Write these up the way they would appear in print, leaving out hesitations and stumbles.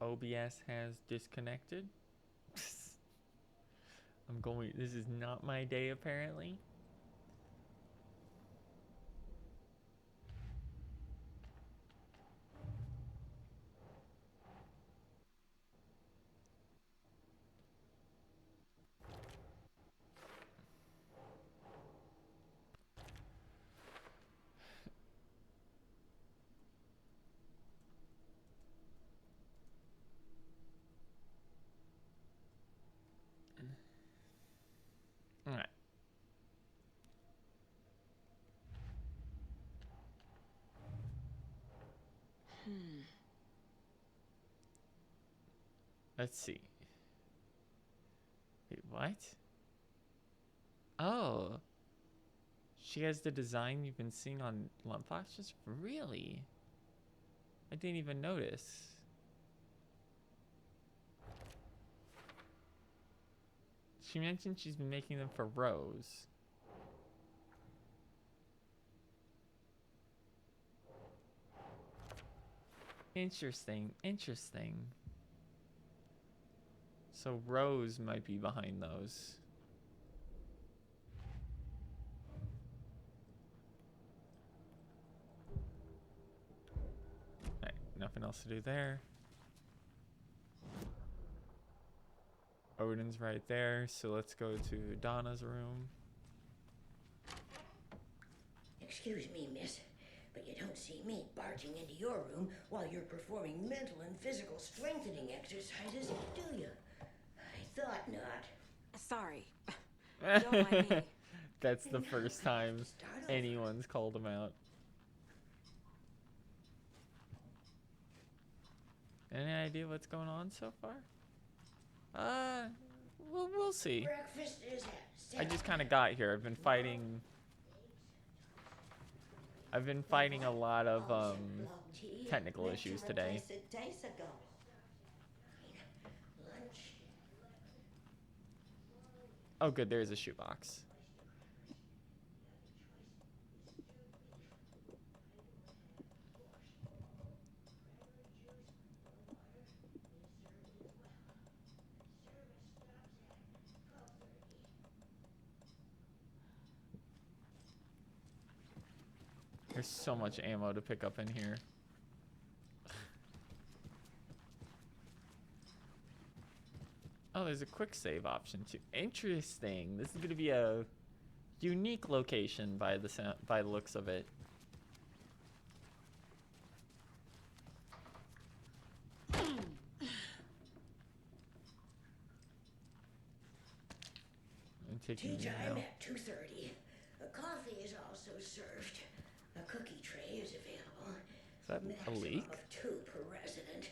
OBS has disconnected. This is not my day apparently. All right. Let's see. Wait, what? Oh. She has the design you've been seeing on lump boxes? Really? I didn't even notice. She mentioned she's been making them for Rose. Interesting, interesting. So Rose might be behind those. Alright, nothing else to do there. Odin's right there, so let's go to Donna's room. Excuse me, miss, but you don't see me barging into your room while you're performing mental and physical strengthening exercises, do you? I thought not. Sorry. Don't mind me. That's the first time anyone's called him out. Any idea what's going on so far? We'll see. Breakfast is I just kind of got here. I've been fighting a lot of technical issues today. Oh good, there's a shoebox. There's so much ammo to pick up in here. Oh, there's a quick save option too. Interesting. This is going to be a unique location by the looks of it. Tea time at 2:30. Coffee is also served. A cookie tray is available. Is that a leak? Maximum of 2 per resident.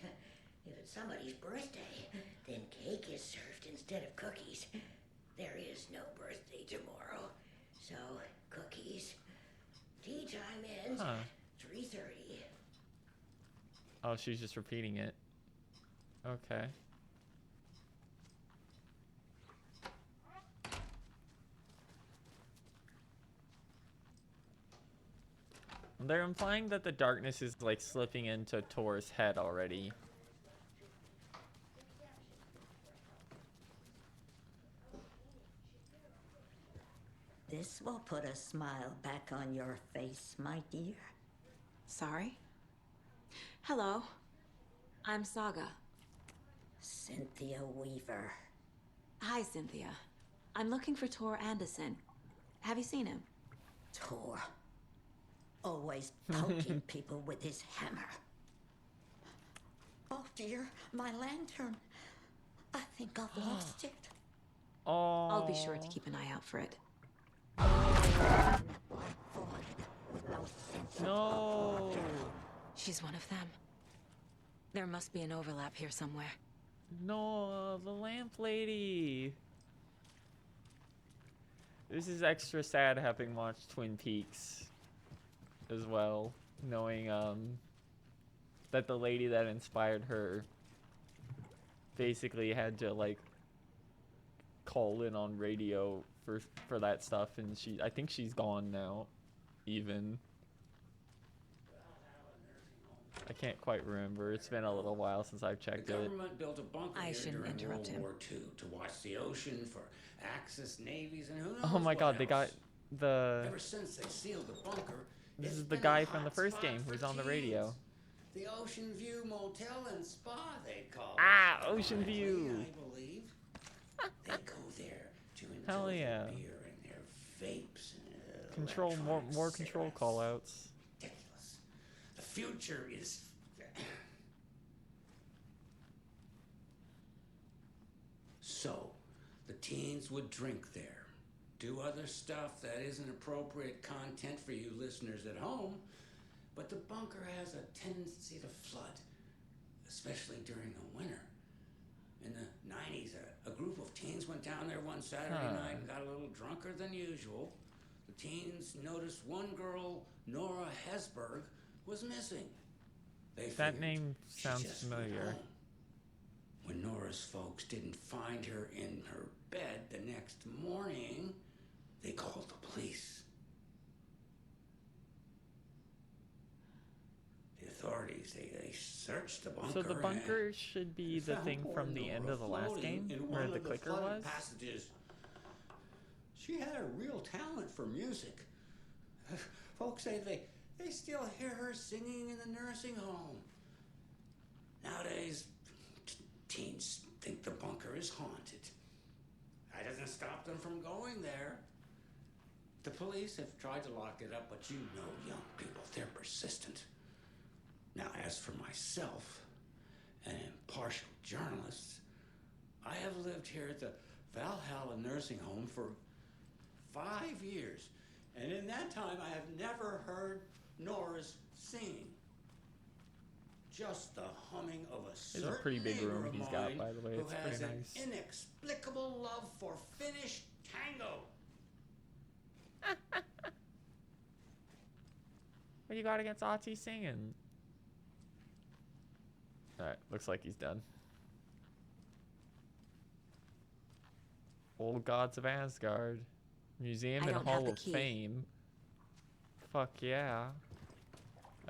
If it's somebody's birthday, then cake is served instead of cookies. There is no birthday tomorrow, so cookies. Tea time ends at 3:30. Oh, she's just repeating it. Okay. They're implying that the darkness is like slipping into Tor's head already. This will put a smile back on your face, my dear. Sorry? Hello. I'm Saga. Cynthia Weaver. Hi, Cynthia. I'm looking for Tor Anderson. Have you seen him? Tor. Always poking people with his hammer. Oh dear, my lantern. I think I've lost it. Oh. I'll be sure to keep an eye out for it. No. She's one of them. There must be an overlap here somewhere. No, the lamp lady. This is extra sad having watched Twin Peaks as well, knowing that the lady that inspired her basically had to like call in on radio for that stuff, and I think she's gone now even. I can't quite remember. It's been a little while since I've The checked it. government built a bunker I here shouldn't during interrupt World him. War II to watch the ocean for Axis navies and who knows Oh my what god, they got else. the... Ever since they sealed the bunker, This it's is the been guy a from the hot first spot game for who's on the teens. radio. The Ocean View Motel and Spa, they call Ah, it. Ocean Ironically, View. I believe. They go there to enjoy Hell yeah. their beer and their vapes and Control, more electronic control cigarettes. callouts. Ridiculous. The future is... So, the teens would drink there, do other stuff that isn't appropriate content for you listeners at home, but the bunker has a tendency to flood, especially during the winter. In the 90s, a group of teens went down there one Saturday night and got a little drunker than usual. The teens noticed one girl, Nora Hesberg, was missing. They That figured name she sounds just went familiar. home. When Nora's folks didn't find her in her bed the next morning, they called the police. The authorities, they searched the bunker. So the bunker should be the found thing poor from the end Nora of the last floating game, in where one the of clicker flooded was? passages. She had a real talent for music. Folks say they still hear her singing in the nursing home. Nowadays, teens think the bunker is haunted. That doesn't stop them from going there. The police have tried to lock it up, but you know young people, they're persistent. Now, as for myself, an impartial journalist, I have lived here at the Valhalla nursing home for 5 years, and in that time I have never heard Nora's singing. Just the humming of a certain pretty big neighbor room of he's got, mine by the way. who It's has pretty an nice. inexplicable love for Finnish tango. What do you got against Ati singing? Alright, looks like he's done. Old Gods of Asgard. Museum I and don't have Hall the of key. Fame. Fuck yeah.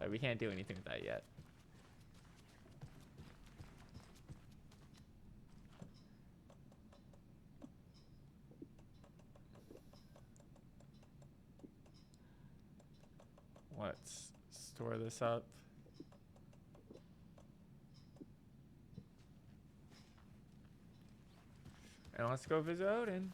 We can't do anything with that yet. Let's store this up. And let's go visit Odin.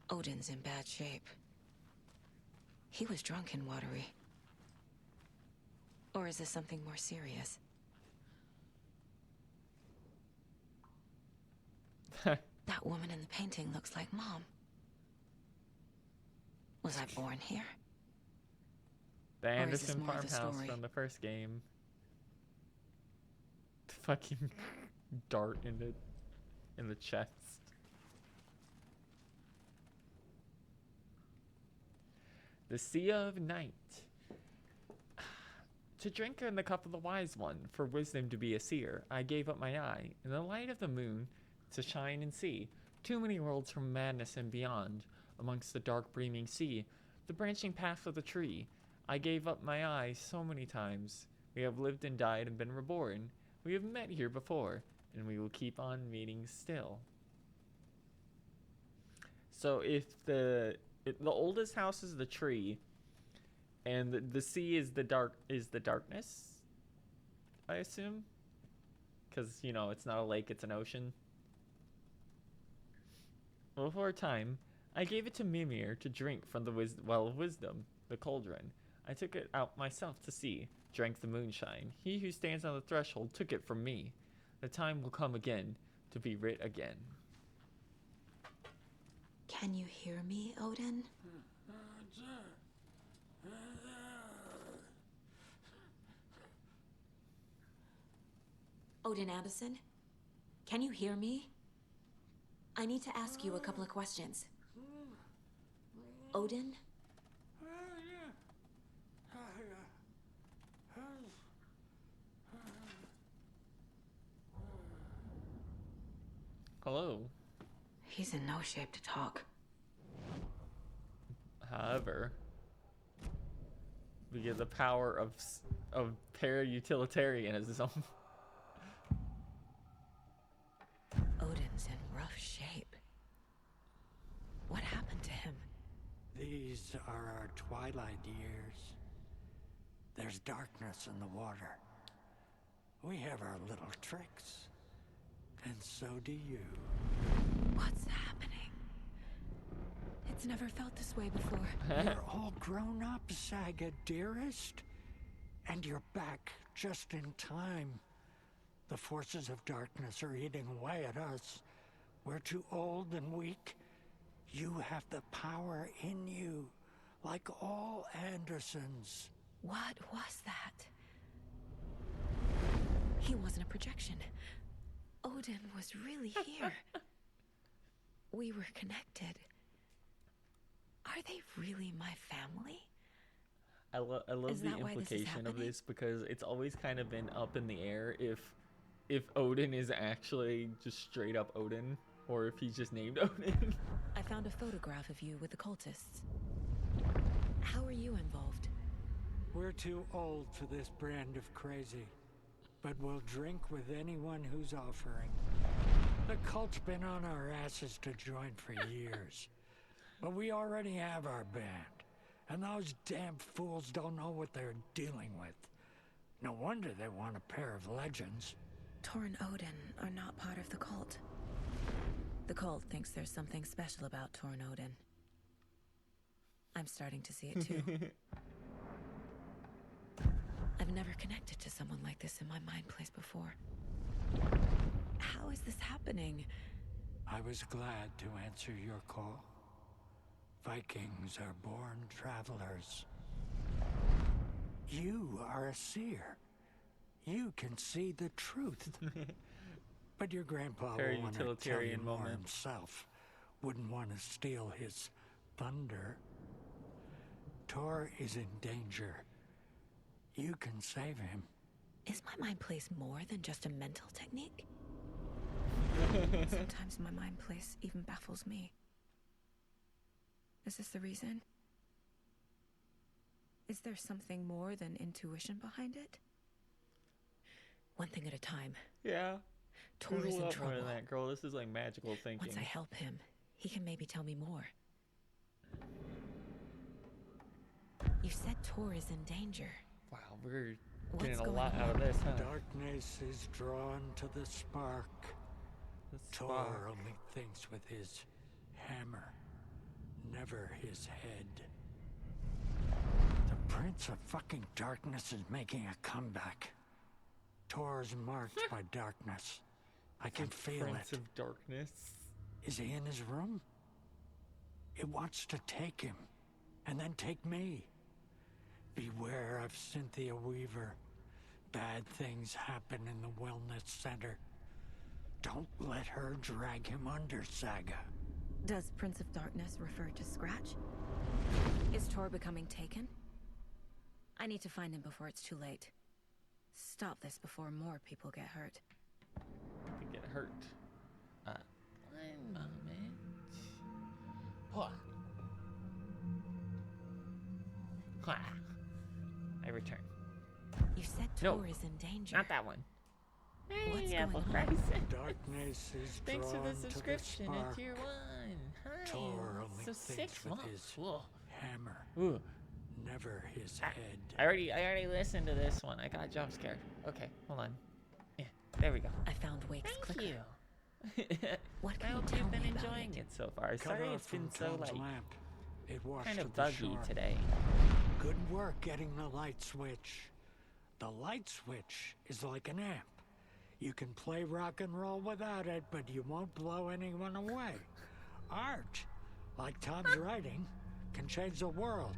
Odin's in bad shape. He was drunk and watery. Or is this something more serious? That woman in the painting looks like Mom. Was I born here? The Or is this Anderson more of a farmhouse story? from the first game. The fucking dart in the chest. The Sea of Night. To drink in the cup of the wise one, for wisdom to be a seer, I gave up my eye, in the light of the moon, to shine and see. Too many worlds from madness and beyond, amongst the dark breaming sea, the branching path of the tree. I gave up my eye so many times. We have lived and died and been reborn. We have met here before, and we will keep on meeting still. So if the oldest house is the tree, and the sea is the darkness, I assume, because you know it's not a lake, it's an ocean. Well, for a time, I gave it to Mimir to drink from the well of wisdom, the cauldron. I took it out myself to see, drank the moonshine. He who stands on the threshold took it from me. The time will come again to be writ again. Can you hear me, Odin? Odin Anderson? Can you hear me? I need to ask you a couple of questions. Odin? Hello. He's in no shape to talk. However, we get the power of para-utilitarianism. Odin's in rough shape. What happened to him? These are our twilight years. There's darkness in the water. We have our little tricks. And so do you. What's happening? It's never felt this way before. You're all grown up, Saga, dearest. And you're back just in time. The forces of darkness are eating away at us. We're too old and weak. You have the power in you, like all Andersons. What was that? He wasn't a projection. Odin was really here. We were connected. Are they really my family? I love Is the that why this is implication of happening? this because it's always kind of been up in the air if Odin is actually just straight up Odin or if he's just named Odin. I found a photograph of you with the cultists. How are you involved? We're too old for this brand of crazy. But we'll drink with anyone who's offering. The cult's been on our asses to join for years. But we already have our band. And those damn fools don't know what they're dealing with. No wonder they want a pair of legends. Tor and Odin are not part of the cult. The cult thinks there's something special about Tor and Odin. I'm starting to see it too. I've never connected to someone like this in my mind place before. How is this happening? I was glad to answer your call. Vikings are born travelers. You are a seer. You can see the truth. But your grandpa Very will want to tell you utilitarian more moment. himself. Wouldn't want to steal his thunder. Tor is in danger. You can save him. Is my mind place more than just a mental technique? Sometimes my mind place even baffles me. Is this the reason? Is there something more than intuition behind it? One thing at a time. Yeah. Tor There's is a in lot more trouble. than that, girl. This is like magical thinking. Once I help him, he can maybe tell me more. You said Tor is in danger. Wow, we're What's getting a going lot on? out of this, huh? Darkness is drawn to the spark. The Tor spark. only thinks with his hammer, never his head. The Prince of fucking Darkness is making a comeback. Tor's marked by darkness. I can feel Prince it. of Darkness. Is he in his room? It wants to take him, and then take me. Beware of Cynthia Weaver. Bad things happen in the wellness center. Don't let her drag him under, Saga. Does Prince of Darkness refer to Scratch? Is Tor becoming taken? I need to find him before it's too late. Stop this before more people get hurt. Could get hurt. One moment. Hua. Hua. I return. You said No. Tor is in danger. Not that one. What's Hey, Apple going on? Price. Darkness is Thanks for drawn the to the subscription spark. at tier 1. Hi. Tor only So thinks 6 with months. his Whoa. hammer, Ooh. never his head. I already listened to this one. I got jump scared. Okay, hold on. Yeah, there we go. I found Wake's Thank clicker. you. What I can you hope tell you've been me about enjoying it? it so far. Cut Sorry off it's been from so Tom's like lamp. It washed kind to of the buggy shore. today. Good work getting the light switch. The light switch is like an amp. You can play rock and roll without it, but you won't blow anyone away. Art, like Tom's writing, can change the world.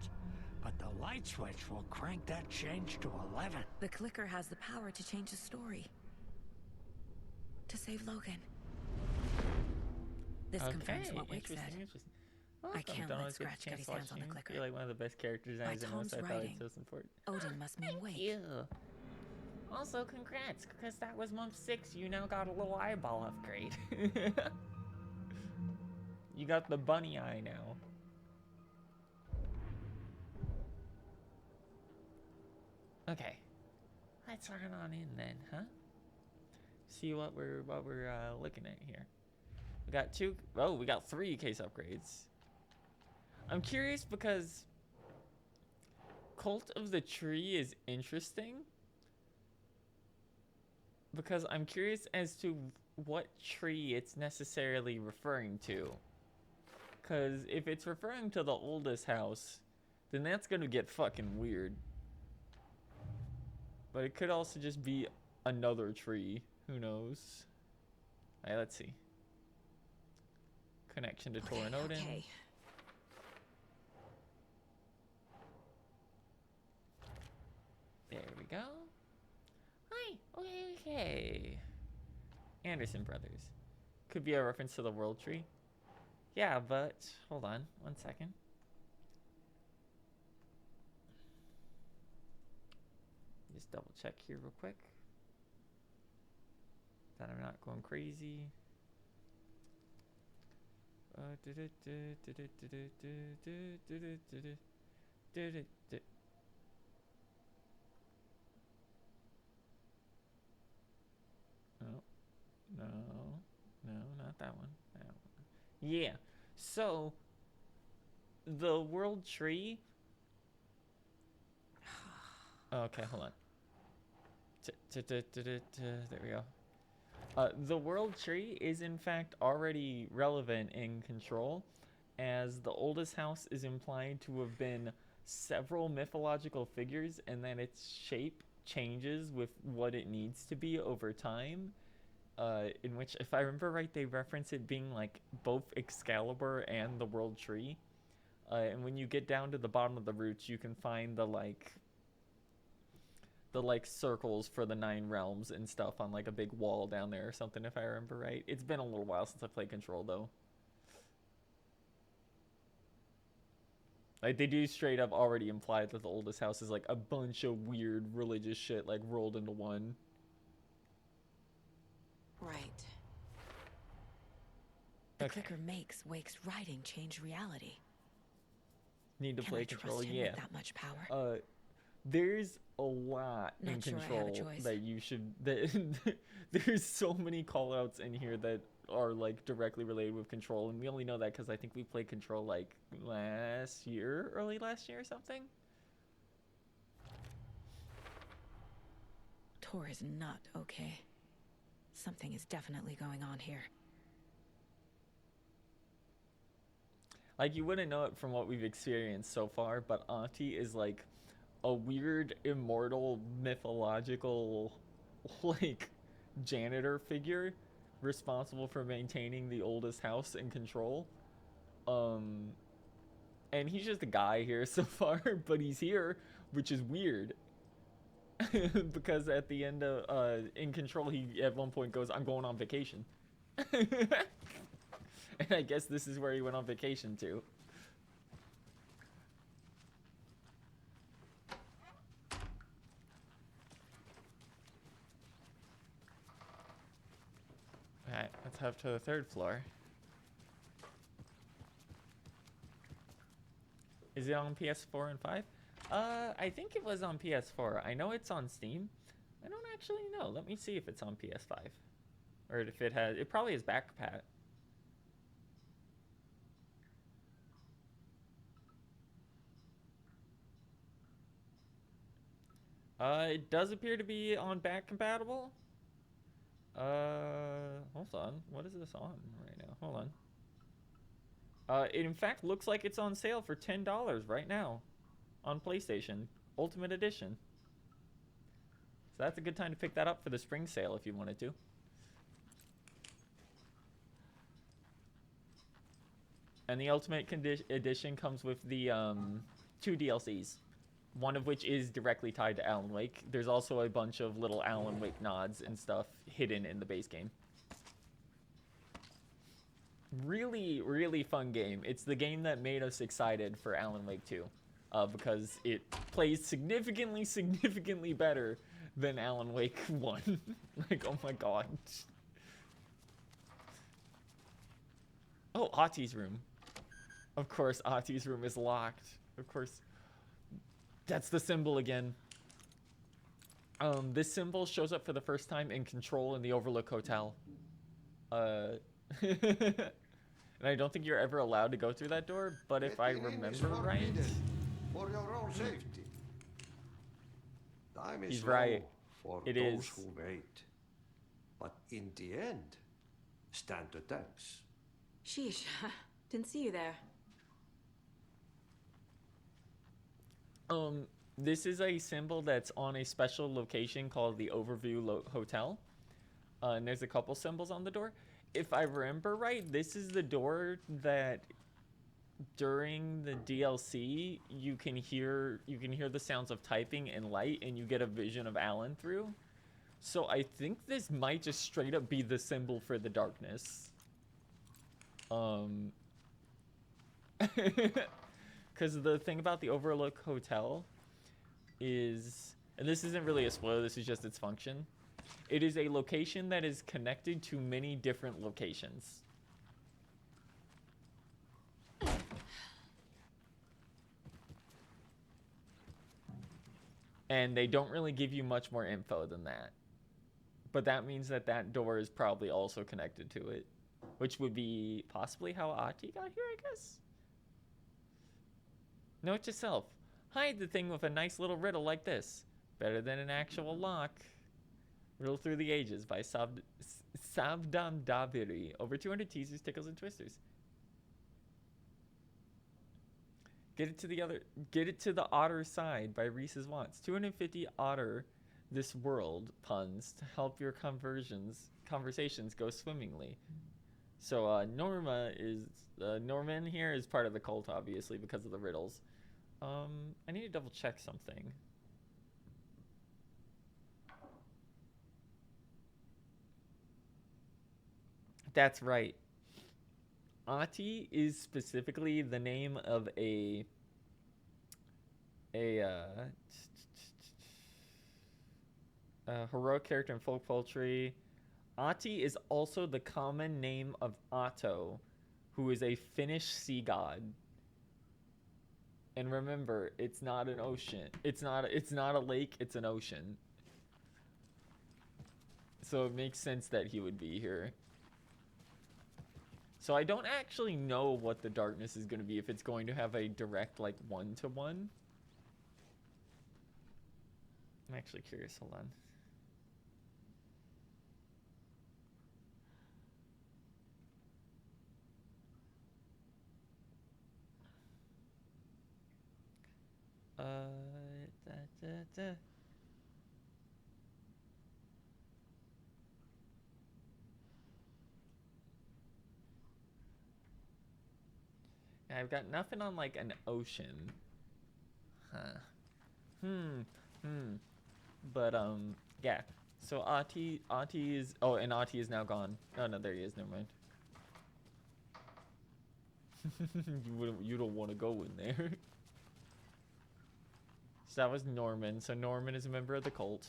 But the light switch will crank that change to 11. The clicker has the power to change the story. To save Logan. This confirms what Wake said. Interesting. I can't let Scratch get his hands on the clicker. You're like one of the best character designs in Tom's most. I thought writing. it's so important. Odin must mean Wake. You. Also, congrats, because that was month 6. You now got a little eyeball upgrade. You got the bunny eye now. Okay. Let's run on in then, huh? See what we're looking at here. We got we got 3 case upgrades. I'm curious because Cult of the Tree is interesting. Because I'm curious as to what tree it's necessarily referring to. Because if it's referring to the oldest house, then that's gonna get fucking weird. But it could also just be another tree. Who knows? Alright, let's see. Connection to Tor and Odin. Okay. There we go. Hi. Okay. Anderson Brothers. Could be a reference to the World Tree. Yeah, but hold on 1 second. Just double check here real quick. That I'm not going crazy. No, not that one. That one. Yeah. So the World Tree. Okay, hold on. There we go. The World Tree is in fact already relevant in Control, as the oldest house is implied to have been several mythological figures, and then its shape changes with what it needs to be over time. In which, if I remember right, they reference it being like both Excalibur and the World Tree. And when you get down to the bottom of the roots, you can find the circles for the 9 realms and stuff on like a big wall down there or something, if I remember right. It's been a little while since I played Control though. Like, they do straight up already imply that the oldest house is like a bunch of weird religious shit like rolled into one. Right. The Okay. clicker makes Wake's writing change reality. Need to Can play I Control, trust him yeah. with that much power? There's a lot in Not sure I have a Control choice. that you should. There's so many callouts in here that are like directly related with Control, and we only know that because I think we played Control like early last year or something. Tor is not okay. Something is definitely going on here. Like, you wouldn't know it from what we've experienced so far, but Auntie is like a weird, immortal, mythological, like, janitor figure responsible for maintaining the oldest house in Control. And he's just a guy here so far, but he's here, which is weird. Because at the end of, in Control, he at one point goes, "I'm going on vacation." And I guess this is where he went on vacation to. Alright, let's head to the 3rd floor. Is it on PS4 and 5? I think it was on PS4. I know it's on Steam. I don't actually know. Let me see if it's on PS5. Or if it has... It probably has backpat. It does appear to be on back compatible. Hold on. What is this on right now? Hold on. It in fact looks like it's on sale for $10 right now on PlayStation Ultimate Edition. So that's a good time to pick that up for the spring sale if you wanted to. And the Ultimate Edition comes with the 2 DLCs. One of which is directly tied to Alan Wake. There's also a bunch of little Alan Wake nods and stuff hidden in the base game. Really, really fun game. It's the game that made us excited for Alan Wake 2. Because it plays significantly better than Alan Wake 1. Like, oh my god. Oh, Ati's room. Of course, Ati's room is locked. Of course. That's the symbol again. This symbol shows up for the first time in Control in the Overlook Hotel. And I don't think you're ever allowed to go through that door, but if I remember right, for your own safety. Time is he's low right. for It those is. who wait. But in the end, stand the thanks. Sheesh. Didn't see you there. This is a symbol that's on a special location called the Overview Hotel. And there's a couple symbols on the door. If I remember right, this is the door that during the DLC you can hear the sounds of typing and light, and you get a vision of Alan through. So I think this might just straight up be the symbol for the darkness. Because the thing about the Overlook Hotel is, and this isn't really a spoiler, this is just its function. It is a location that is connected to many different locations. And they don't really give you much more info than that. But that means that that door is probably also connected to it. Which would be possibly how Ati got here, I guess? Note to self. Hide the thing with a nice little riddle like this. Better than an actual lock. Riddle Through the Ages by Savdam Daviri. Over 200 teasers, tickles, and twisters. Get it to the otter side by Reese's Wants. 250 otter this world puns to help your conversations go swimmingly. So Norman here is part of the cult, obviously, because of the riddles. I need to double check something. That's right. Ati is specifically the name of a heroic character in folk poetry. Ati is also the common name of Otto, who is a Finnish sea god. And remember, it's not an ocean. It's not a lake, it's an ocean. So it makes sense that he would be here. So I don't actually know what the darkness is going to be, if it's going to have a direct, like, one-to-one. I'm actually curious. Hold on. I've got nothing on like an ocean. Huh. But yeah. So Ati is, oh, and Ati is now gone. Oh no, there he is. Never mind. You don't want to go in there. So that was Norman. So Norman is a member of the cult.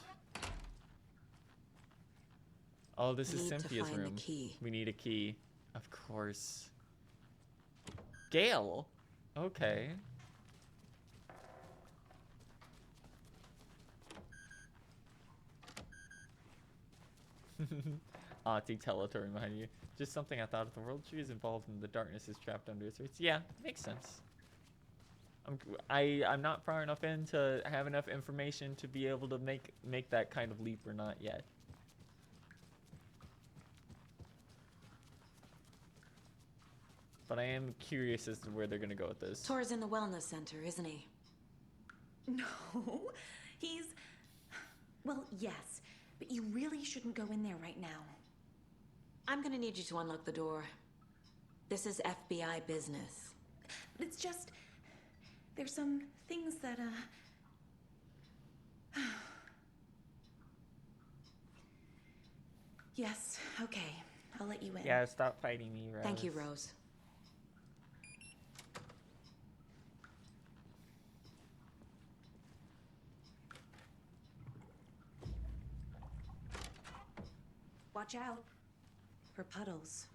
Oh, this is Cynthia's room. We need a key. Of course. Gale? Okay. Ati teleporting behind you. Just something I thought of. The world tree is involved in the darkness is trapped under its roots. Yeah, makes sense. I'm not far enough in to have enough information to be able to make that kind of leap or not yet. But I am curious as to where they're gonna go with this. Tor's in the wellness center, isn't he? No, he's... Well, yes, but you really shouldn't go in there right now. I'm gonna need you to unlock the door. This is FBI business. It's just... There's some things that, Yes, okay. I'll let you in. Yeah, stop fighting me, Rose. Thank you, Rose. Watch out for puddles.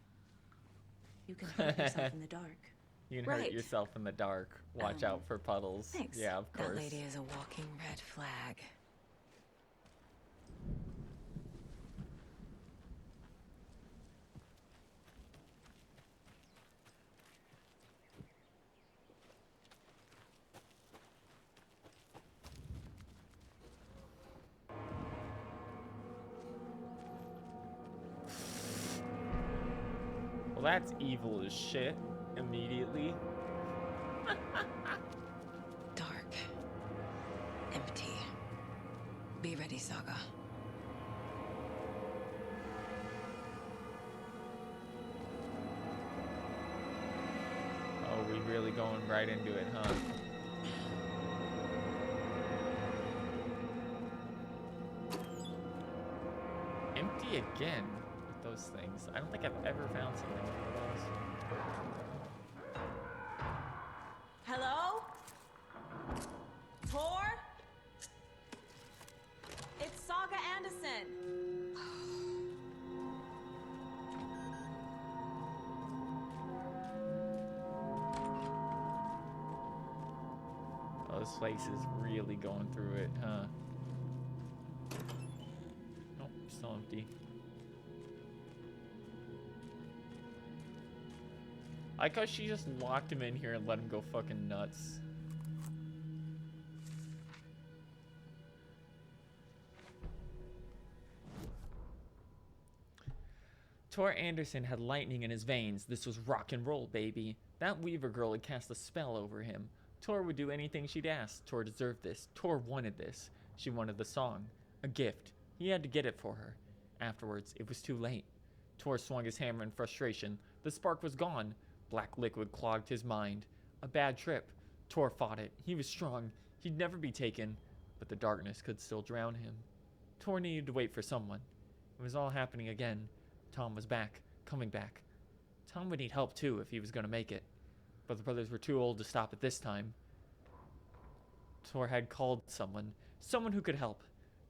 You can hurt yourself in the dark. You can hurt yourself in the dark. Watch out for puddles. Thanks. Yeah, of course. That lady is a walking red flag. Well, that's evil as shit. Immediately. Dark. Empty. Be ready, Saga. Oh, we really going right into it, huh? Empty again with those things. I don't think I've ever found something like those. Hello? Tor? It's Saga Anderson. Oh, this place is really going through it, huh? Nope, still empty. I like how she just locked him in here and let him go fucking nuts. Tor Anderson had lightning in his veins. This was rock and roll, baby. That Weaver girl had cast a spell over him. Tor would do anything she'd ask. Tor deserved this. Tor wanted this. She wanted the song. A gift. He had to get it for her. Afterwards, it was too late. Tor swung his hammer in frustration. The spark was gone. Black liquid clogged his mind. A bad trip. Tor fought it. He was strong. He'd never be taken. But the darkness could still drown him. Tor needed to wait for someone. It was all happening again. Tom was back. Coming back. Tom would need help too if he was going to make it. But the brothers were too old to stop at this time. Tor had called someone. Someone who could help.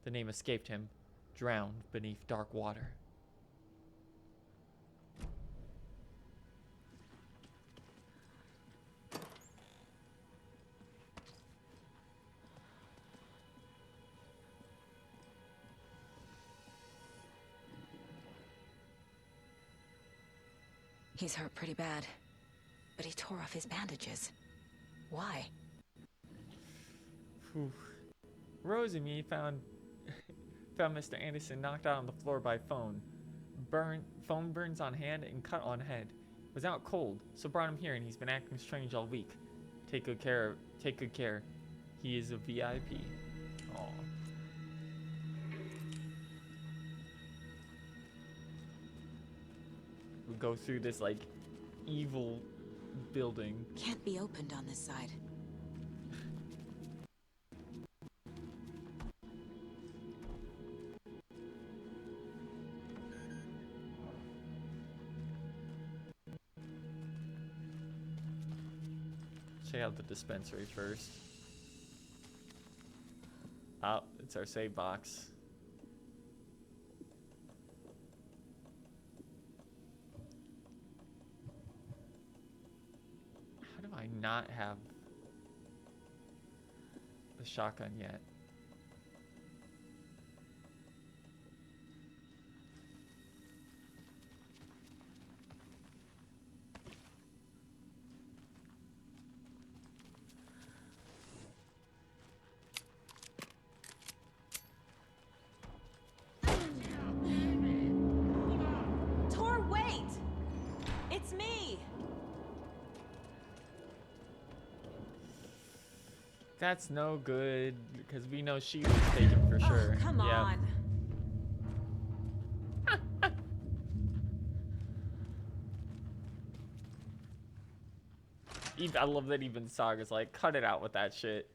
The name escaped him. Drowned beneath dark water. He's hurt pretty bad. But he tore off his bandages. Why? Whew. Rose and me found Mr. Anderson knocked out on the floor by phone. Phone burns on hand and cut on head. Was out cold, so brought him here and he's been acting strange all week. Take good care. He is a VIP. Aw. We go through this like evil building. Can't be opened on this side. Check out the dispensary first. Oh, it's our save box. How do I not have the shotgun yet? Tor, wait! It's me! That's no good because we know she was taken for sure. Oh, come on. I love that even Saga's like, cut it out with that shit.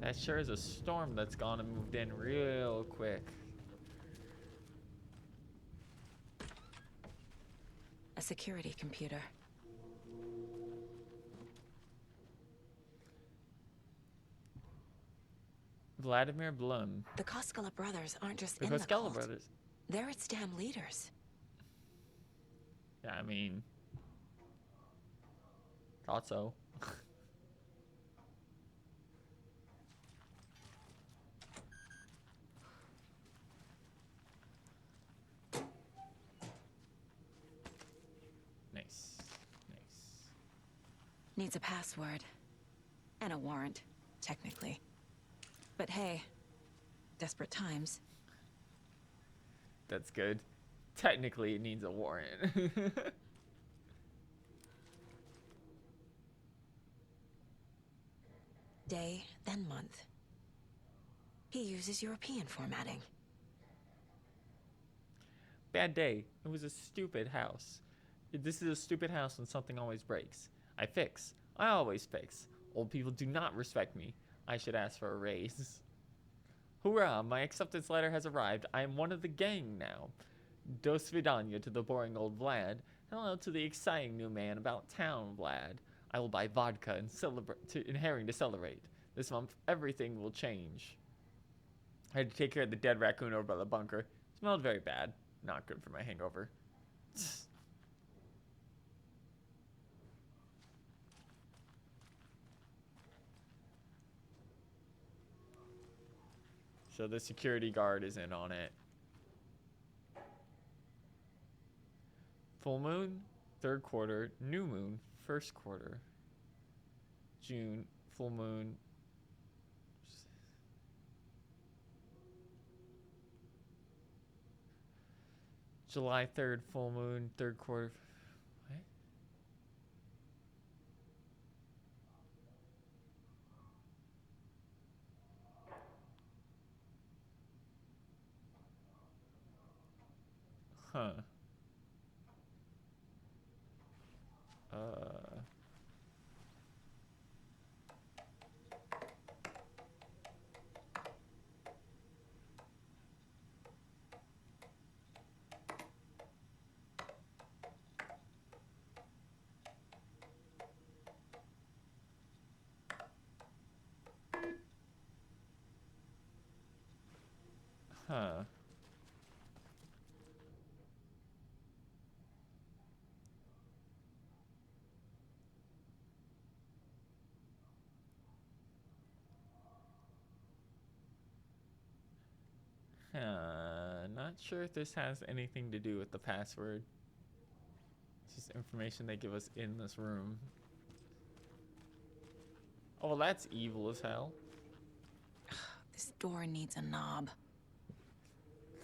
That sure is a storm that's gone and moved in real quick. A security computer. Vladimir Blum. The Koskela brothers aren't just The in the Koskela cult. brothers. They're its damn leaders. Yeah, I mean, thought so. needs a password. And a warrant, technically. But hey, desperate times. That's good. Technically, it needs a warrant. Day, then month. He uses European formatting. Bad day. It was a stupid house. This is a stupid house and something always breaks. I fix. I always fix. Old people do not respect me. I should ask for a raise. Hoorah, my acceptance letter has arrived. I am one of the gang now. Do svidanya to the boring old Vlad. Hello to the exciting new man about town, Vlad. I will buy vodka and herring to celebrate. This month, everything will change. I had to take care of the dead raccoon over by the bunker. Smelled very bad. Not good for my hangover. So the security guard is in on it. Full moon, third quarter. New moon, first quarter. June, full moon. July 3rd, full moon, third quarter. What? Huh. Huh. Not sure if this has anything to do with the password. It's just information they give us in this room. Oh, well, that's evil as hell. This door needs a knob.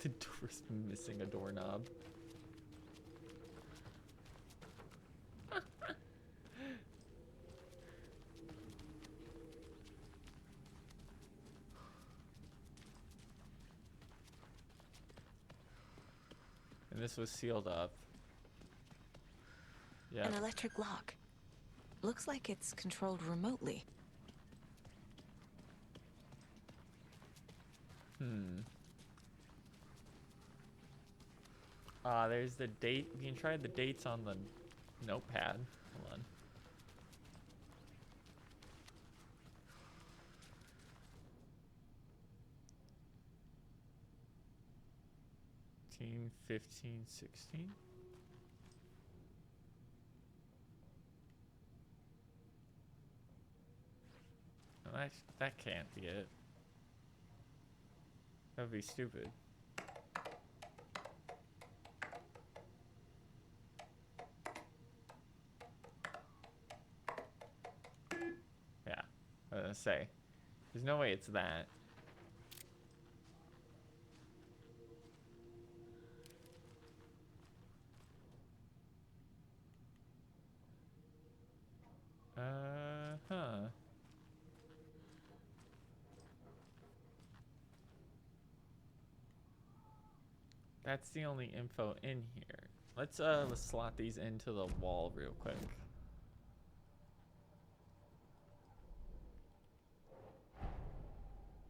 The door's missing a doorknob. And this was sealed up. Yeah. An electric lock. Looks like it's controlled remotely. There's the date. We can try the dates on the notepad. Hold on. 15, 16. No, that can't be it. That would be stupid. Yeah, I was gonna say. There's no way it's that. Huh. That's the only info in here. Let's slot these into the wall real quick.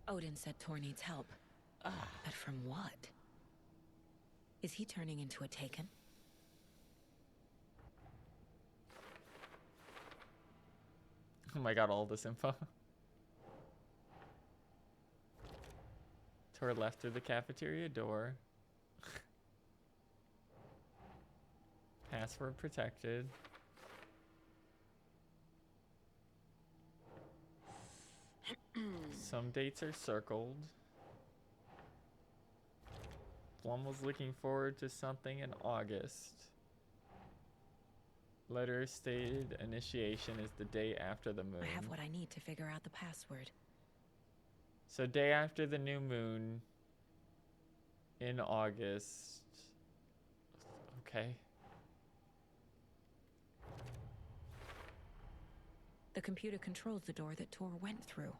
Odin said Tor needs help. But from what? Is he turning into a Taken? Oh my god, all this info. Tor left through the cafeteria door. Password protected. Some dates are circled. One was looking forward to something in August. Letter stated initiation is the day after the moon. I have what I need to figure out the password. So day after the new moon in August. Okay. The computer controls the door that Tor went through.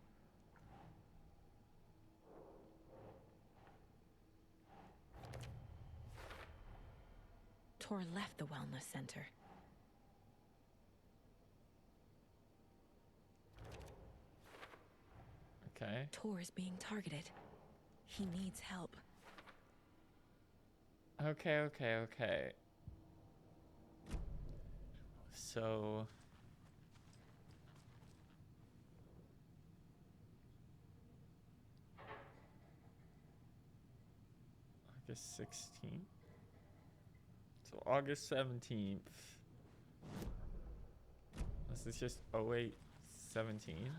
Tor left the wellness center. Okay. Tor is being targeted. He needs help. Okay. So August 16th. So August 17th. This is just 08/17.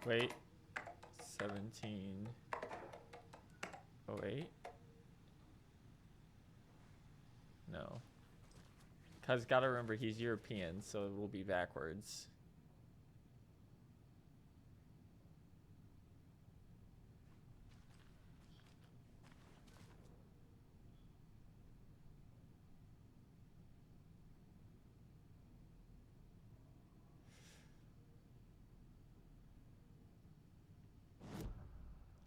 Wait. 17/08? No. Cause gotta remember he's European, so it will be backwards.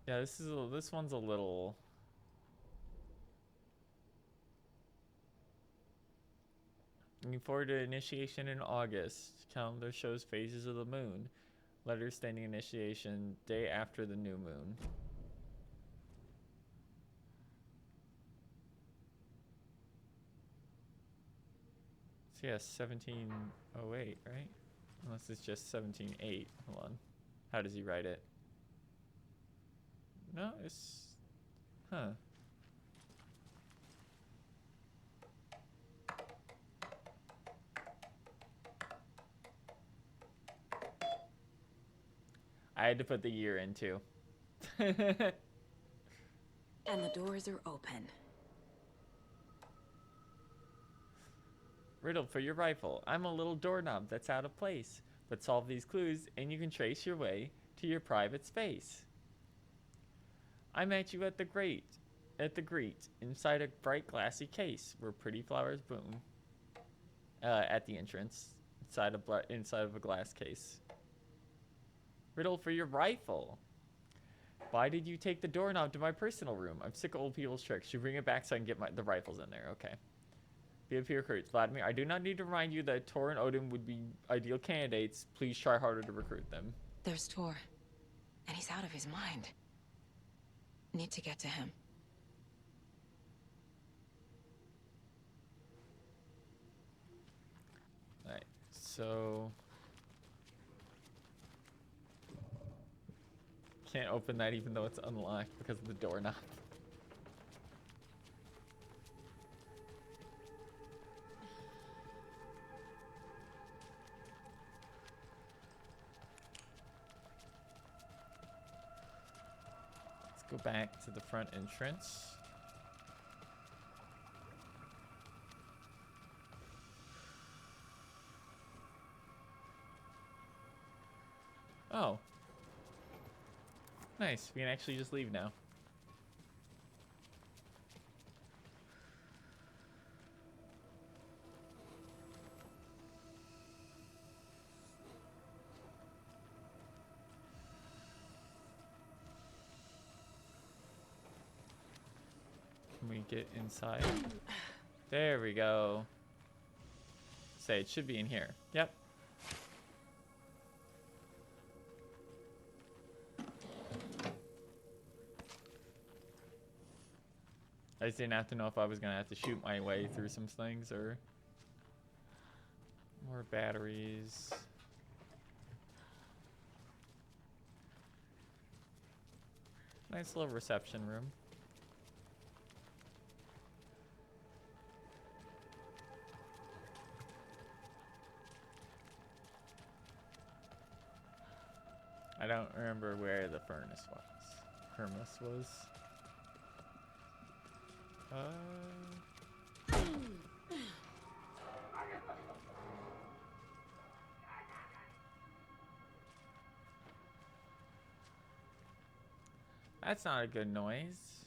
Yeah, this one's a little. Looking forward to initiation in August. Calendar shows phases of the moon. Letter stating initiation day after the new moon. So yeah, 17/08, right? Unless it's just 17/8. Hold on. How does he write it? No, it's... Huh. I had to put the year in too. And the doors are open. Riddle for your rifle. I'm a little doorknob that's out of place. But solve these clues and you can trace your way to your private space. I met you at the greet, inside a bright glassy case where pretty flowers bloom. At the entrance, inside of a glass case. Riddle for your rifle. Why did you take the doorknob to my personal room? I'm sick of old people's tricks. You bring it back so I can get the rifles in there. Okay. VIP recruits. Vladimir, I do not need to remind you that Tor and Odin would be ideal candidates. Please try harder to recruit them. There's Tor. And he's out of his mind. Need to get to him. Alright, so... Can't open that even though it's unlocked because of the doorknob. Let's go back to the front entrance. Oh. Nice, we can actually just leave now. Can we get inside? There we go. Say, it should be in here. Yep. I just didn't have to know if I was gonna have to shoot my way through some things or... More batteries. Nice little reception room. I don't remember where the furnace was. That's not a good noise.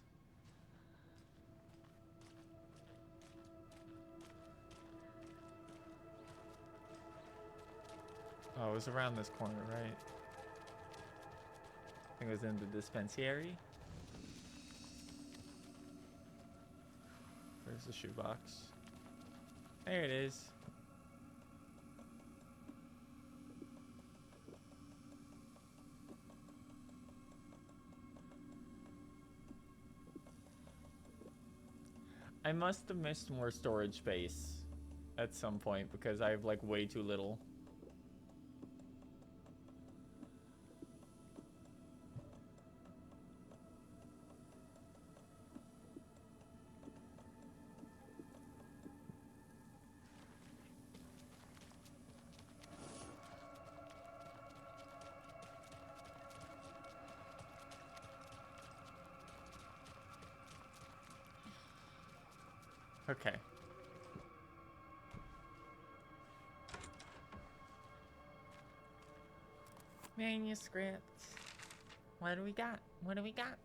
Oh, it was around this corner, right? I think it was in the dispensary. Where's the shoebox? There it is. I must have missed more storage space at some point because I have like way too little. Okay. Manuscripts. What do we got? What do we got?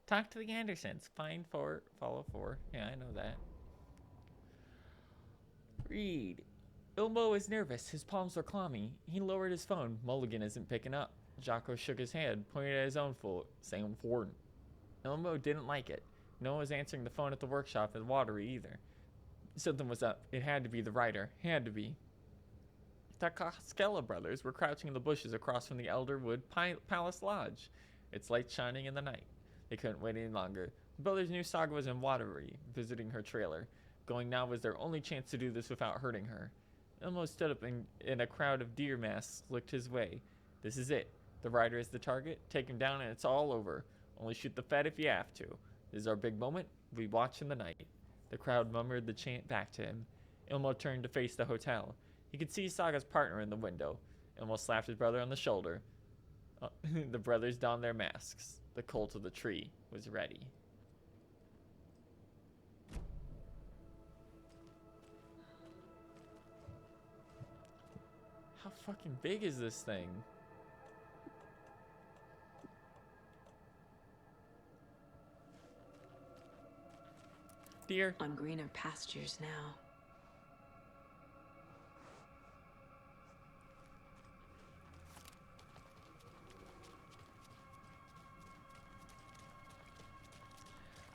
Talk to the Andersons. Find 4, follow 4. Yeah, I know that. Read. Ilmo is nervous. His palms are clammy. He lowered his phone. Mulligan isn't picking up. Jocko shook his head, pointed at his own foot, saying important. Ilmo didn't like it. No one was answering the phone at the workshop at Watery either. Something was up. It had to be the writer. Had to be. The Koskela brothers were crouching in the bushes across from the Elderwood Palace Lodge, its light shining in the night. They couldn't wait any longer. The brothers knew Saga was in Watery, visiting her trailer. Going now was their only chance to do this without hurting her. Ilmo stood up in a crowd of deer masks, looked his way. This is it. The rider is the target. Take him down and it's all over. Only shoot the Fed if you have to. This is our big moment. We watch in the night. The crowd murmured the chant back to him. Ilmo turned to face the hotel. He could see Saga's partner in the window. Ilmo slapped his brother on the shoulder. The brothers donned their masks. The cult of the tree was ready. How fucking big is this thing? Deer. On greener pastures now.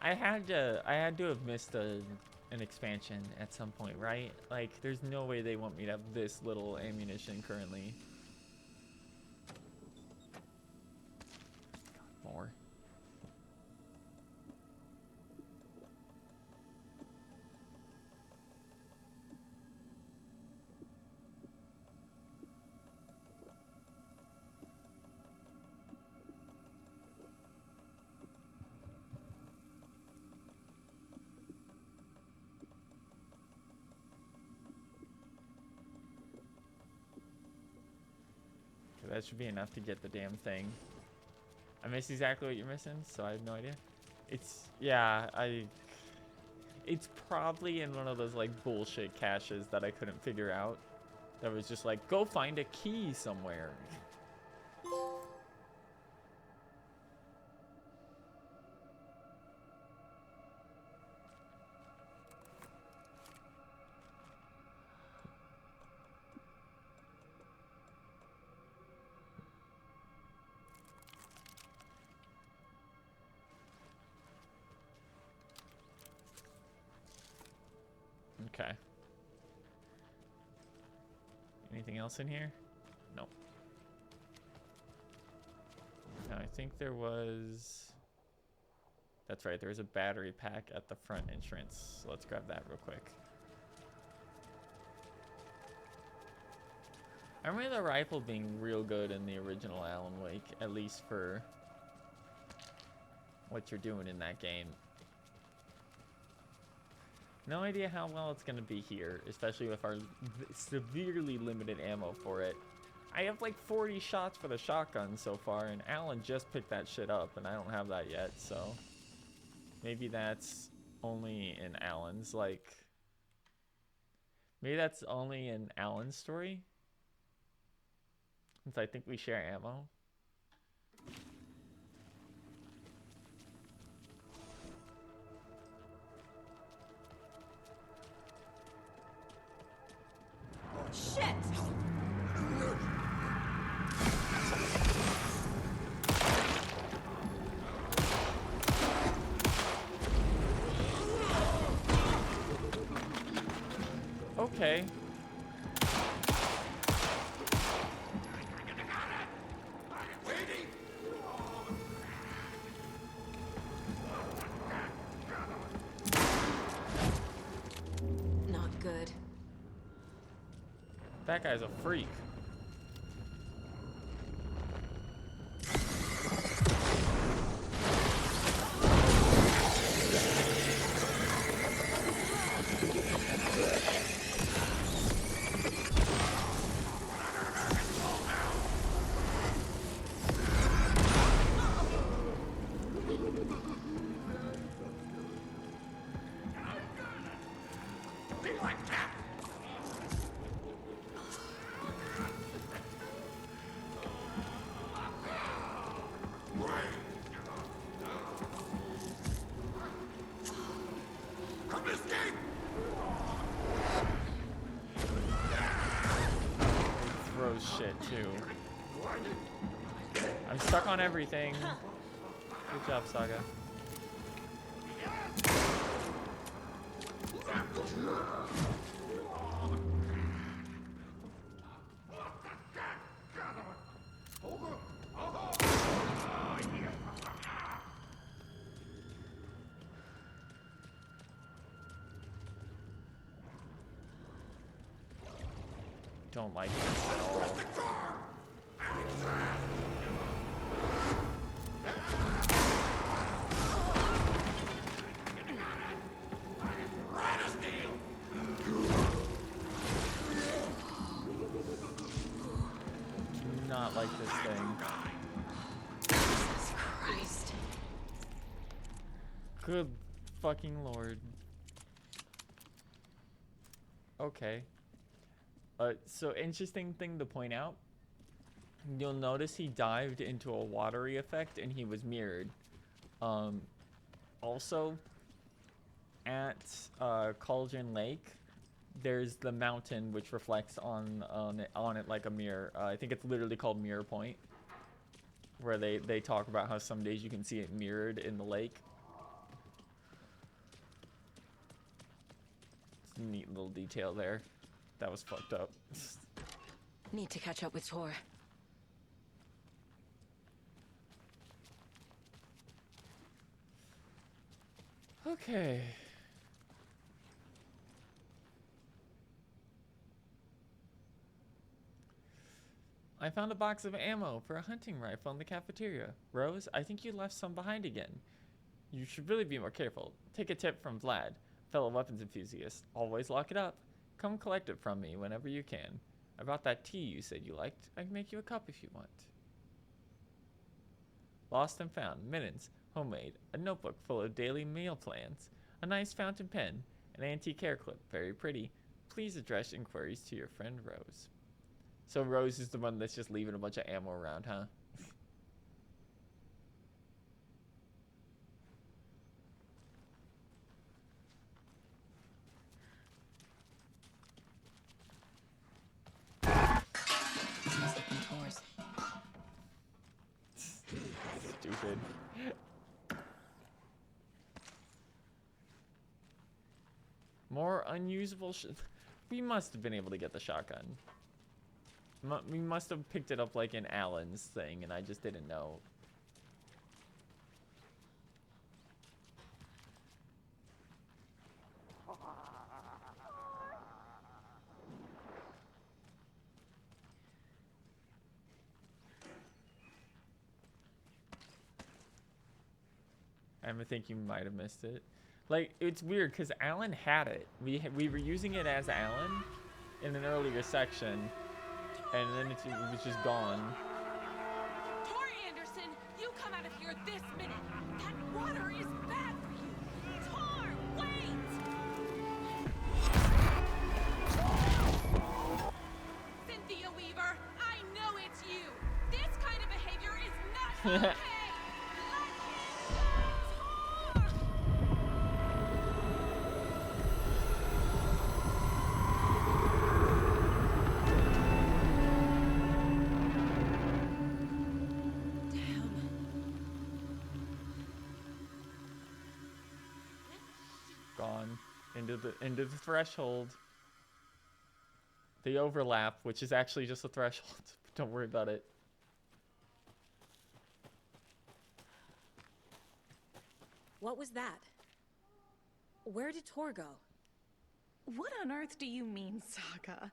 I had to have missed an expansion at some point, right? Like, there's no way they want me to have this little ammunition currently. God, more. That should be enough to get the damn thing. I missed exactly what you're missing, so I have no idea. It's, yeah, it's probably in one of those like bullshit caches that I couldn't figure out. That was just like, go find a key somewhere. Okay. Anything else in here? Nope. Now, I think there was... That's right, there was a battery pack at the front entrance. So let's grab that real quick. I remember the rifle being real good in the original Alan Wake, at least for what you're doing in that game. No idea how well it's going to be here, especially with our severely limited ammo for it. I have like 40 shots for the shotgun so far, and Alan just picked that shit up, and I don't have that yet, so maybe that's only in Alan's, like, maybe that's only in Alan's story, since I think we share ammo. Shit! Okay. Not good. That guy's a freak. Throws shit too. I'm stuck on everything. Good job, Saga. Don't like this at all. Do not like this thing. Jesus Christ. Good fucking lord. Okay. So interesting thing to point out. You'll notice he dived into a watery effect and he was mirrored. Also, at Cauldron Lake, there's the mountain which reflects on it like a mirror. I think it's literally called Mirror Point, where they talk about how some days you can see it mirrored in the lake. It's a neat little detail there. That was fucked up. Need to catch up with Tor. Okay. I found a box of ammo for a hunting rifle in the cafeteria. Rose, I think you left some behind again. You should really be more careful. Take a tip from Vlad, fellow weapons enthusiast. Always lock it up. Come collect it from me whenever you can. I brought that tea you said you liked. I can make you a cup if you want. Lost and found. Mittens. Homemade. A notebook full of daily meal plans. A nice fountain pen. An antique hair clip. Very pretty. Please address inquiries to your friend Rose. So Rose is the one that's just leaving a bunch of ammo around, huh? Stupid. More unusable we must have been able to get the shotgun. We must have picked it up like in Alan's thing and I just didn't know. I think you might have missed it. Like, it's weird because Alan had it. We were using it as Alan in an earlier section, And then it was just gone. Tor Anderson, you come out of here this minute. That water is bad for you. Tor, wait! Cynthia Weaver, I know it's you. This kind of behavior is not okay. Let him go, Tor! Gone. Into the threshold. They overlap, which is actually just a threshold. Don't worry about it. What was that? Where did Tor go? What on earth do you mean, Saga?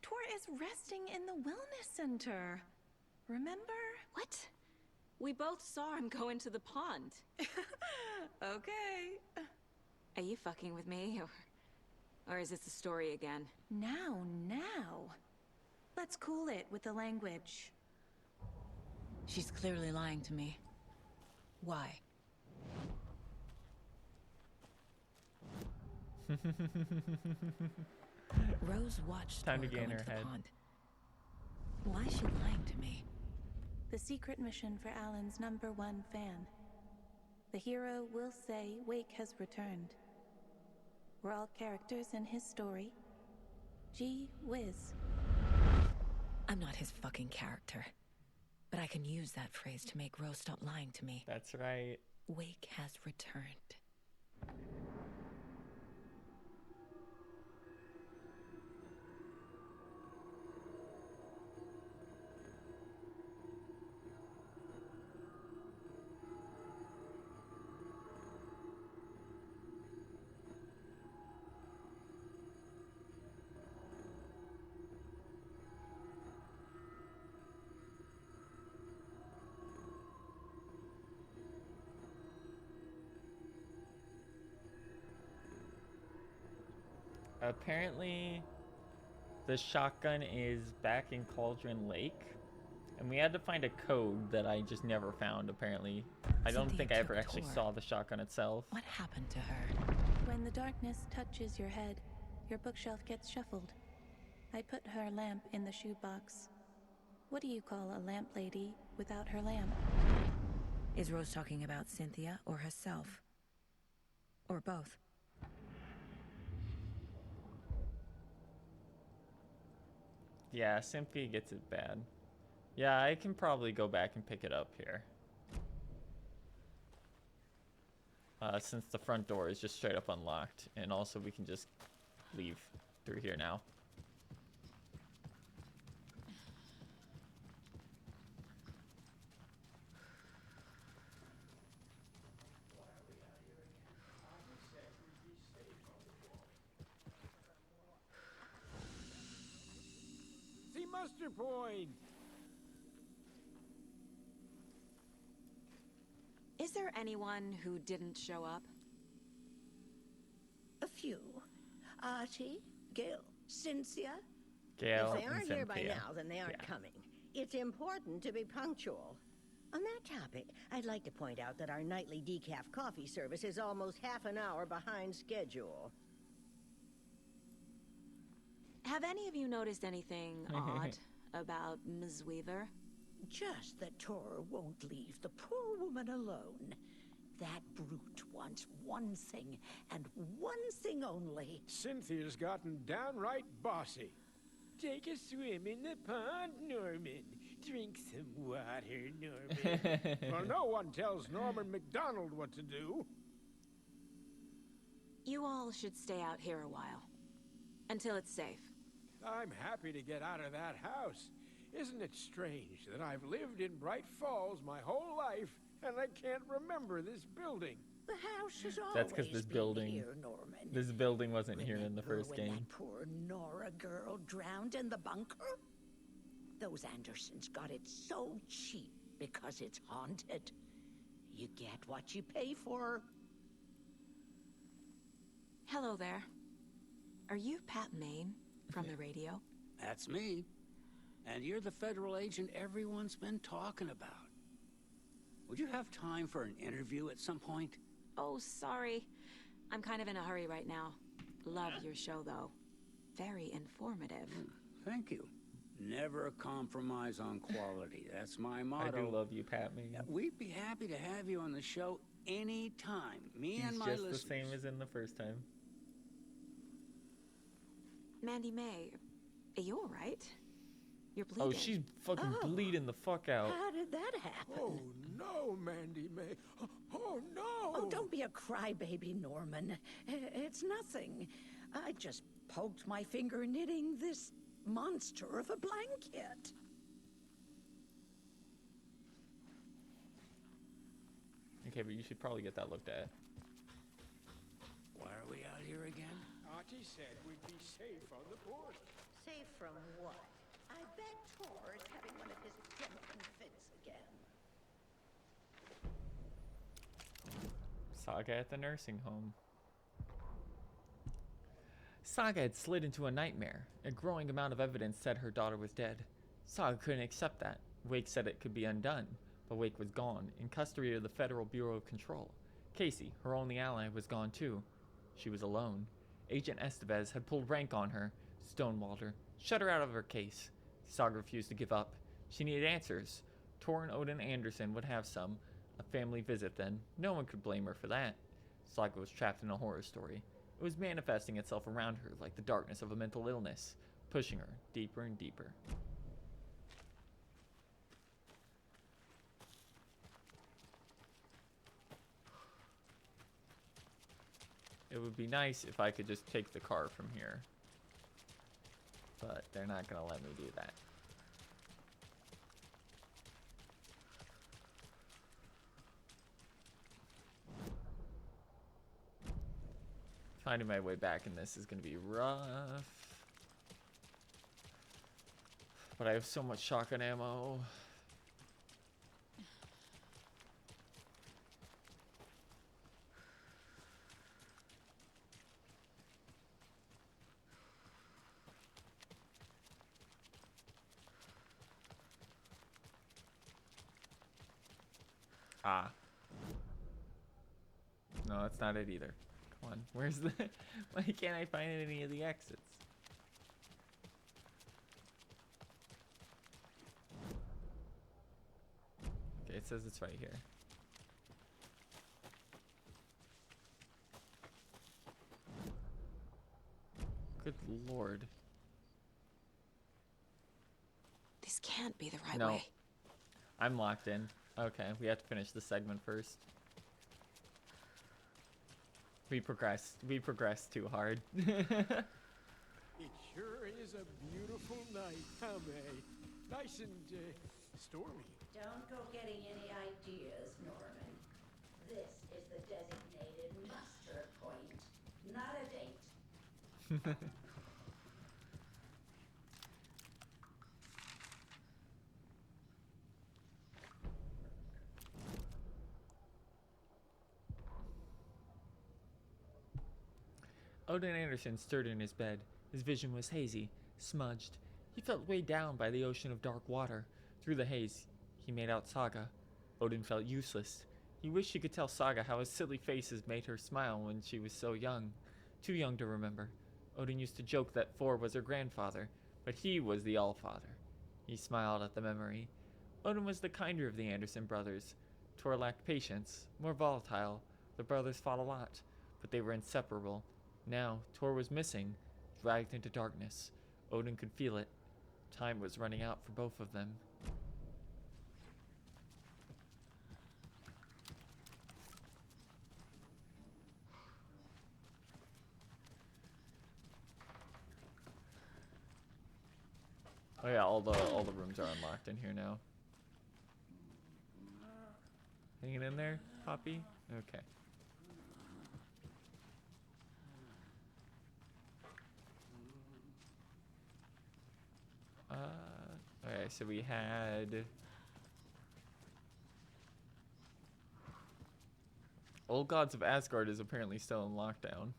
Tor is resting in the wellness center. Remember? What? We both saw him go into the pond. Okay. Are you fucking with me? Or is this a story again? Now. Let's cool it with the language. She's clearly lying to me. Why? Rose watched Time to Tor get in go her into the head. pond. Why is she lying to me? The secret mission for Alan's #1 fan. The hero will say Wake has returned. We're all characters in his story. Gee whiz. I'm not his fucking character. But I can use that phrase to make Rose stop lying to me. That's right. Wake has returned. Apparently, the shotgun is back in Cauldron Lake, and we had to find a code that I just never found, apparently. I don't Cynthia think I ever took actually Tor. saw the shotgun itself. What happened to her? When the darkness touches your head, your bookshelf gets shuffled. I put her lamp in the shoebox. What do you call a lamp lady without her lamp? Is Rose talking about Cynthia or herself? Or both? Yeah, Cynthia gets it bad. Yeah, I can probably go back and pick it up here. Since the front door is just straight up unlocked, and also we can just leave through here now. See muster point. Is there anyone who didn't show up? A few. Archie, Gil, Cynthia. Gail If they and aren't here by Cynthia. now, then they aren't Yeah. coming. It's important to be punctual. On that topic, I'd like to point out that our nightly decaf coffee service is almost half an hour behind schedule. Have any of you noticed anything odd about Ms. Weaver? Just that Tor won't leave the poor woman alone. That brute wants one thing, and one thing only. Cynthia's gotten downright bossy. Take a swim in the pond, Norman. Drink some water, Norman. Well, no one tells Norman McDonald what to do. You all should stay out here a while. Until it's safe. I'm happy to get out of that house. Isn't it strange that I've lived in Bright Falls my whole life and I can't remember this building? The house has always That's 'cause this been building- here, Norman. This building wasn't here in the Remember first when game. that poor Nora girl drowned in the bunker? Those Andersons got it so cheap because it's haunted. You get what you pay for. Hello there. Are you Pat Maine from the radio? That's me. And you're the federal agent everyone's been talking about. Would you have time for an interview at some point? Oh, sorry. I'm kind of in a hurry right now. Love your show, though. Very informative. Thank you. Never compromise on quality. That's my motto. I do love you, Pat. We'd be happy to have you on the show anytime. Me He's and my just listeners. the same as in the first time. Mandy May, are you all right? You're bleeding. Oh, she's fucking bleeding the fuck out. How did that happen? Oh, no, Mandy May. Oh, no. Oh, don't be a crybaby, Norman. It's nothing. I just poked my finger knitting this monster of a blanket. Okay, but you should probably get that looked at. Why are we out here again? Auntie said we'd be safe on the border. Safe from what? I bet Tor is having one of his drunken fits again. Saga at the nursing home. Saga had slid into a nightmare. A growing amount of evidence said her daughter was dead. Saga couldn't accept that. Wake said it could be undone, but Wake was gone, in custody of the Federal Bureau of Control. Casey, her only ally, was gone too. She was alone. Agent Estevez had pulled rank on her, stonewalled her, shut her out of her case. Saga refused to give up. She needed answers. Tor and Odin Anderson would have some. A family visit then. No one could blame her for that. Saga was trapped in a horror story. It was manifesting itself around her like the darkness of a mental illness, pushing her deeper and deeper. It would be nice if I could just take the car from here. But they're not going to let me do that. Finding my way back in this is going to be rough. But I have so much shotgun ammo. Ah. No, that's not it either. Come on, where's the... Why can't I find any of the exits? Okay, it says it's right here. Good lord. This can't be the right No. way. I'm locked in. Okay, we have to finish the segment first. We progressed too hard. It sure is a beautiful night, huh, May? Nice and stormy. Don't go getting any ideas, Norman. This is the designated muster point, not a date. Odin Anderson stirred in his bed. His vision was hazy, smudged. He felt weighed down by the ocean of dark water. Through the haze, he made out Saga. Odin felt useless. He wished he could tell Saga how his silly faces made her smile when she was so young. Too young to remember. Odin used to joke that Thor was her grandfather, but he was the Allfather. He smiled at the memory. Odin was the kinder of the Anderson brothers. Thor lacked patience, more volatile. The brothers fought a lot, but they were inseparable. Now, Thor was missing, dragged into darkness. Odin could feel it. Time was running out for both of them. Oh yeah, all the rooms are unlocked in here now. Hanging in there, Poppy? Okay. Okay, so we had Old Gods of Asgard is apparently still in lockdown.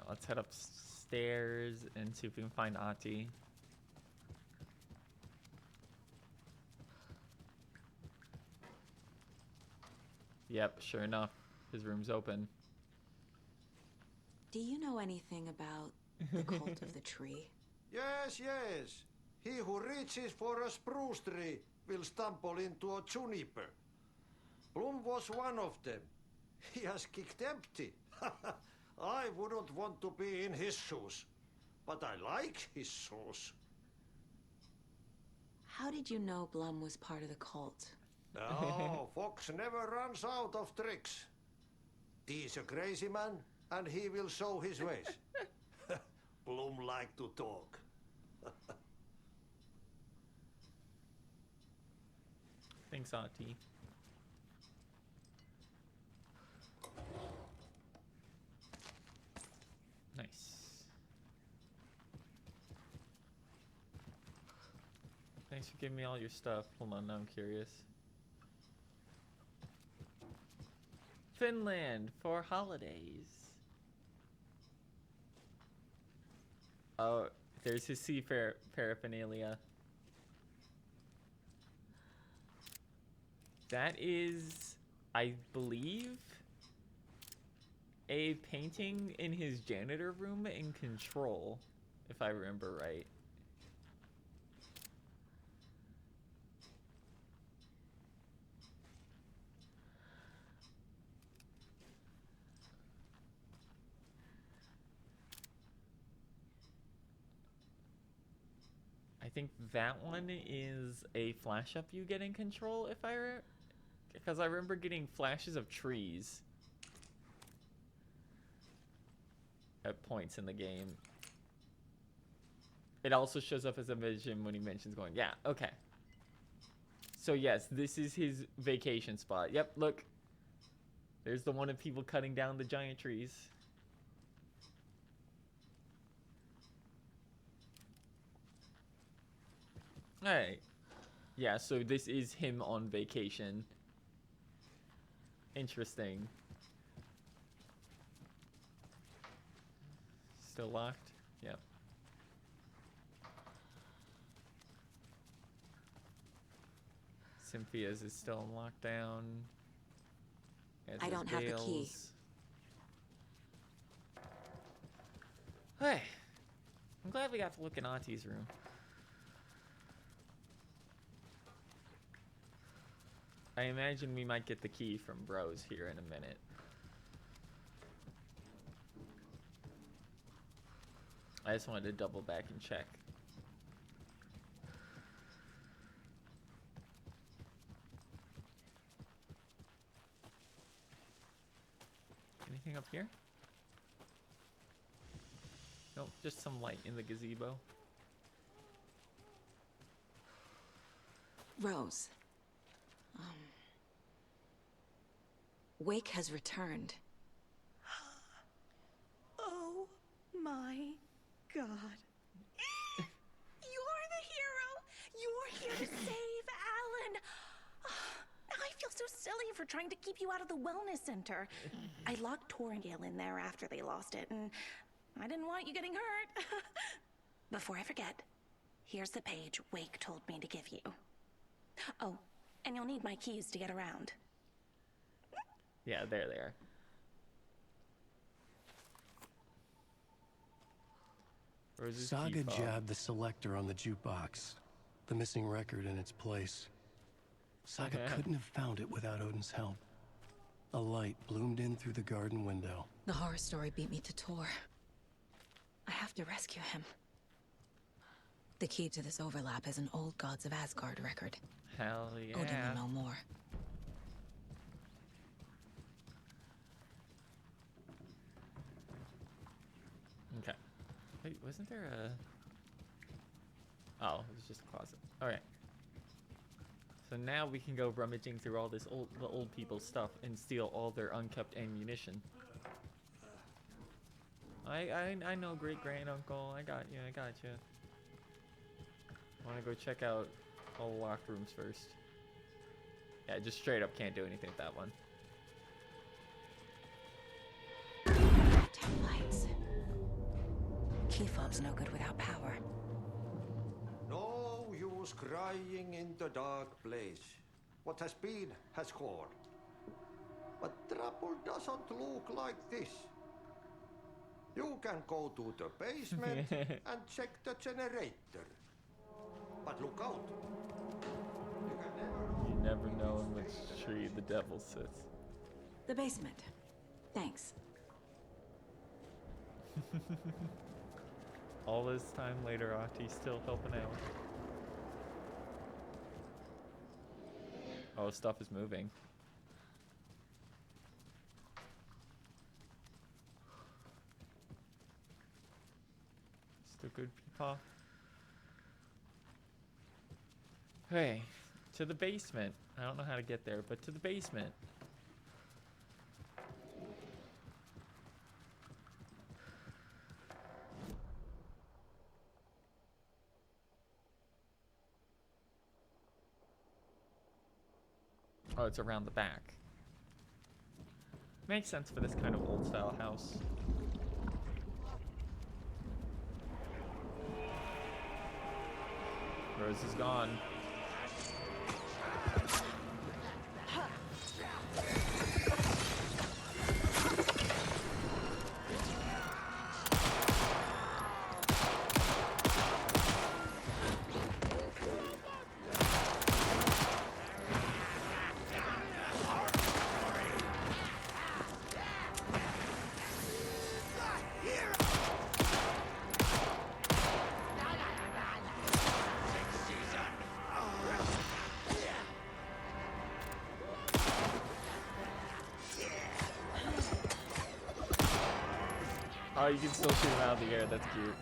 let's head upstairs and see if we can find Ati. Yep, sure enough, his room's open. Do you know anything about the cult of the tree? Yes, yes. He who reaches for a spruce tree will stumble into a juniper. Bloom was one of them. He has kicked empty. I wouldn't want to be in his shoes, but I like his shoes. How did you know Blum was part of the cult? No, Fox never runs out of tricks. He's a crazy man, and he will show his ways. Bloom like to talk. Thanks, Ati. Nice. Thanks for giving me all your stuff. Hold on, now I'm curious. Finland for holidays. Oh, there's his sea paraphernalia. That is, I believe, a painting in his janitor room in Control, if I remember right. I think that one is a flash up you get in Control, if because I remember getting flashes of trees at points in the game. It also shows up as a vision when he mentions going, yeah, okay. So yes, this is his vacation spot. Yep, look. There's the one of people cutting down the giant trees. Alright. Yeah, so this is him on vacation. Interesting. Still locked? Yep. Cynthia's is still in lockdown. As I don't have the key. Bale's. Hey, I'm glad we got to look in Ati's room. I imagine we might get the key from Bros here in a minute. I just wanted to double back and check. Anything up here? Nope, just some light in the gazebo. Rose. Wake has returned. Oh my god. You're the hero! You're here to save Alan! I feel so silly for trying to keep you out of the wellness center. I locked Torringale in there after they lost it, and I didn't want you getting hurt. Before I forget, here's the page Wake told me to give you. Oh, and you'll need my keys to get around. Yeah, there they are. Saga jabbed the selector on the jukebox, the missing record in its place. Saga couldn't have found it without Odin's help. A light bloomed in through the garden window. The horror story beat me to Tor. I have to rescue him. The key to this overlap is an old Gods of Asgard record. Hell yeah. Odin will know more. Okay. Wait, wasn't there a... Oh, it was just a closet. Alright. So now we can go rummaging through all the old people's stuff and steal all their unkept ammunition. I know, great grand uncle. I got you. I want to go check out all the locked rooms first. Yeah, just straight up can't do anything with that one. Lights. Key fob's no good without power. No use crying in the dark place. What has been has gone. But trouble doesn't look like this. You can go to the basement and check the generator. But look out. You never know in which tree the devil sits. The basement. Thanks. All this time later, Ahti's still helping out. Oh, stuff is moving. Still good, Peepaw. Hey, to the basement. I don't know how to get there, but to the basement. Oh, it's around the back. Makes sense for this kind of old style house. Rose is gone. Oh, you can still shoot him out of the air. That's cute.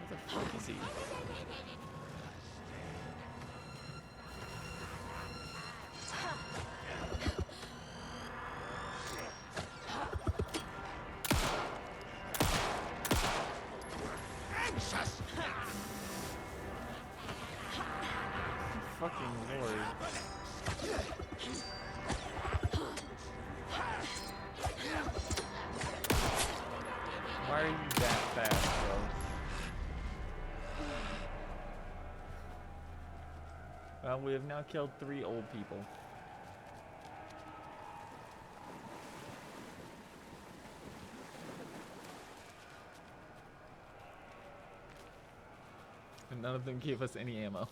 What the fuck is he? Fucking lord. Why are you that fast, bro? Well, we have now killed 3 old people. And none of them gave us any ammo.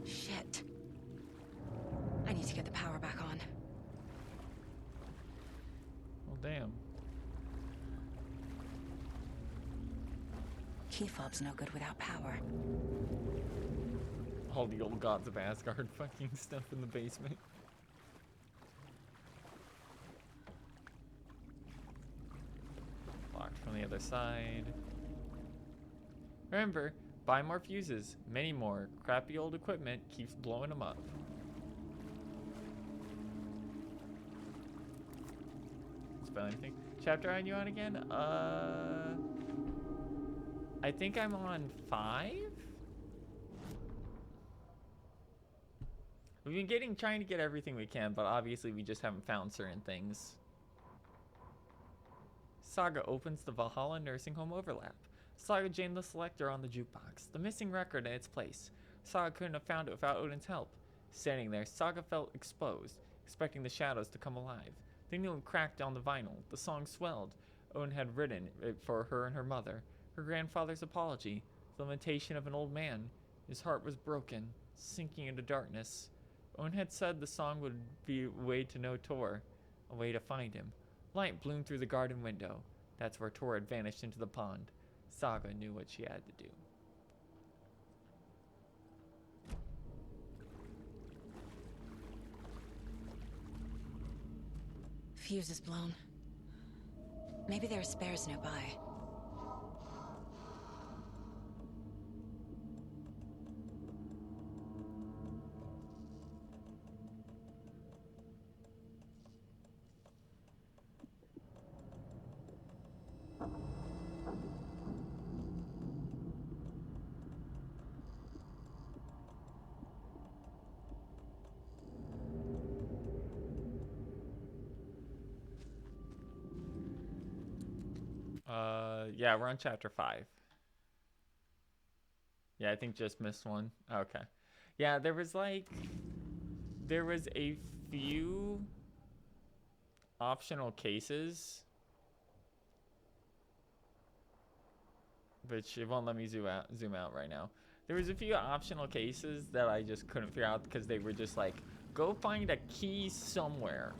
Shit. I need to get the power back on. Well, damn. Key fob's no good without power. All the old gods of Asgard fucking stuff in the basement. Locked from the other side. Remember, buy more fuses. Many more. Crappy old equipment keeps blowing them up. Spell anything? Chapter are you on again? I think I'm on 5? We've been trying to get everything we can, but obviously we just haven't found certain things. Saga opens the Valhalla nursing home overlap. Saga jammed the selector on the jukebox, the missing record in its place. Saga couldn't have found it without Odin's help. Standing there, Saga felt exposed, expecting the shadows to come alive. The needle cracked on the vinyl. The song swelled. Odin had written it for her and her mother. Her grandfather's apology. The lamentation of an old man. His heart was broken, sinking into darkness. Odin had said the song would be a way to know Tor, a way to find him. Light bloomed through the garden window. That's where Tor had vanished into the pond. Saga knew what she had to do. Fuse is blown. Maybe there are spares nearby. Yeah, we're on chapter 5. Yeah, I think just missed one. Okay. Yeah, there was a few optional cases, which it won't let me zoom out right now. There was a few optional cases that I just couldn't figure out because they were just like, go find a key somewhere,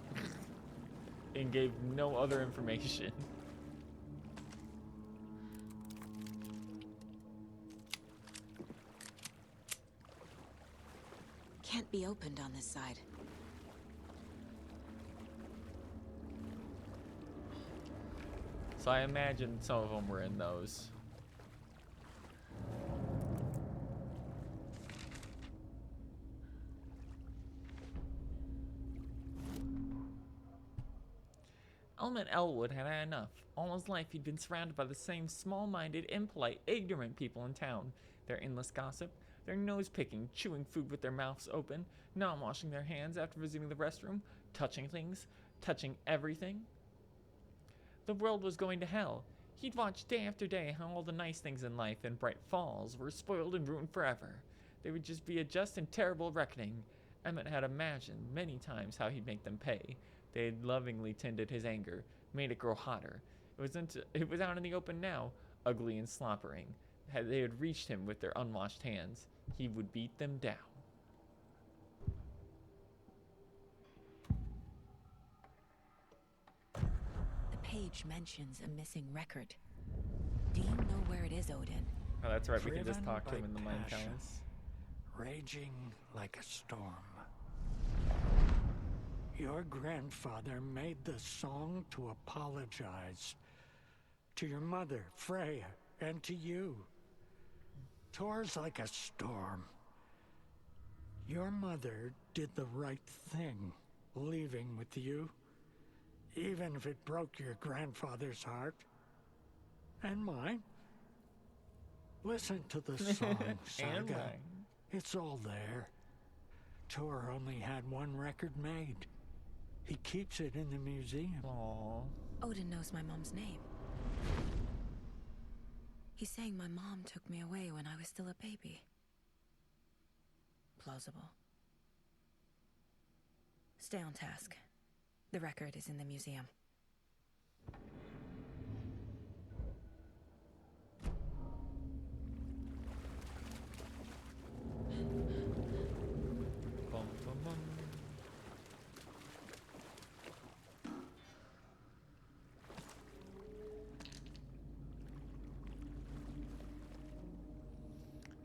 and gave no other information. Can't be opened on this side. So I imagine some of them were in those. Almond Elwood had had enough. All his life he'd been surrounded by the same small-minded, impolite, ignorant people in town. Their endless gossip, their nose-picking, chewing food with their mouths open, not washing their hands after visiting the restroom, touching things, touching everything. The world was going to hell. He'd watched day after day how all the nice things in life in Bright Falls were spoiled and ruined forever. They would just be a just and terrible reckoning. Emmett had imagined many times how he'd make them pay. They had lovingly tended his anger, made it grow hotter. It was out in the open now, ugly and slobbering. They had reached him with their unwashed hands. He would beat them down. The page mentions a missing record. Do you know where it is, Odin? Oh, that's right. We can just Driven talk to him by in the Mind passion, Palace. Raging like a storm. Your grandfather made the song to apologize to your mother, Freya, and to you. Tor's like a storm. Your mother did the right thing, leaving with you, even if it broke your grandfather's heart. And mine. Listen to the song, Saga. And mine. It's all there. Tor only had one record made. He keeps it in the museum. Aww. Odin knows my mom's name. He's saying my mom took me away when I was still a baby. Plausible. Stay on task. The record is in the museum. Bum, bum, bum.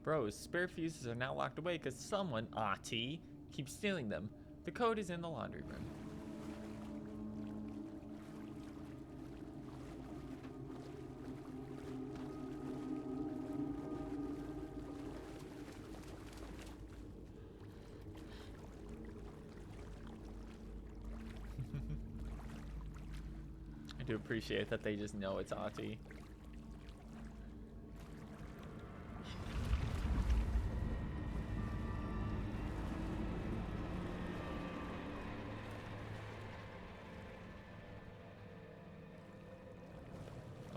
Bros, spare fuses are now locked away because someone, Ahti, keeps stealing them. The code is in the laundry room. I do appreciate that they just know it's Ahti.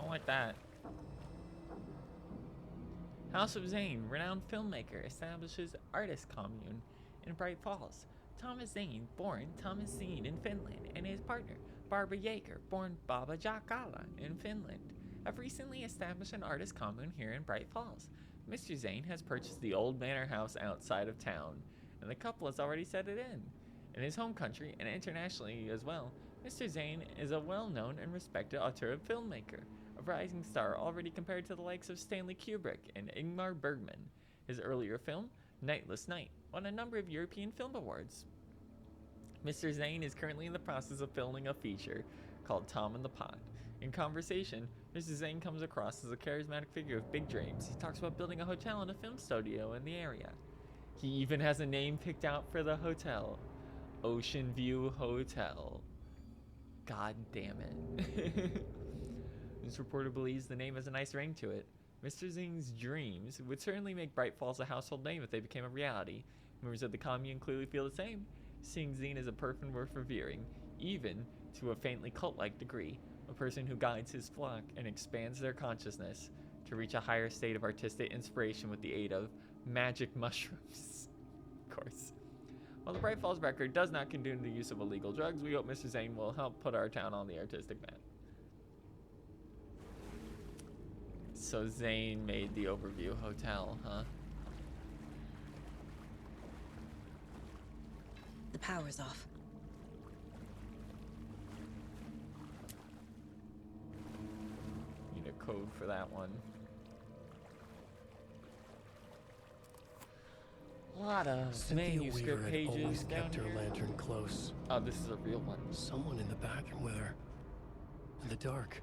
Like that. House of Zane, renowned filmmaker, establishes artist commune in Bright Falls. Thomas Zane, born Thomas Zane in Finland, and his partner, Barbara Yeager, born Baba Jakala in Finland, have recently established an artist commune here in Bright Falls. Mr. Zane has purchased the old manor house outside of town, and the couple has already set it in. In his home country and internationally as well, Mr. Zane is a well-known and respected auteur filmmaker. A rising star already compared to the likes of Stanley Kubrick and Ingmar Bergman. His earlier film, Nightless Night, won a number of European Film Awards. Mr. Zane is currently in the process of filming a feature called Tom and the Pot. In conversation, Mr. Zane comes across as a charismatic figure with big dreams. He talks about building a hotel and a film studio in the area. He even has a name picked out for the hotel. Ocean View Hotel. God damn it. This reporter believes the name has a nice ring to it. Mr. Zane's dreams would certainly make Bright Falls a household name if they became a reality. Members of the commune clearly feel the same, seeing Zane as a person worth revering, even to a faintly cult-like degree. a person who guides his flock and expands their consciousness to reach a higher state of artistic inspiration with the aid of magic mushrooms. Of course. While the Bright Falls record does not condone the use of illegal drugs, we hope Mr. Zane will help put our town on the artistic map. So Zane made the Overview Hotel, huh? The power's off. Need a code for that one. A lot of Cynthia manuscript Weaver had pages always down kept her here. lantern close. Oh, this is a real one. Someone in the bathroom with her. In the dark.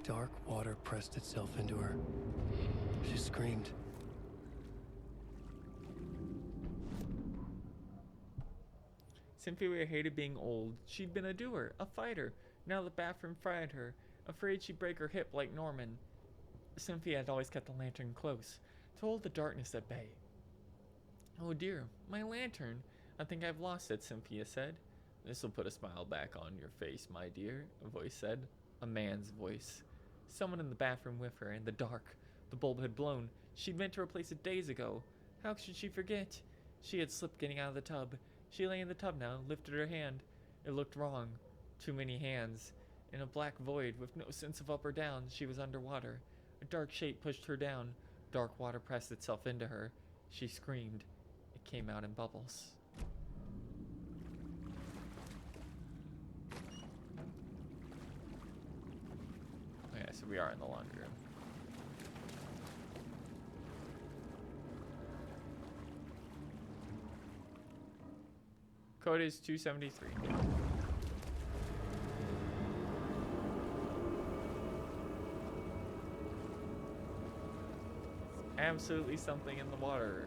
Dark water pressed itself into her. She screamed. Cynthia hated being old. She'd been a doer, a fighter. Now the bathroom fried her, afraid she'd break her hip like Norman. Cynthia had always kept the lantern close, to hold the darkness at bay. Oh dear, my lantern. I think I've lost it, Cynthia said. This'll put a smile back on your face, my dear, a voice said. A man's voice. Someone in the bathroom with her, in the dark. The bulb had blown. She'd meant to replace it days ago. How should she forget? She had slipped getting out of the tub. She lay in the tub now, lifted her hand. It looked wrong. Too many hands. In a black void with no sense of up or down, she was underwater. A dark shape pushed her down. Dark water pressed itself into her. She screamed. It came out in bubbles. Okay, so we are in the laundry room. Code is 273. Absolutely something in the water.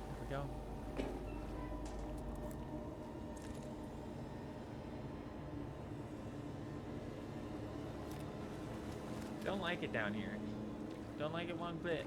There we go. Don't like it down here. Don't like it one bit.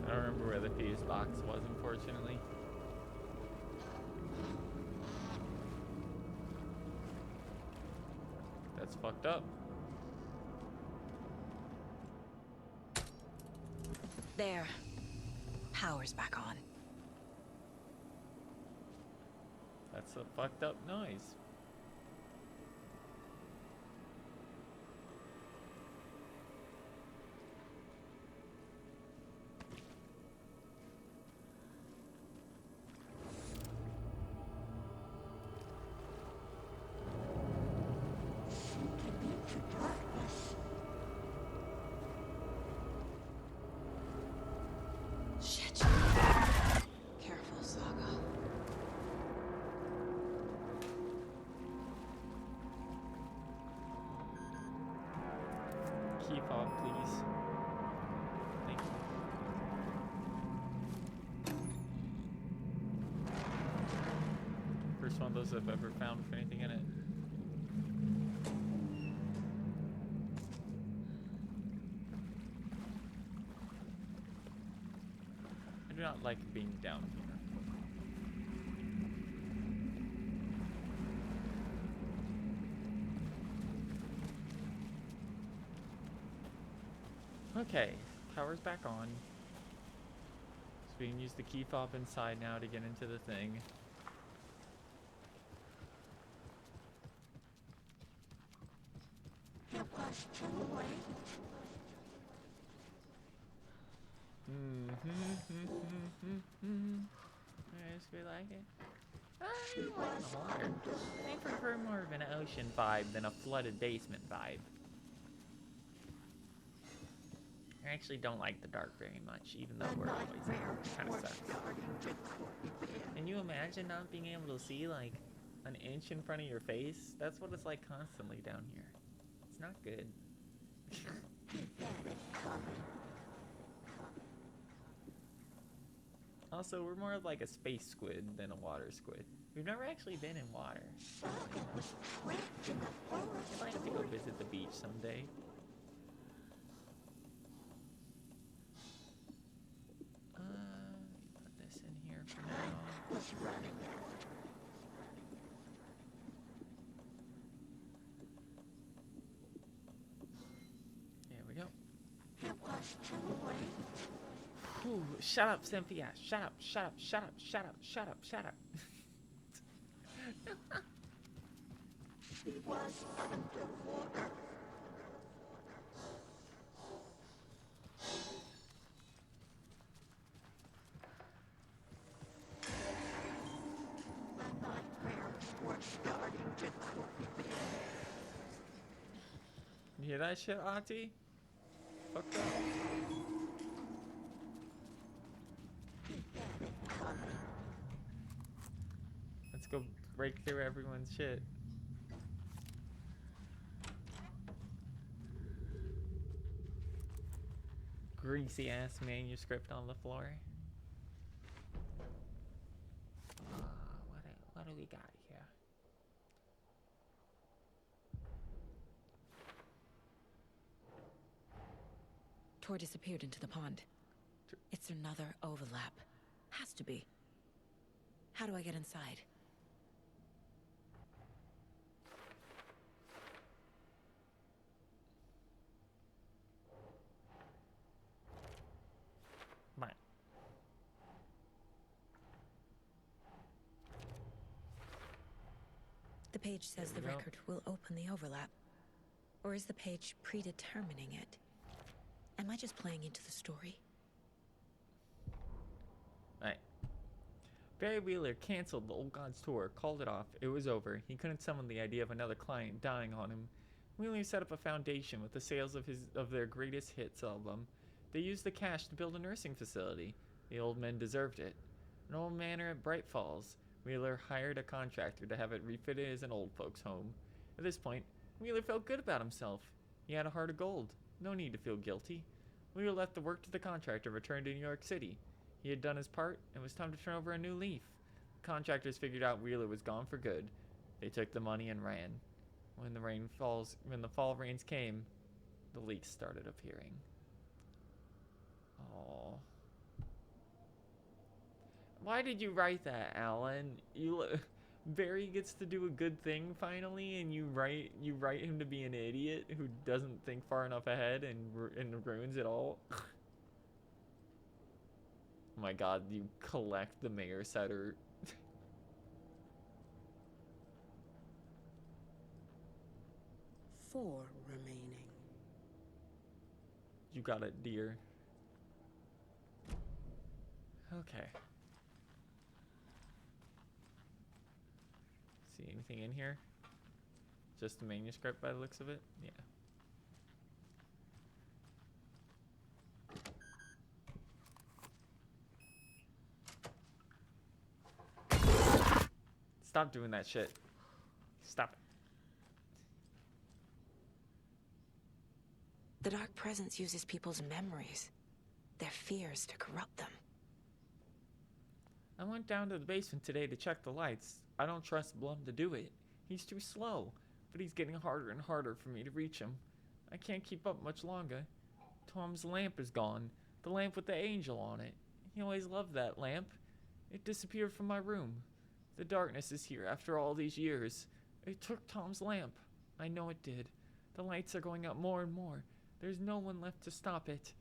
I don't remember where the fuse box was, unfortunately. That's fucked up. There. Power's back on. That's a fucked up noise. Shit. Careful, Saga. Key fob, please. Thank you. First one of those I've ever found with anything in it. I do not like being down here. Okay, power's back on. So We can use the key fob inside now to get into the thing. It was too late. Yes, we like it. I like the water. I prefer more of an ocean vibe than a flooded basement vibe. I actually don't like the dark very much, even though we're always kind of sucks. Can you imagine not being able to see like an inch in front of your face? That's what it's like constantly down here. It's not good. Also, we're more like a space squid than a water squid. We've never actually been in water. I'd like to go visit the beach someday. Put this in here for now. There we go. It was too late. Ooh, shut up, Cynthia. Shut up, shut up, shut up, shut up, shut up, shut up. He was underwater. The nightmares were starting to creep in. You hear that shit, Auntie? Fuck up. Let's go break through everyone's shit. Greasy ass manuscript on the floor. What do we got here? Tor disappeared into the pond. It's another overlap. Has to be. How do I get inside? Mine. The page says the Yep. record will open the overlap. Or is the page predetermining it? Am I just playing into the story? Right. Barry Wheeler canceled the Old Gods tour, called it off. It was over. He couldn't summon the idea of another client dying on him. Wheeler set up a foundation with the sales of their greatest hits album. They used the cash to build a nursing facility. The old men deserved it. An old manor at Bright Falls. Wheeler hired a contractor to have it refitted as an old folks' home. At this point, Wheeler felt good about himself. He had a heart of gold. No need to feel guilty. Wheeler left the work to the contractor and returned to New York City. He had done his part, and it was time to turn over a new leaf. The contractors figured out Wheeler was gone for good. They took the money and ran. When the fall rains came, the leaks started appearing. Oh. Why did you write that, Alan? Barry gets to do a good thing finally, and you write him to be an idiot who doesn't think far enough ahead and ruins it all. Oh my god, you collect the mayor setter. 4 remaining. You got it, dear. Okay. See anything in here? Just the manuscript by the looks of it? Yeah. Stop doing that shit. Stop it. The Dark Presence uses people's memories, their fears to corrupt them. I went down to the basement today to check the lights. I don't trust Blum to do it. He's too slow, but he's getting harder and harder for me to reach him. I can't keep up much longer. Tom's lamp is gone. The lamp with the angel on it. He always loved that lamp. It disappeared from my room. The darkness is here after all these years. It took Tom's lamp. I know it did. The lights are going up more and more. There's no one left to stop it.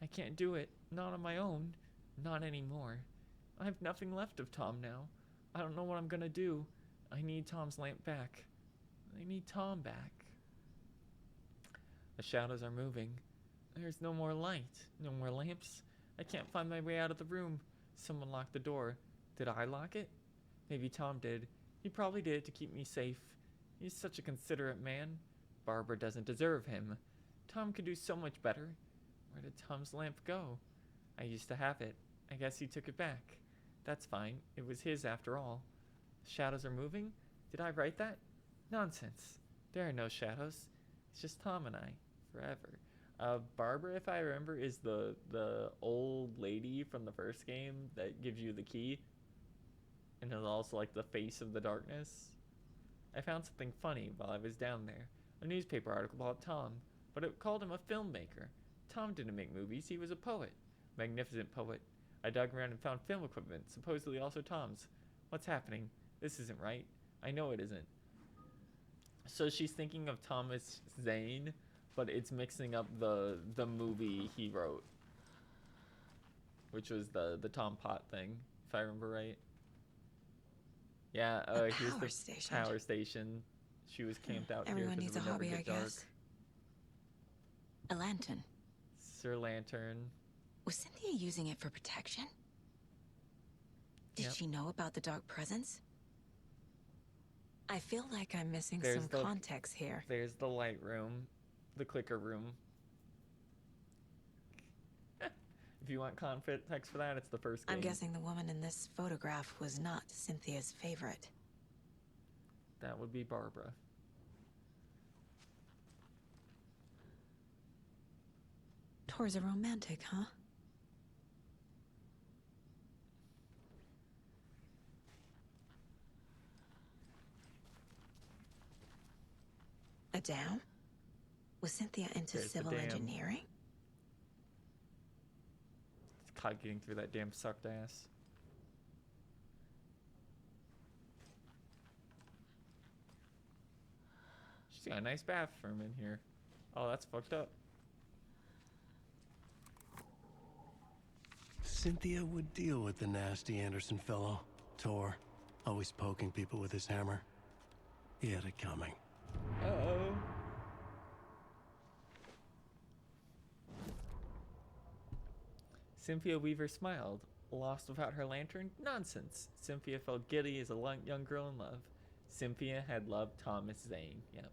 I can't do it. Not on my own. Not anymore. I have nothing left of Tom now. I don't know what I'm gonna do. I need Tom's lamp back. I need Tom back. The shadows are moving. There's no more light. No more lamps. I can't find my way out of the room. Someone locked the door. Did I lock it? Maybe Tom did. He probably did it to keep me safe. He's such a considerate man. Barbara doesn't deserve him. Tom could do so much better. Where did Tom's lamp go? I used to have it. I guess he took it back. That's fine. It was his after all. The shadows are moving? Did I write that? Nonsense. There are no shadows. It's just Tom and I. Forever. Barbara, if I remember, is the old lady from the first game that gives you the key. And is also like the face of the darkness. I found something funny while I was down there. A newspaper article about Tom, but it called him a filmmaker. Tom didn't make movies, he was a poet. Magnificent poet. I dug around and found film equipment, supposedly also Tom's. What's happening? This isn't right. I know it isn't. So she's thinking of Thomas Zane, but it's mixing up the movie he wrote, which was the Tom Pot thing, if I remember right. Yeah, here's the power station. She was camped out Everyone here needs because a it would never hobby, get I dark. guess. A lantern. Sir Lantern. Was Cynthia using it for protection? Did Yep. she know about the dark presence? I feel like I'm missing There's some the- context here. There's the light room, the clicker room. If you want context for that, it's the first game. I'm guessing the woman in this photograph was not Cynthia's favorite. That would be Barbara. Tor's a romantic, huh? A dam? Was Cynthia into There's the civil dam. engineering? It's caught getting through that damn sucked ass. She's got a nice bathroom in here. Oh, that's fucked up. Cynthia would deal with the nasty Anderson fellow. Tor, always poking people with his hammer. He had it coming. Uh-oh. Cynthia Weaver smiled. Lost without her lantern? Nonsense. Cynthia felt giddy as a young girl in love. Cynthia had loved Thomas Zane. Yep.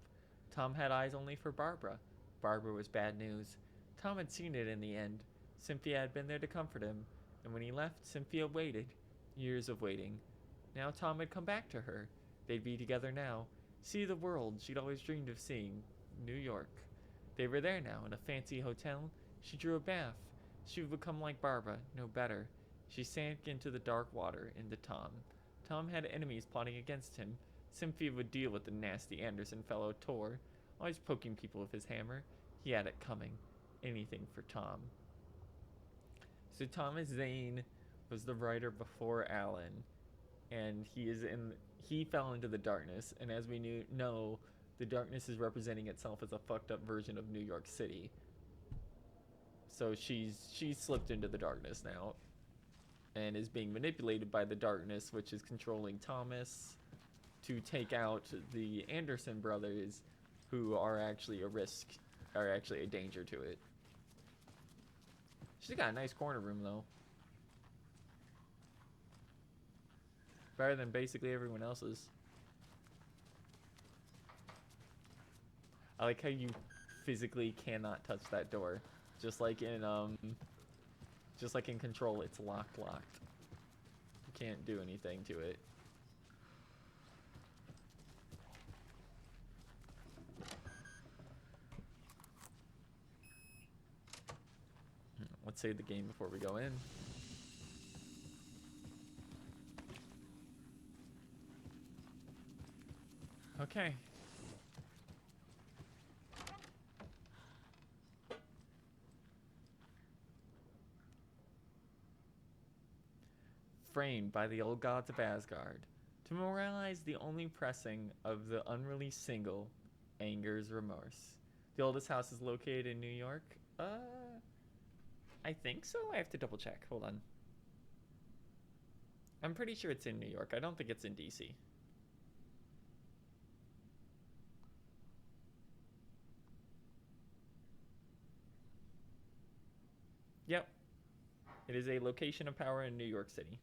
Tom had eyes only for Barbara. Barbara was bad news. Tom had seen it in the end. Cynthia had been there to comfort him. And when he left, Cynthia waited. Years of waiting. Now Tom had come back to her. They'd be together now. See the world she'd always dreamed of seeing. New York. They were there now, in a fancy hotel. She drew a bath. She would become like Barbara, no better. She sank into the dark water, into Tom. Tom had enemies plotting against him. Cynthia would deal with the nasty Anderson fellow Tor, always poking people with his hammer. He had it coming. Anything for Tom. So Thomas Zane was the writer before Alan, and he fell into the darkness, and as we know, the darkness is representing itself as a fucked up version of New York City. So she's slipped into the darkness now, and is being manipulated by the darkness, which is controlling Thomas to take out the Anderson brothers, who are actually a danger to it. She's got a nice corner room though. Better than basically everyone else's. I like how you physically cannot touch that door. Just like in Control, it's locked. You can't do anything to it. Let's save the game before we go in. Okay. Framed by the old gods of Asgard, to memorialize the only pressing of the unreleased single, Anger's Remorse. The oldest house is located in New York. I think so. I have to double check. Hold on. I'm pretty sure it's in New York. I don't think it's in DC. Yep. It is a location of power in New York City.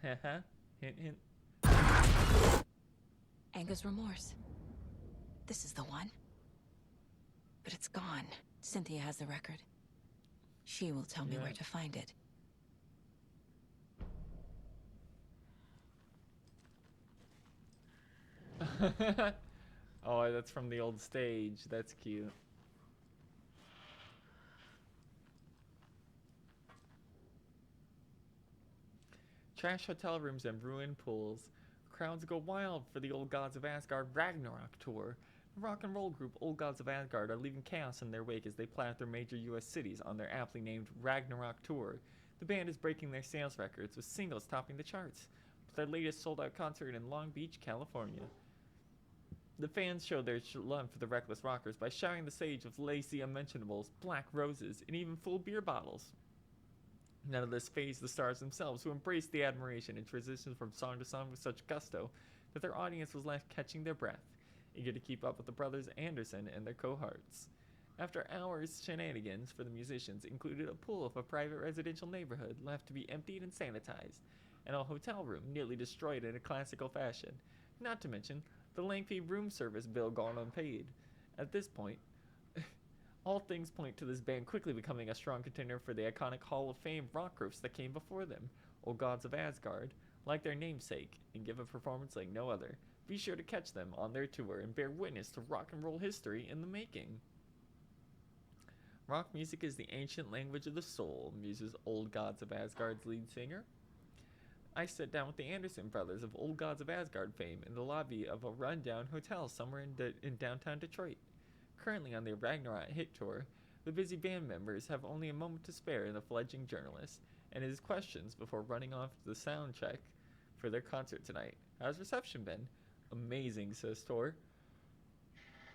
Haha. Hint, hint. Anga's remorse. This is the one. But it's gone. Cynthia has the record. She will tell me where to find it. Oh, that's from the old stage. That's cute. Trash hotel rooms and ruined pools. Crowds go wild for the Old Gods of Asgard Ragnarok tour. The rock and roll group Old Gods of Asgard are leaving chaos in their wake as they plow through major US cities on their aptly named Ragnarok tour. The band is breaking their sales records with singles topping the charts, with their latest sold-out concert in Long Beach, California. The fans show their love for the Reckless Rockers by showering the stage with lacy unmentionables, black roses, and even full beer bottles. None of this fazed the stars themselves, who embraced the admiration and transitioned from song to song with such gusto that their audience was left catching their breath, eager to keep up with the brothers Anderson and their cohorts. After hours, shenanigans for the musicians included a pool of a private residential neighborhood left to be emptied and sanitized, and a hotel room nearly destroyed in a classical fashion, not to mention the lengthy room service bill gone unpaid. At this point, all things point to this band quickly becoming a strong contender for the iconic Hall of Fame rock groups that came before them, Old Gods of Asgard, like their namesake, and give a performance like no other. Be sure to catch them on their tour and bear witness to rock and roll history in the making. Rock music is the ancient language of the soul, muses Old Gods of Asgard's lead singer. I sat down with the Anderson brothers of Old Gods of Asgard fame in the lobby of a rundown hotel somewhere in downtown Detroit. Currently on their Ragnarok hit tour, the busy band members have only a moment to spare in the fledgling journalist and his questions before running off to the sound check for their concert tonight. How's reception been? Amazing, says Tor.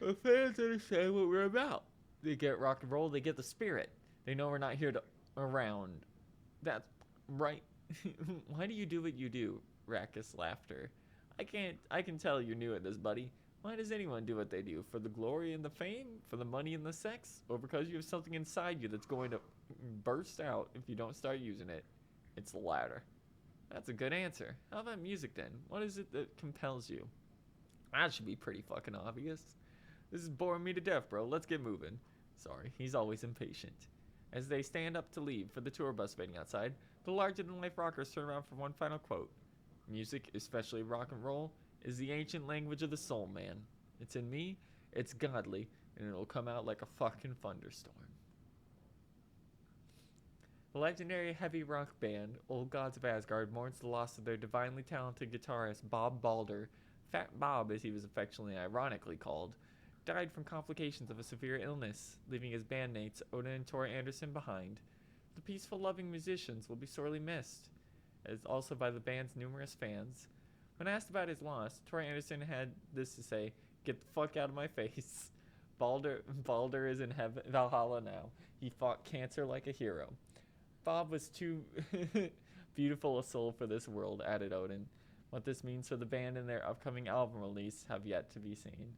The fans understand what we're about. They get rock and roll, they get the spirit. They know we're not here to around. That's right. Why do you do what you do? Raucous laughter. I can tell you're new at this, buddy. Why does anyone do what they do? For the glory and the fame? For the money and the sex? Or because you have something inside you that's going to burst out if you don't start using it? It's the latter. That's a good answer. How about music then? What is it that compels you? That should be pretty fucking obvious. This is boring me to death, bro. Let's get moving. Sorry, he's always impatient. As they stand up to leave for the tour bus waiting outside, the larger-than-life rockers turn around for one final quote. Music, especially rock and roll, is the ancient language of the soul, man. It's in me, it's godly, and it'll come out like a fucking thunderstorm. The legendary heavy rock band, Old Gods of Asgard, mourns the loss of their divinely talented guitarist, Bob Balder, Fat Bob as he was affectionately ironically called, died from complications of a severe illness, leaving his bandmates, Odin and Tor Anderson, behind. The peaceful, loving musicians will be sorely missed, as also by the band's numerous fans. When asked about his loss, Tor Anderson had this to say, "Get the fuck out of my face. Balder is in Valhalla now. He fought cancer like a hero. Bob was too beautiful a soul for this world," added Odin. What this means for the band and their upcoming album release have yet to be seen.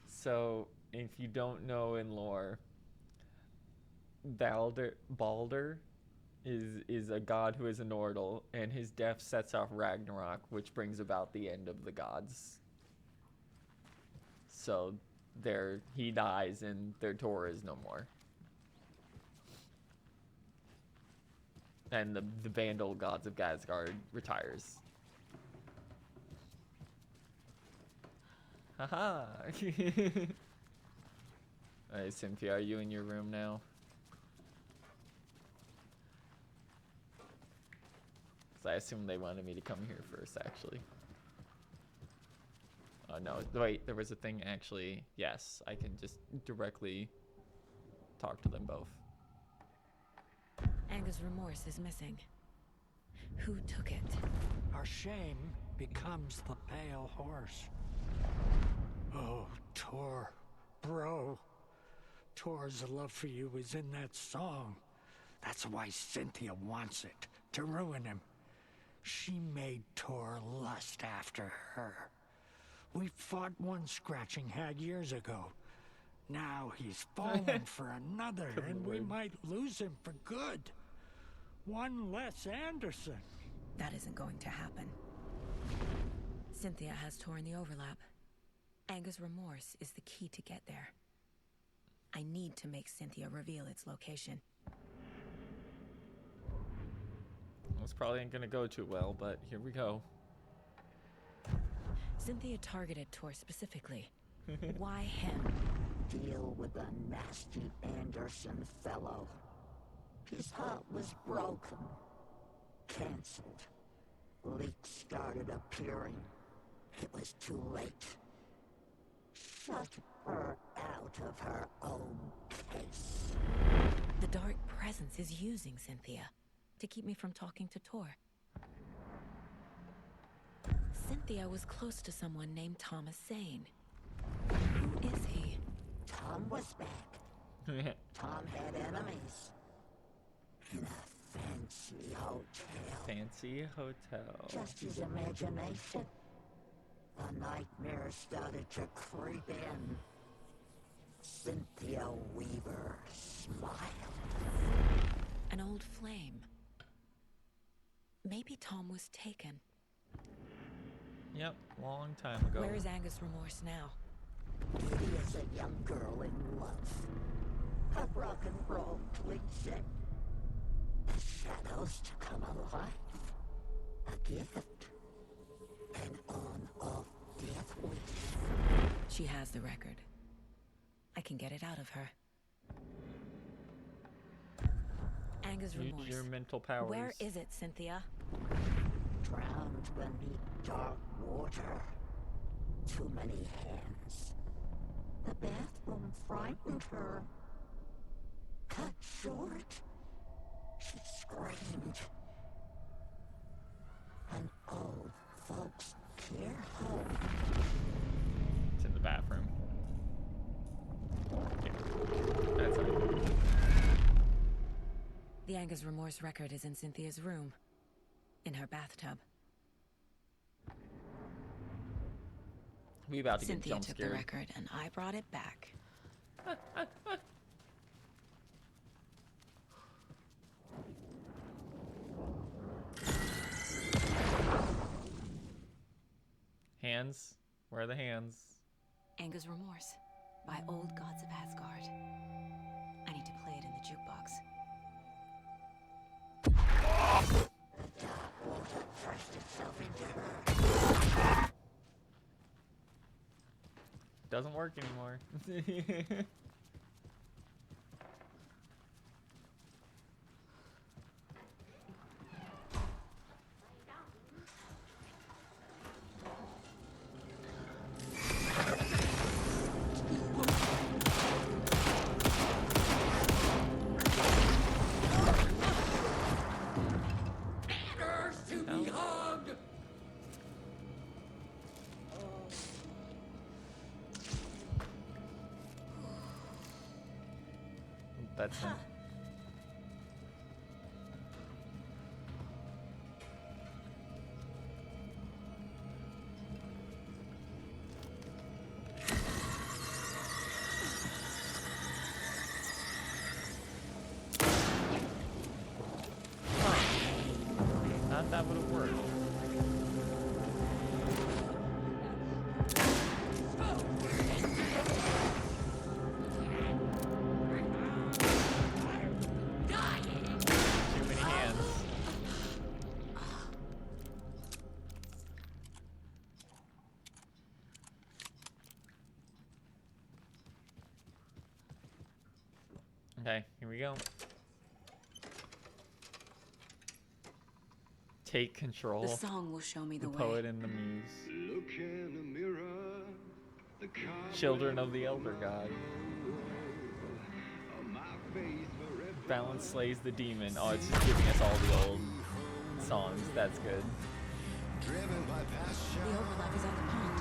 So, if you don't know in lore, Balder is a god who is immortal, and his death sets off Ragnarok, which brings about the end of the gods. So he dies and their tour is no more. And the band Old Gods of Asgard retires. Haha. Alright, Cynthia, are you in your room now? Because I assumed they wanted me to come here first, actually. Oh, no. Wait, there was a thing, actually. Yes, I can just directly talk to them both. Anga's remorse is missing. Who took it? Our shame becomes the pale horse. Oh, Tor, bro. Tor's love for you is in that song. That's why Cynthia wants it, to ruin him. She made Tor lust after her. We fought one scratching hag years ago. Now he's fallen for another, and we might lose him for good. One less Anderson. That isn't going to happen. Cynthia has Tor in the overlap. Anger's remorse is the key to get there. I need to make Cynthia reveal its location. This probably ain't gonna go too well, but here we go. Cynthia targeted Tor specifically. Why him? Deal with the nasty Anderson fellow. His heart was broken. Cancelled. Leaks started appearing. It was too late. Shut her out of her own case. The dark presence is using Cynthia to keep me from talking to Tor. Cynthia was close to someone named Thomas Zane. Who is he? Tom was back. Tom had enemies. In a fancy hotel. Fancy hotel. Just his imagination. The nightmare started to creep in. Cynthia Weaver smiled. An old flame. Maybe Tom was taken. Yep, long time ago. Where is Angus Remorse now? He is a young girl in love. A rock and roll cliche. The shadows to come alive. A gift. An on-off death wish. She has the record. I can get it out of her. Angus Remorse. Use your mental powers. Where is it, Cynthia? Drowned beneath dark water. Too many hands. The bathroom frightened her. Cut short. She screamed. An old folks care home. It's in the bathroom. Yeah. That's it. The Angus Remorse record is in Cynthia's room. In her bathtub. We about to Cynthia get jump took scared. the record and I brought it back. Hands? Where are the hands? Anger's Remorse by Old Gods of Asgard. I need to play it in the jukebox. Doesn't work anymore. That's him. Thought that would have worked. Okay, here we go. Take control. The song will show me the way. Poet and the muse. Look in the mirror, the Children of the Elder God. Balance slays the demon. Oh, it's just giving us all the old songs. That's good. The overlap is at the pond.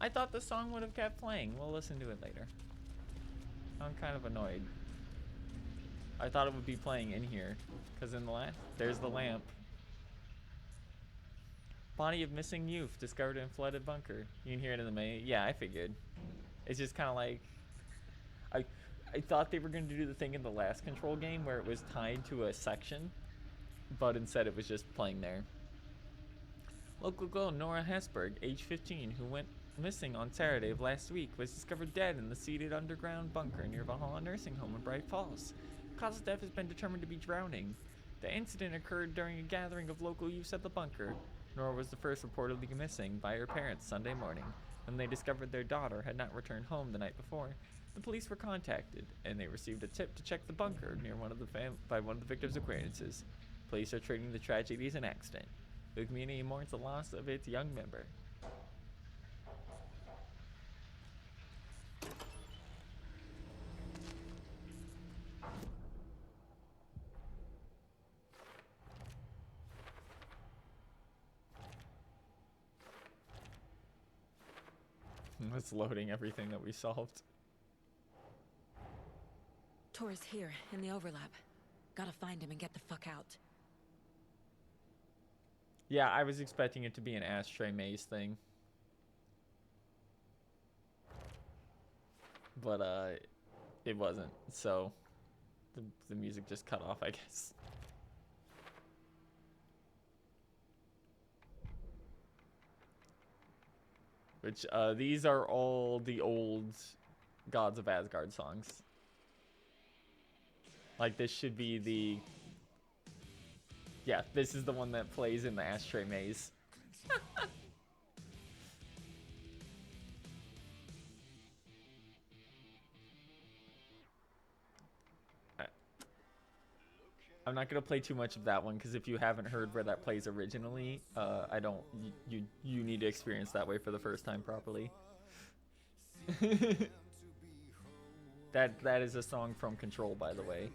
I thought the song would have kept playing. We'll listen to it later. I'm kind of annoyed. I thought it would be playing in here, because in the there's the lamp. Body of missing youth discovered in flooded bunker. You can hear it in the main. Yeah, I figured. It's just kind of like I thought they were going to do the thing in the last Control game where it was tied to a section, but instead it was just playing there. Local girl Nora Hesberg, age 15, who went missing on Saturday of last week, was discovered dead in the seated underground bunker near Valhalla Nursing Home in Bright Falls. Cause of death has been determined to be drowning. The incident occurred during a gathering of local youths at the bunker. Nora was the first reportedly missing by her parents Sunday morning. When they discovered their daughter had not returned home the night before, the police were contacted, and they received a tip to check the bunker near by one of the victim's acquaintances. Police are treating the tragedy as an accident. The community mourns the loss of its young member. It's loading everything that we solved. Tor's here, in the overlap. Gotta find him and get the fuck out. Yeah, I was expecting it to be an ashtray maze thing. But, it wasn't, so the music just cut off, I guess. Which, these are all the old Gods of Asgard songs. Like, this should be the... Yeah, this is the one that plays in the ashtray maze. I'm not gonna play too much of that one because if you haven't heard where that plays originally, I don't. You need to experience that way for the first time properly. That is a song from Control, by the way.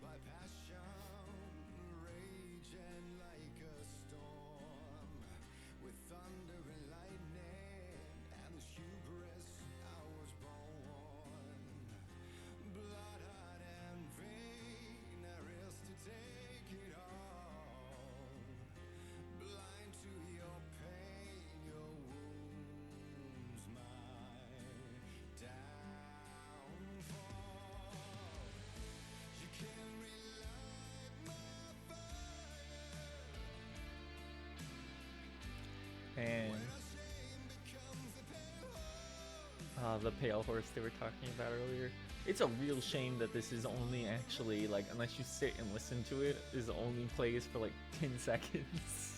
And the pale horse they were talking about earlier. It's a real shame that this is only actually, like, unless you sit and listen to it, is only plays for like 10 seconds.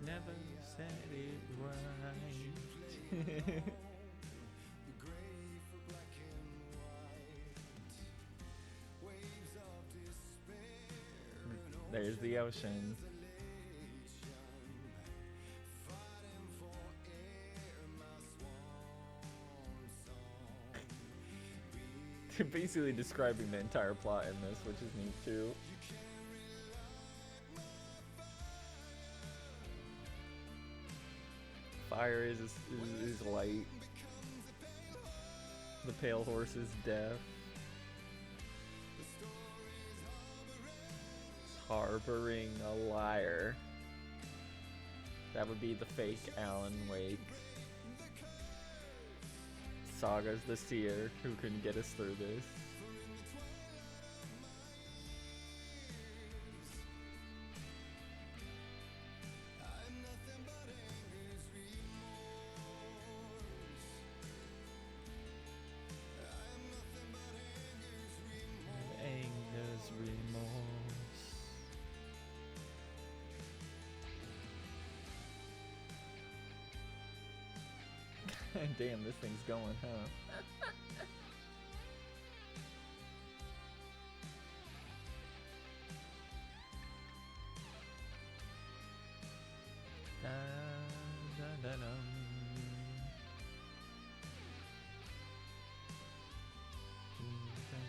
Never said it right. There's the ocean. Basically describing the entire plot in this, which is neat too. Fire is light. The pale horse is death. Harboring a liar. That would be the fake Alan Wake. Saga's the seer who can get us through this. Damn, this thing's going, huh? Da, da, da, dum.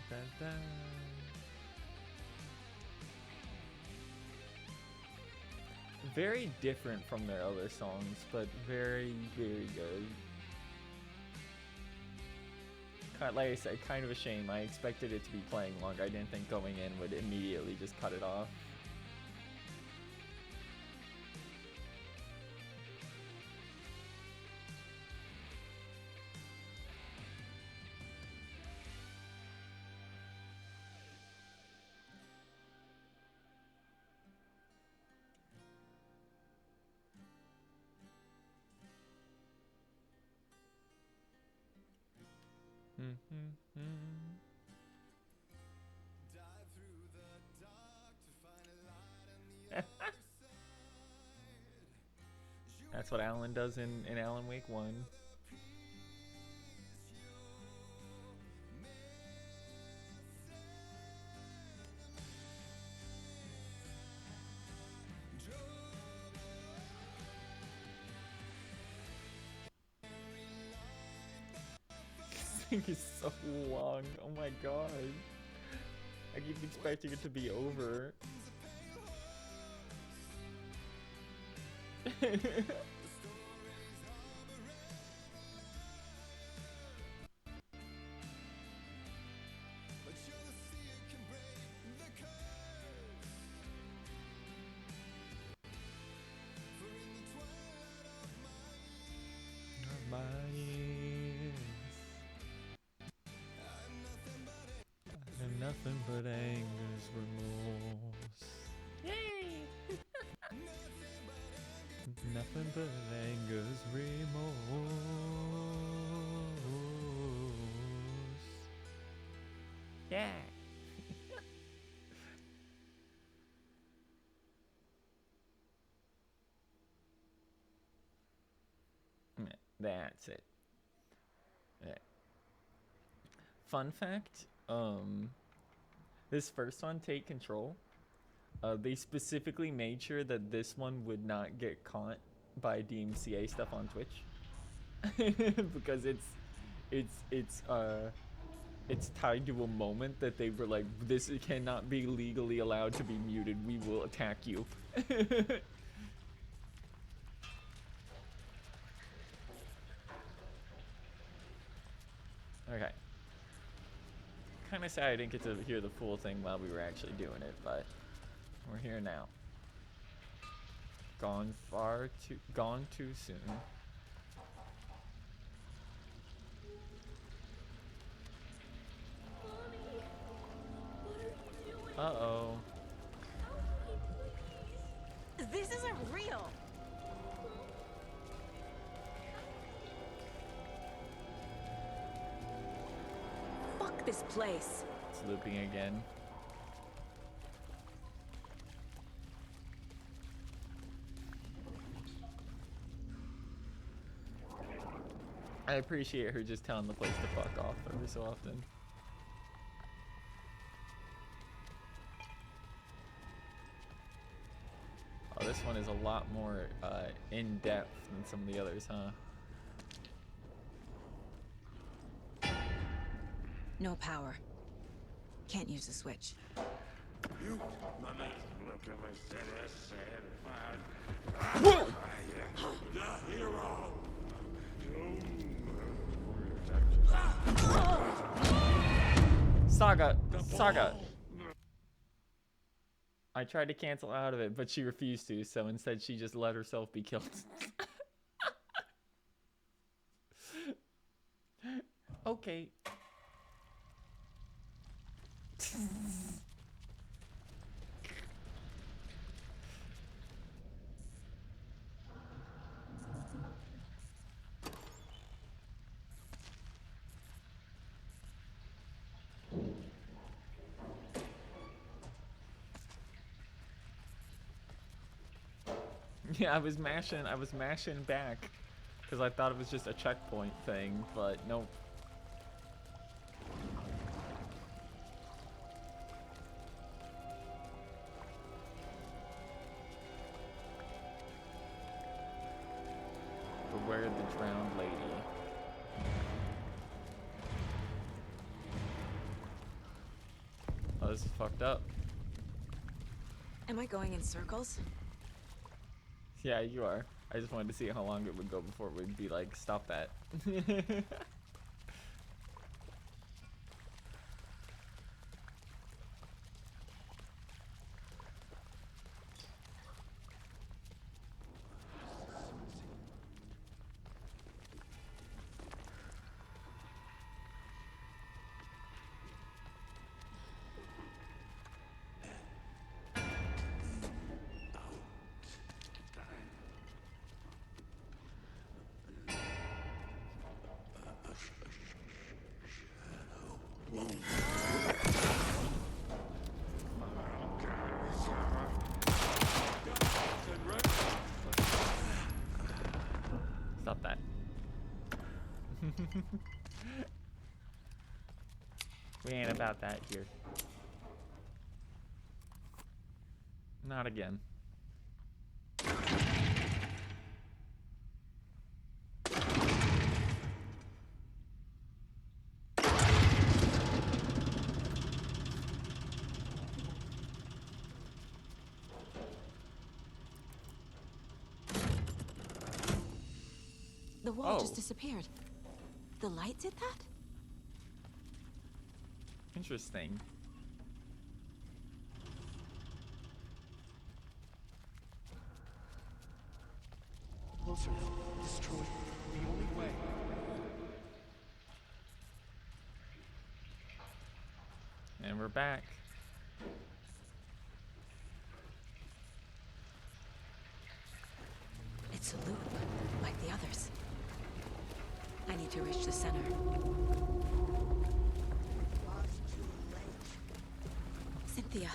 Da, da, da. Very different from their other songs, but very, very good. Like I said, kind of a shame. I expected it to be playing longer. I didn't think going in would immediately just cut it off. That's what Alan does in Alan Wake 1. This thing is so long. Oh my god. I keep expecting it to be over. My ears. I have nothing but anger's remorse. Yay! Nothing but anger's remorse. Yeah. That's it. Yeah. Fun fact, this first one, Take Control, they specifically made sure that this one would not get caught by DMCA stuff on Twitch. Because it's tied to a moment that they were like, this cannot be legally allowed to be muted, we will attack you. Okay. Kind of sad I didn't get to hear the full thing while we were actually doing it, but we're here now. Gone too soon. Uh-oh. This isn't real. Fuck this place. It's looping again. I appreciate her just telling the place to fuck off every so often. Oh, this one is a lot more in-depth than some of the others, huh? No power. Can't use the switch. You Whoa! the hero. Saga. I tried to cancel out of it, but she refused to, so instead she just let herself be killed. Okay. Yeah, I was mashing back. Because I thought it was just a checkpoint thing, but nope. Beware the drowned lady. Oh, this is fucked up. Am I going in circles? Yeah, you are. I just wanted to see how long it would go before it would be like, stop that. Stop that. We ain't about that here. Not again. The wall Oh. just disappeared. The light did that? Interesting. Closer. Destroy the only way. And we're back. It's a loop, like the others. I need to reach the center. Cynthia.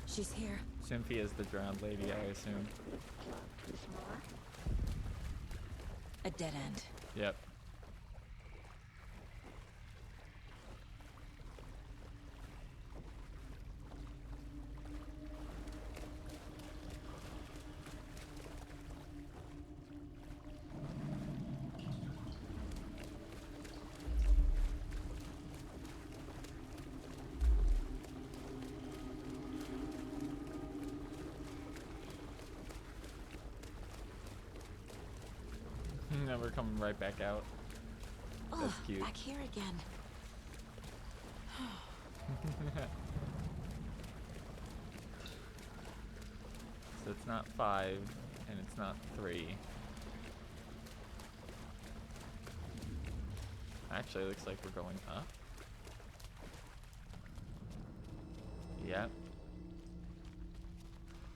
She's here. Cynthia's the drowned lady, I assume. A dead end. Yep. Now we're coming right back out. That's cute. Back here again. So it's not 5, and it's not 3. Actually, it looks like we're going up. Yep.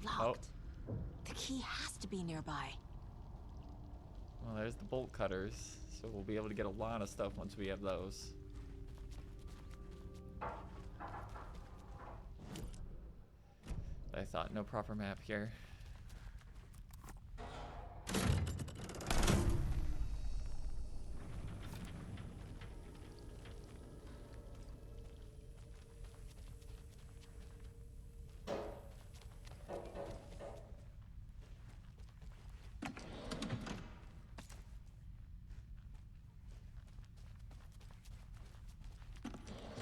Locked. The key has to be nearby. Well, there's the bolt cutters, so we'll be able to get a lot of stuff once we have those. I thought no proper map here.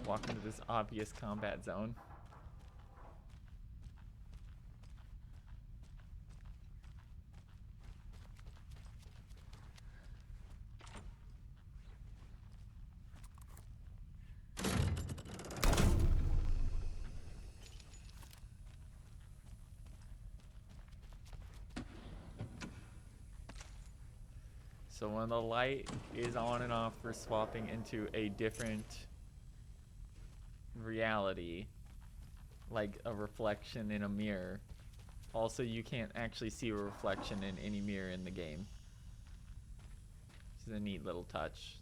Walk into this obvious combat zone. So when the light is on and off, we're swapping into a different reality, like a reflection in a mirror. Also, you can't actually see a reflection in any mirror in the game. This is a neat little touch.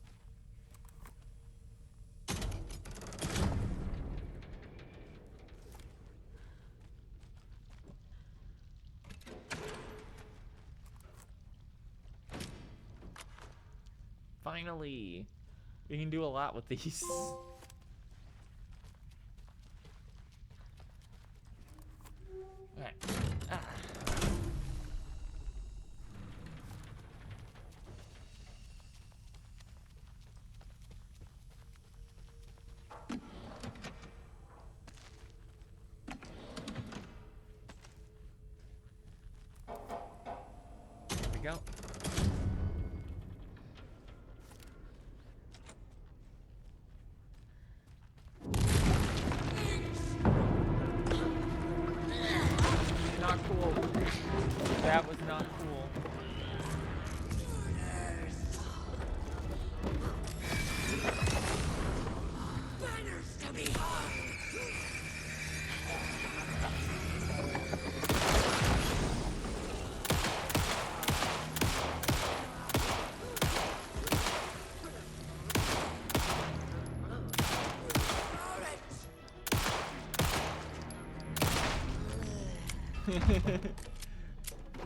Finally! We can do a lot with these. Alright. Ah. There we go. Not cool. That was not cool. Banners to be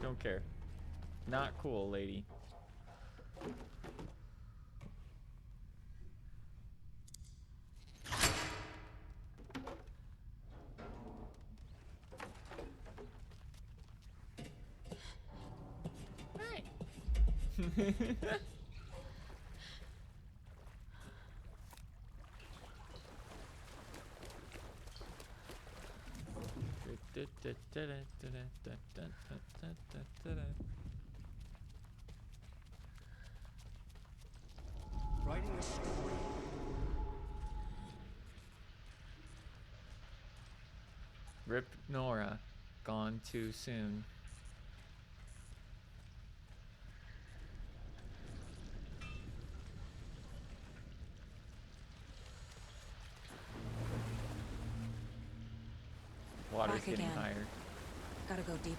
Don't care. Not cool, lady. Right. Writing a story. Rip Nora. Gone too soon. Water's Back getting again. higher. Gotta go deeper.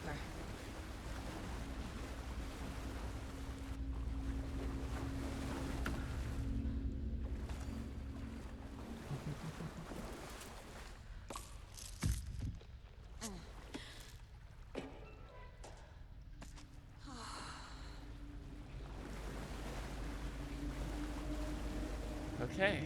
Okay.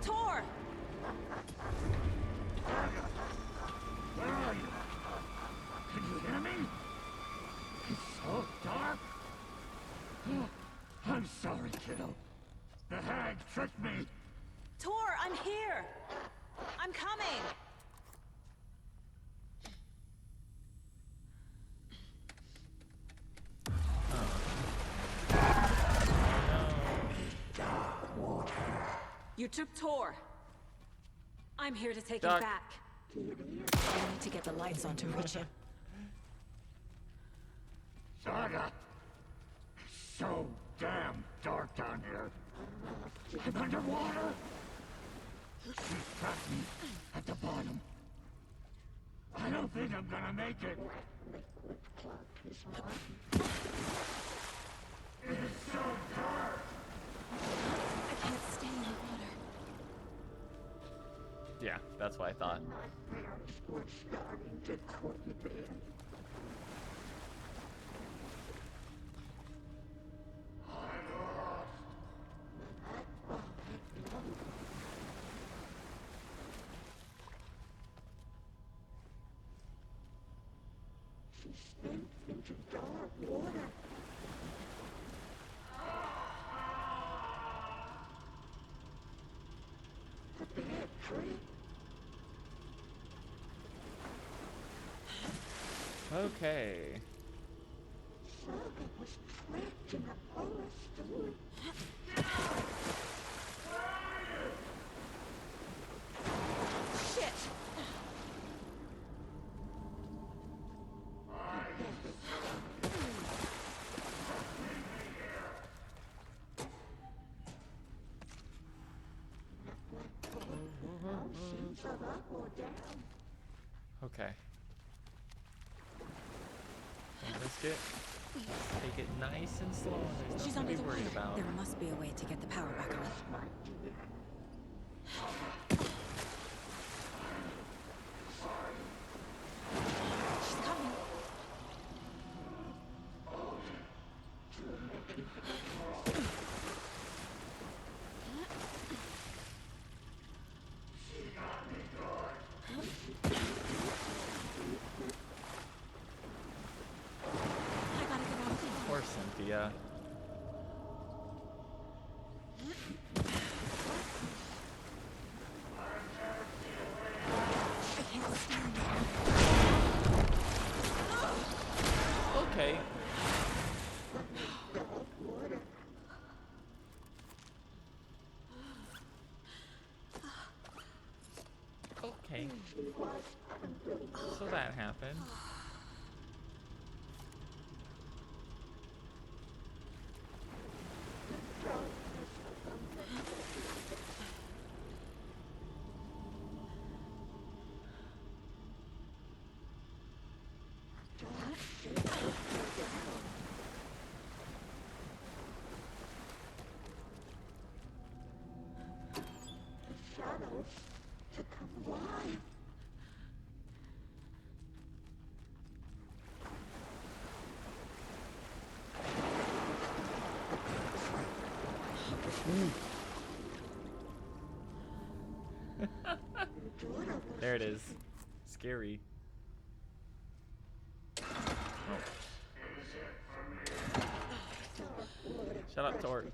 Tor! Where are you? Can you hear me? It's so dark. I'm sorry, kiddo. The hag tricked me. Tor, I'm here! I'm coming! You took Tor. I'm here to take him Duck. back. I need to get the lights on to reach him. Saga. It's so damn dark down here. I'm underwater. She's trapped me at the bottom. I don't think I'm gonna make it. It's so dark. I can't stay in the water. Yeah, that's what I thought. We're starting to creep in. She sinks into dark water. The bad tree. Okay. Saga was trapped in a forest. Shit! Options are up or down. Okay. Risk it. Take it nice and slow. There's She's nothing under to be the worried wire. about. There must be a way to get the power back on. She's coming. I gotta get out of here. Poor Cynthia. I can't stand Okay. Okay. So that happened. Shadows to come alive. There it is. Scary. Oh. Shut up, Torque.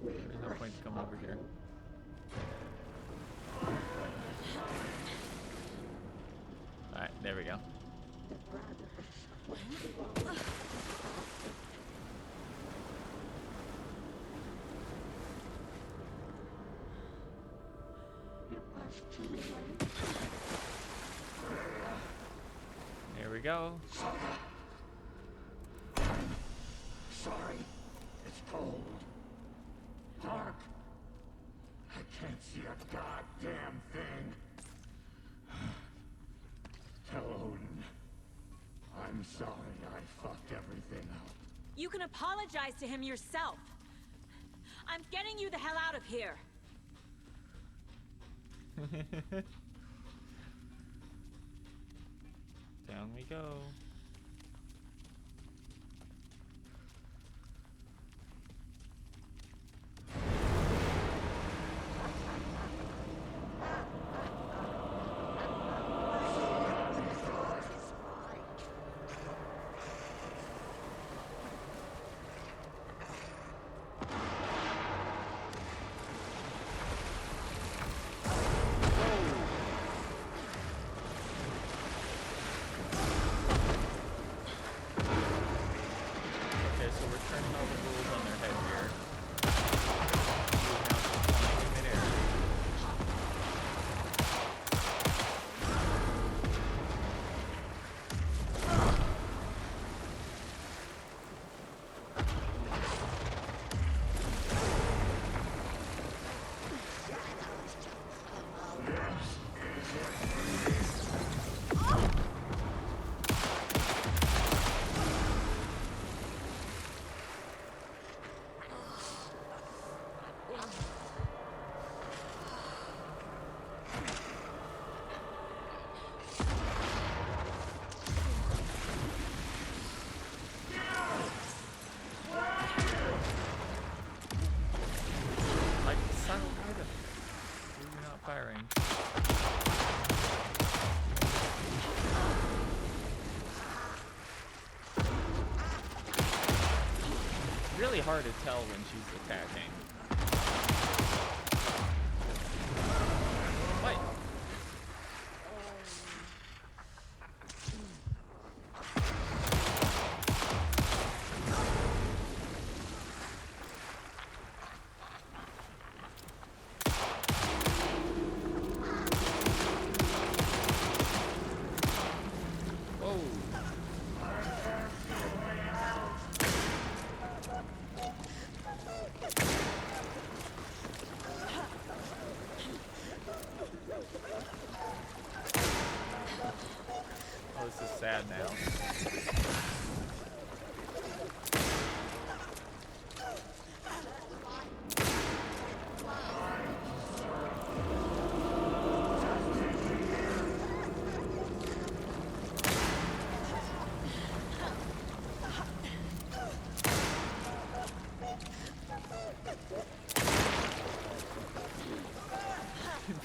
There's no point to come over here. Alright, there we go. There we go. Sorry, it's cold. Dark. I can't see a goddamn thing. Tell Odin. I'm sorry I fucked everything up. You can apologize to him yourself. I'm getting you the hell out of here. Down we go. Okay, so we're turning all the rules on their head here. We have some flying in midair. Like, son, why the f- are you not firing? It's really hard to tell when she's attacking. What?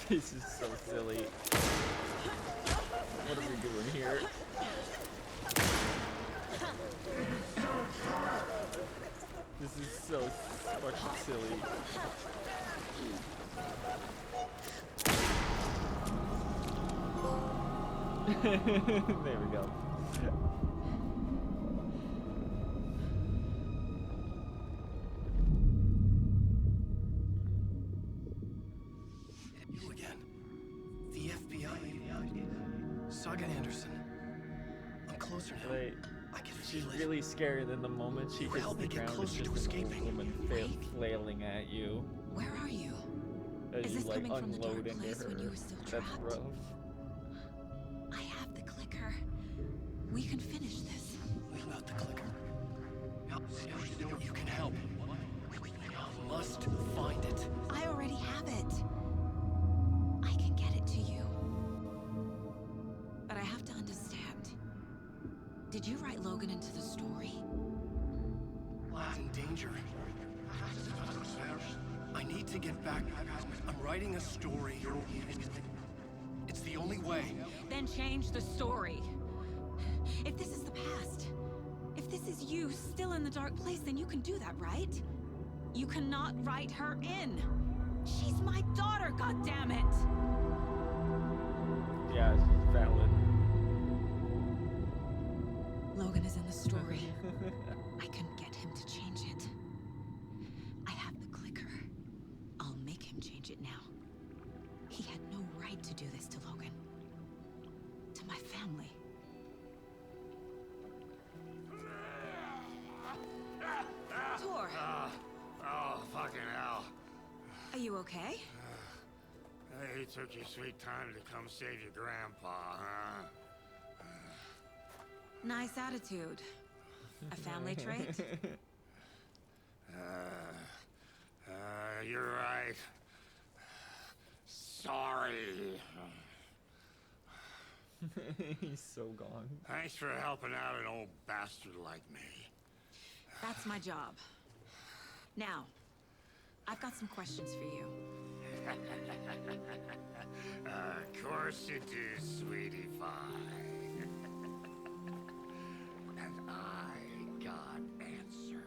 This is so silly. What are we doing here? This is so fucking silly. There we go. You again. The FBI. Saga Anderson. I'm closer now. Wait, I can she's feel it. really scary than the moment she hits help the me get ground. It's closer just to an old escaping. woman flailing at you Where are you? as Is you this like coming from the unload dark into place her. when you were still That's trapped? rough. I have the clicker. We can finish this. What about the clicker? You can help. You must find it. I already have it. I can get it to you. But I have to understand. Did you write Logan into the story? Lad's in danger. I need to get back. I'm writing a story. It's the only way. Then change the story. If this is the past, if this is you still in the dark place, then you can do that, right? You cannot write her in. She's my daughter, goddammit! Yeah, it's valid. Logan is in the story. I can get him to change it. I have the clicker. I'll make him change it now. He had no right to do this to Logan. To my family. Tor, Oh, fucking hell. are you okay? Hey, took you sweet time to come save your grandpa, huh? Nice attitude. A family trait? You're right. Sorry. He's so gone. Thanks for helping out an old bastard like me. That's my job. Now, I've got some questions for you. Of course you do, sweetie pie. And I got answers.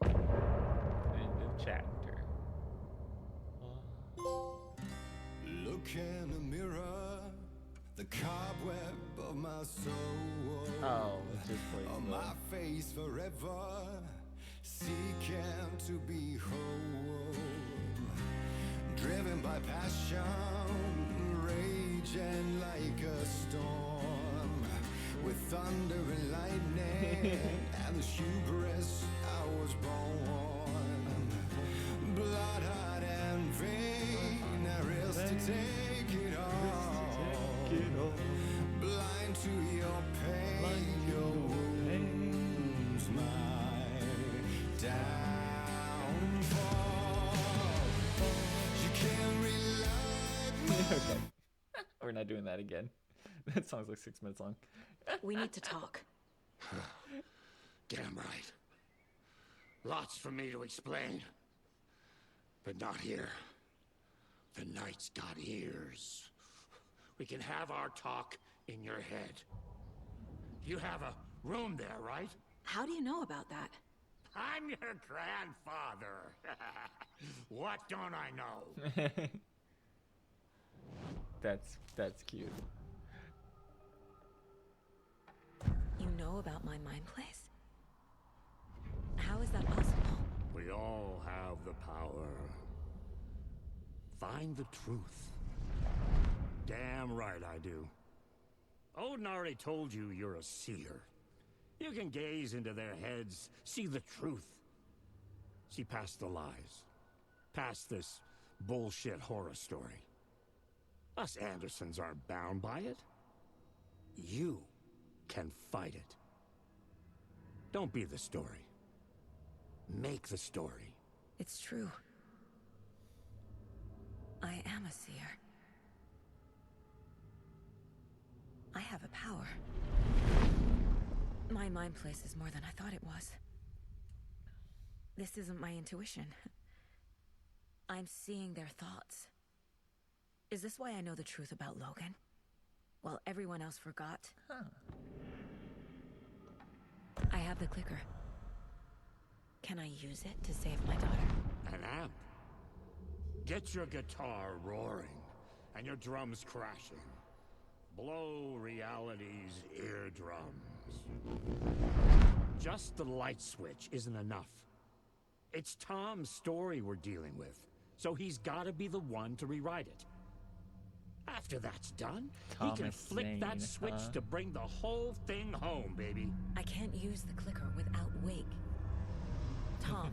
End of chapter. Look in the mirror, the cobweb of my soul. Oh, it just plays on my face forever, seeking to be whole. Driven by passion, raging like a storm, with thunder and lightning, and the hubris I was born. Blood, heart, and vein, I risk to take it all. Blind to your pain, your wounds, my downfall. You can't rely me. Okay. We're not doing that again. That song's like 6 minutes long. We need to talk. Damn right. Lots for me to explain. But not here. The night's got ears. We can have our talk in your head. You have a room there, right? How do you know about that? I'm your grandfather. What don't I know? That's cute. You know about my mind place? How is that possible? We all have the power. Find the truth. Damn right I do. Odin already told you you're a seer. You can gaze into their heads, see the truth. See past the lies. Past this bullshit horror story. Us Andersons aren't bound by it. You can fight it. Don't be the story. Make the story. It's true. I am a seer. I have a power. My mind place is more than I thought it was. This isn't my intuition. I'm seeing their thoughts. Is this why I know the truth about Logan? While everyone else forgot? Huh. I have the clicker. Can I use it to save my daughter? An amp. Get your guitar roaring and your drums crashing. Blow reality's eardrums. Just the light switch isn't enough. It's Tom's story we're dealing with, so he's gotta be the one to rewrite it. After that's done, he can Thomas flick that Zane, switch huh? to bring the whole thing home, baby. I can't use the clicker without Wake. Tom.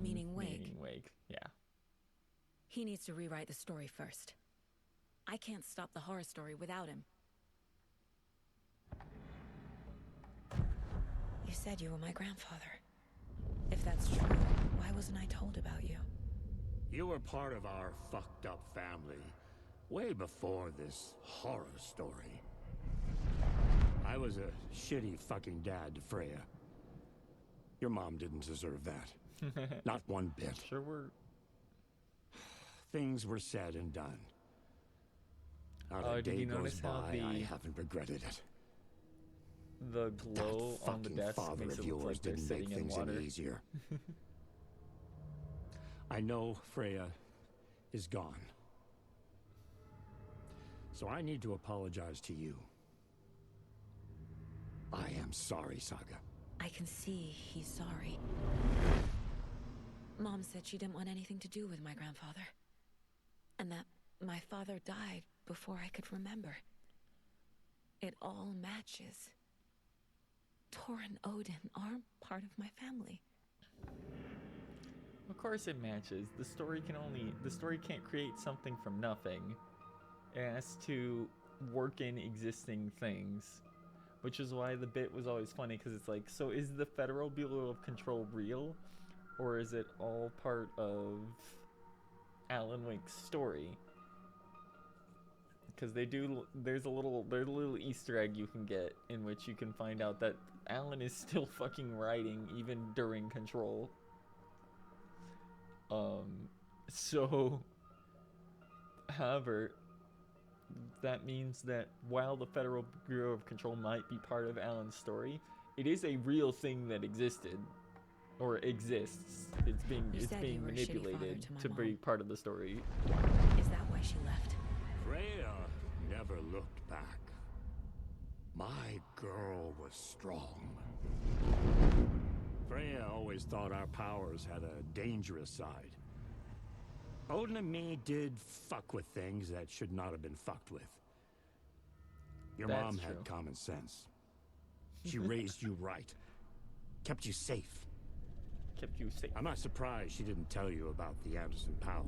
Meaning Wake. Meaning Wake, yeah. He needs to rewrite the story first. I can't stop the horror story without him. You said you were my grandfather. If that's true, why wasn't I told about you? You were part of our fucked up family, way before this horror story. I was a shitty fucking dad to Freya. Your mom didn't deserve that. Not one bit. Sure were. Things were said and done. Not a Did day you goes notice how by I haven't regretted it. the glow That on the fucking desk father makes of it look yours like they're didn't make sitting in things water? any easier. I know Freya is gone. So I need to apologize to you. I am sorry, Saga. I can see he's sorry. Mom said she didn't want anything to do with my grandfather. And that my father died before I could remember. It all matches. Tor and Odin aren't part of my family. Of course it matches. The story can't create something from nothing. It has to work in existing things. Which is why the bit was always funny, because it's like, so is the Federal Bureau of Control real? Or is it all part of Alan Wake's story? Because there's a little Easter egg you can get in which you can find out that Alan is still fucking writing even during Control. However, that means that while the Federal Bureau of Control might be part of Alan's story, it is a real thing that existed. Or exists. It's being manipulated to be part of the story. Is that why she left? Freya never looked back. My girl was strong. Freya always thought our powers had a dangerous side. Odin and me did fuck with things that should not have been fucked with. Your mom had common sense. She raised you right. Kept you safe. I'm not surprised she didn't tell you about the Anderson power.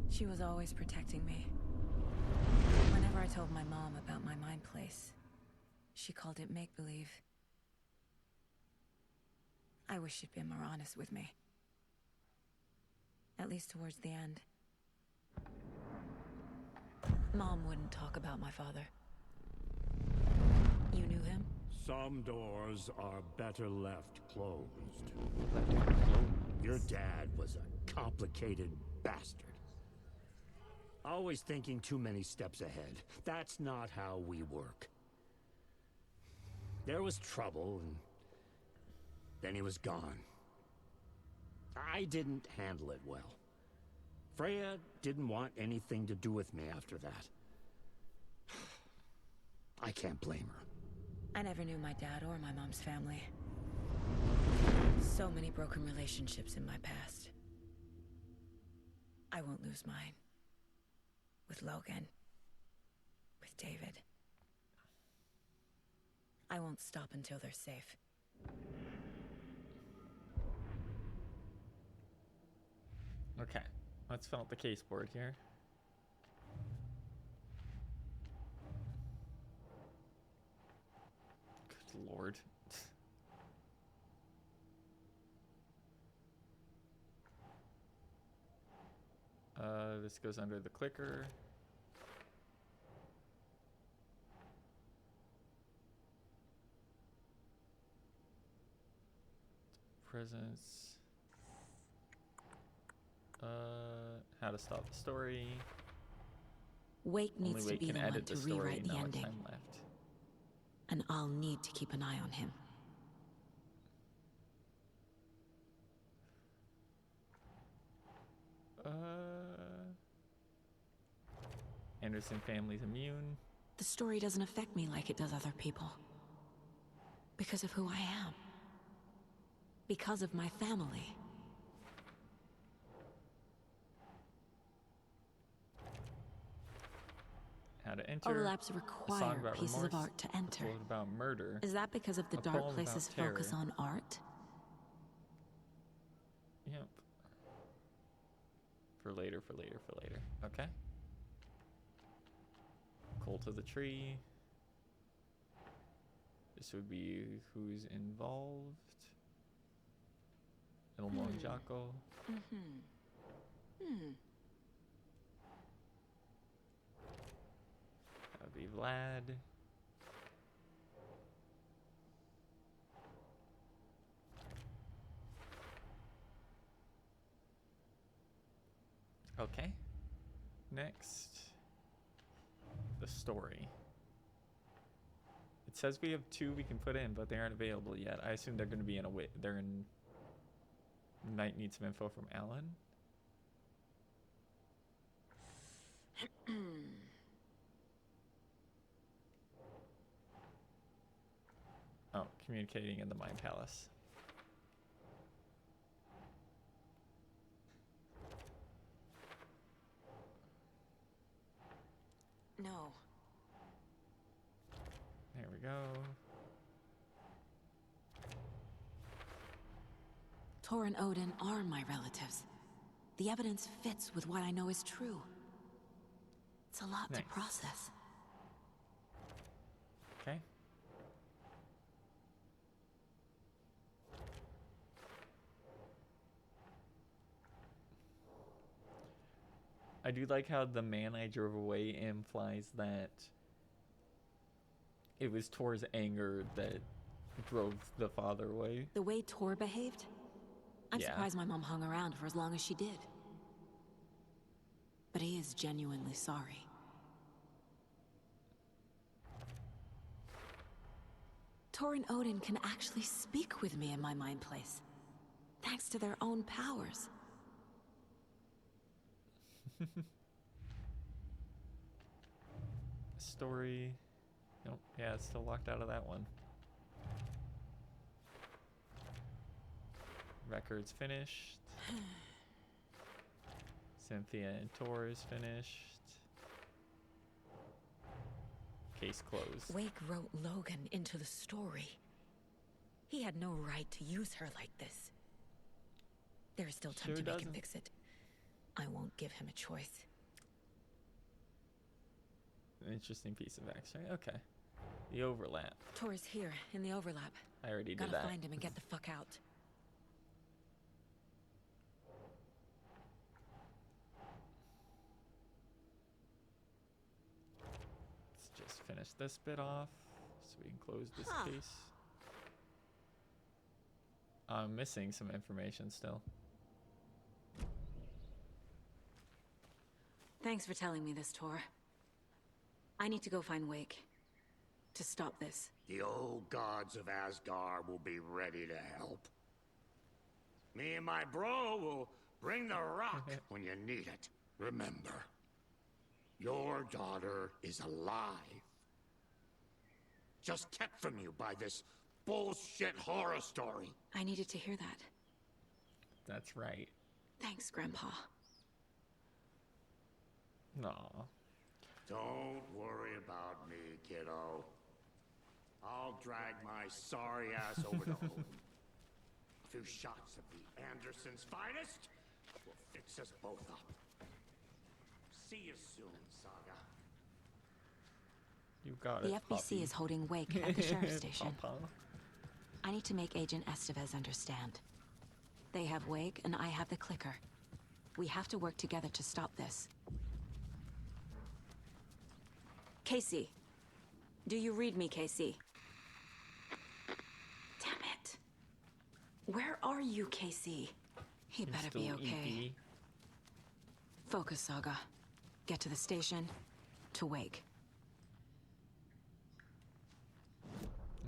She was always protecting me. Whenever I told my mom about my mind place, she called it make-believe. I wish she'd been more honest with me. At least towards the end. Mom wouldn't talk about my father. You knew him? Some doors are better left closed. Your dad was a complicated bastard. Always thinking too many steps ahead. That's not how we work. There was trouble, and then he was gone. I didn't handle it well. Freya didn't want anything to do with me after that. I can't blame her. I never knew my dad or my mom's family. So many broken relationships in my past. I won't lose mine. With Logan. With David. I won't stop until they're safe. Okay, let's fill out the case board here. Good lord. This goes under the clicker. presence. How to stop the story. Wake needs to Wake be can the one edit to the story. rewrite the Not much ending. time left. And I'll need to keep an eye on him. Anderson family's immune. The story doesn't affect me like it does other people. Because of who I am. Because of my family. How to enter. Overlaps A song require about pieces remorse. of art to enter. A quote about murder. Is that because of the A Dark poem Place's about focus terror. on art? Yep. For later, for later, for later. Okay. Cult of the Tree. This would be who's involved. El Monjaco. That would be Vlad. Okay. Next, the story. It says we have 2 we can put in, but they aren't available yet. I assume they're going to be in a way. They're in. Might need some info from Alan. Oh, communicating in the Mind Palace. No. There we go. Tor and Odin are my relatives. The evidence fits with what I know is true. It's a lot to process. Okay. I do like how the man I drove away implies that it was Tor's anger that drove the father away. The way Tor behaved? I'm surprised my mom hung around for as long as she did. But he is genuinely sorry. Tor and Odin can actually speak with me in my mind place. Thanks to their own powers. Story. Nope. Yeah, it's still locked out of that one. Records finished. Cynthia and Tor is finished. Case closed. Wake wrote Logan into the story. He had no right to use her like this. There is still time Sure to make him doesn't. fix it. I won't give him a choice. An interesting piece of action. Okay. The overlap. Tor is here, in the overlap. I already did Gotta that. find him and get the fuck out. Let's just finish this bit off so we can close this case. I'm missing some information still. Thanks for telling me this, Tor. I need to go find Wake. To stop this. The old gods of Asgard will be ready to help. Me and my bro will bring the rock when you need it. Remember, your daughter is alive. Just kept from you by this bullshit horror story. I needed to hear that. That's right. Thanks, Grandpa. No. Don't worry about me, kiddo. I'll drag my sorry ass over to Odin. A few shots of the Andersons' finest will fix us both up. See you soon, Saga. You got The it. FBC Poppy. is holding Wake at the sheriff's station. Papa. I need to make Agent Estevez understand. They have Wake and I have the clicker. We have to work together to stop this. Casey. Do you read me, Casey? Damn it. Where are you, Casey? He better be okay. Focus, Saga. Get to the station. To Wake.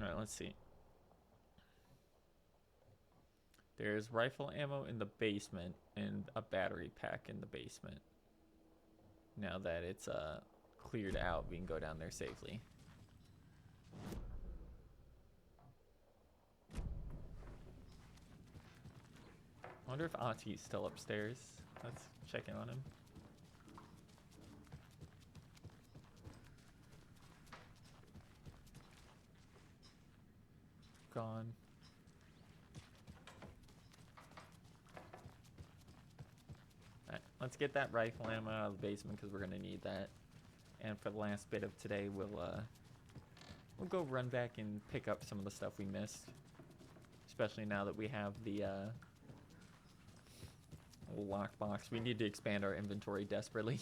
Alright, let's see. There's rifle ammo in the basement and a battery pack in the basement. Now that it's cleared out, we can go down there safely. I wonder if Ati's still upstairs. Let's check in on him. Gone. Alright, let's get that rifle ammo out of the basement because we're gonna need that. And for the last bit of today, we'll go run back and pick up some of the stuff we missed. Especially now that we have the lockbox. We need to expand our inventory desperately.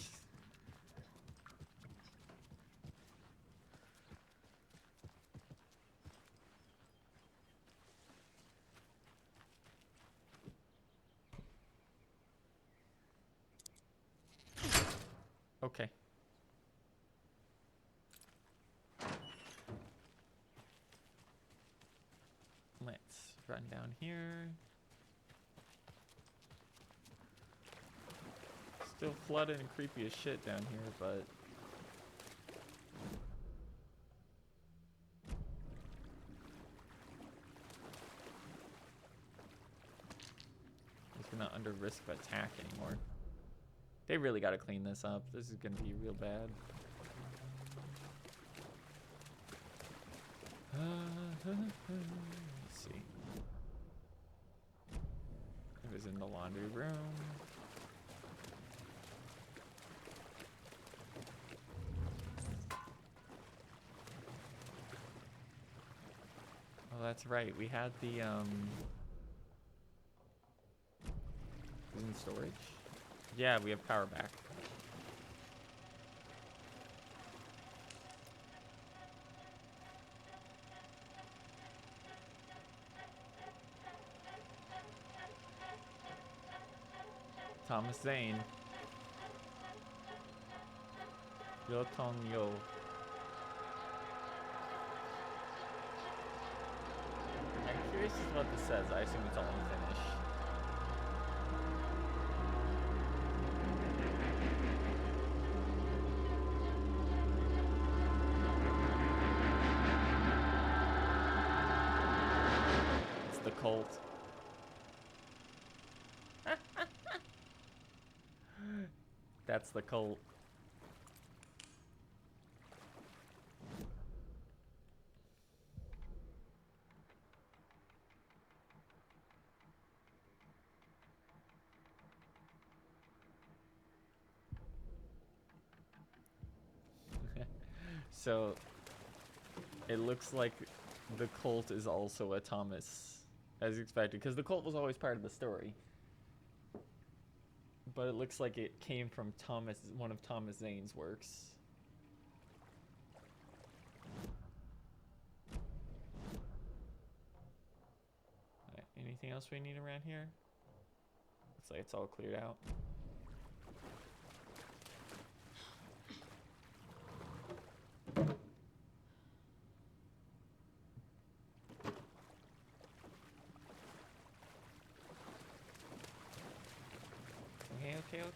Okay. Let's run down here. Still flooded and creepy as shit down here, but we're not under risk of attack anymore. They really got to clean this up. This is gonna be real bad. Let's see. It was in the laundry room. Oh, that's right. We had the it was in storage. Yeah, we have power back. Thomas Zane. Yoton Yo. I'm curious as to what this says. I assume it's all in Finnish. It's the cult. That's the cult. So it looks like the cult is also a Thomas, as expected, because the cult was always part of the story. But it looks like it came from Thomas, one of Thomas Zane's works. Right, anything else we need around here? Looks like it's all cleared out.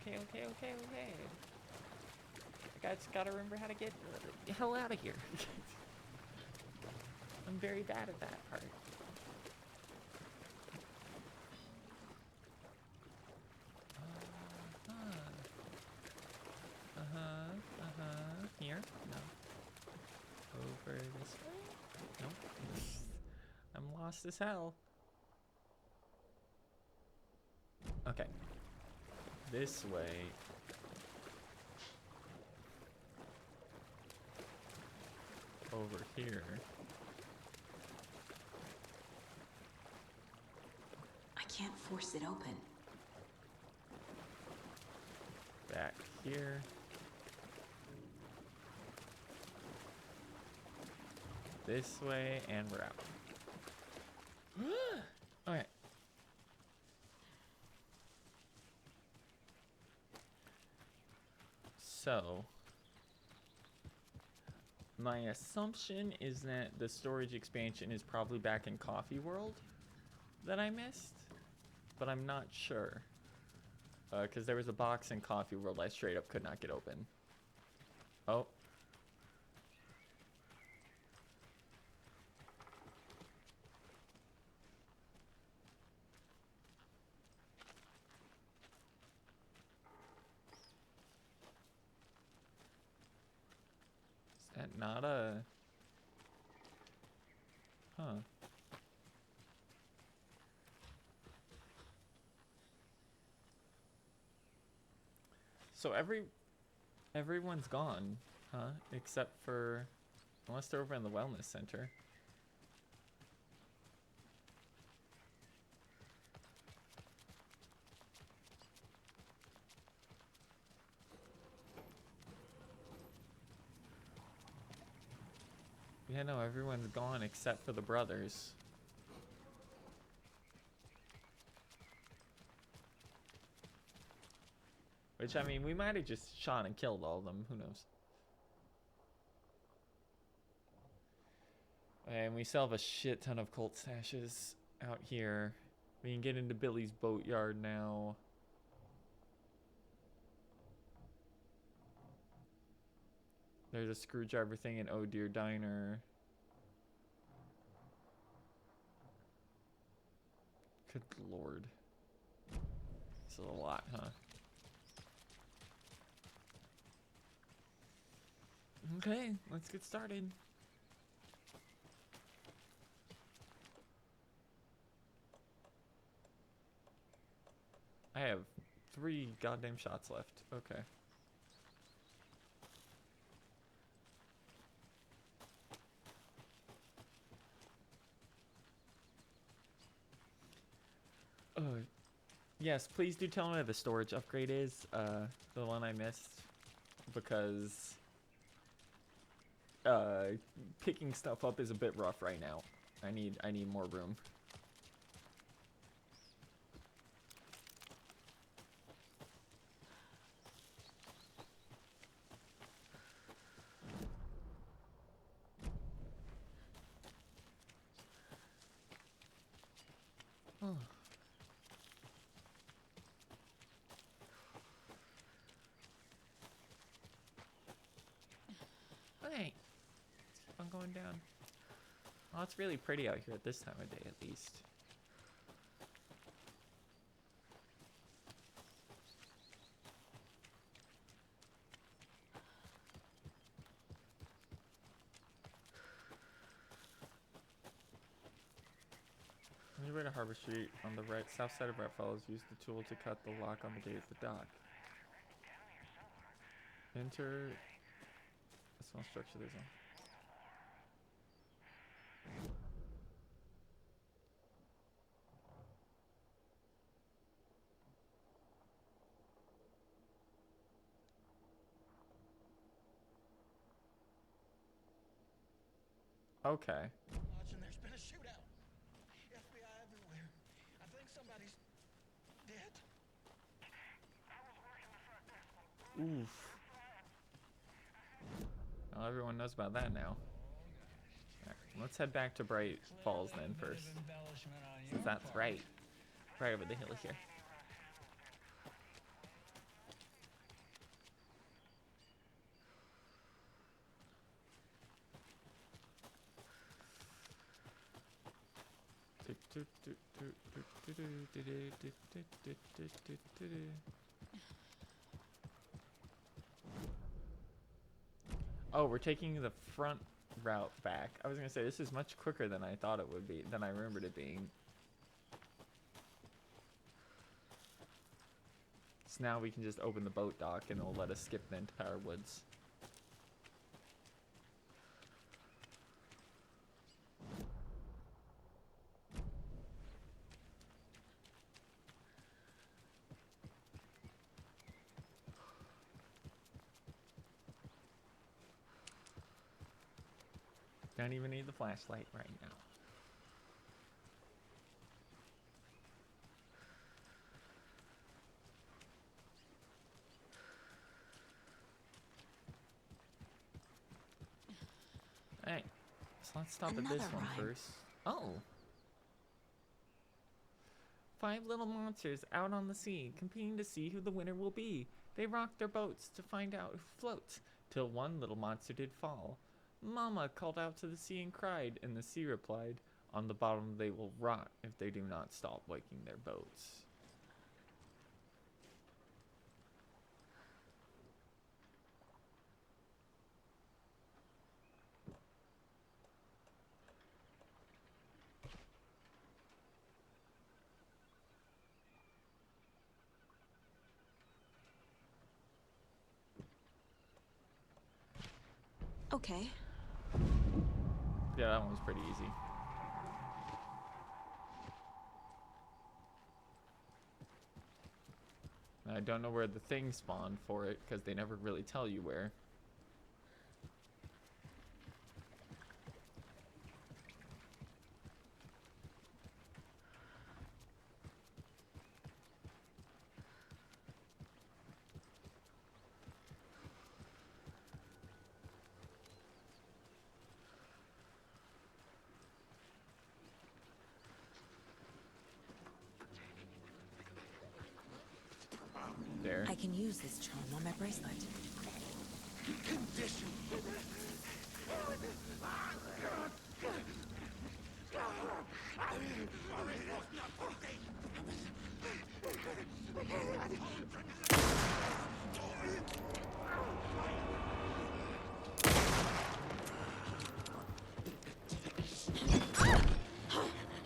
Okay. I just gotta remember how to get the hell out of here. I'm very bad at that part. Here? No. Over this way? Nope. I'm lost as hell. Okay. This way. Over here. I can't force it open. Back here. This way, and we're out. Okay. So, my assumption is that the storage expansion is probably back in Coffee World that I missed, but I'm not sure. Because there was a box in Coffee World I straight up could not get open. Oh. Is that not a... Huh. So everyone's gone, huh? Except for, unless they're over in the wellness center. Yeah, no, everyone's gone except for the brothers. Which, I mean, we might have just shot and killed all of them. Who knows? And we still have a shit ton of cult stashes out here. We can get into Billy's boatyard now. There's a screwdriver thing in Oh Dear Diner. Good lord. This is a lot, huh? Okay, let's get started. I have 3 goddamn shots left. Okay. Yes, please do tell me where the storage upgrade is, the one I missed, because picking stuff up is a bit rough right now. I need more room. Oh. Hey, let's keep on going down. Oh, it's really pretty out here at this time of day, at least. On your way to Harbor Street, on the right south side of Red Falls, use the tool to cut the lock on the gate at the dock. Enter a small structure there's on. Okay. There's been a shootout. FBI everywhere. I think somebody's dead. Oof. Well, everyone knows about that now. Right, let's head back to Bright Falls then first. Since that's right over the hill here. Oh, we're taking the front route back. I was gonna say, this is much quicker than I thought it would be, than I remembered it being. So now we can just open the boat dock and it'll let us skip the entire woods. Don't even need the flashlight right now. Hey, so let's stop at this one first. Oh. 5 little monsters out on the sea, competing to see who the winner will be. They rocked their boats to find out who floats, till one little monster did fall. Mama called out to the sea and cried, and the sea replied, on the bottom they will rot if they do not stop waking their boats. Okay. Yeah, that one was pretty easy. I don't know where the thing spawned for it, because they never really tell you where. There. I can use this charm on my bracelet. Condition.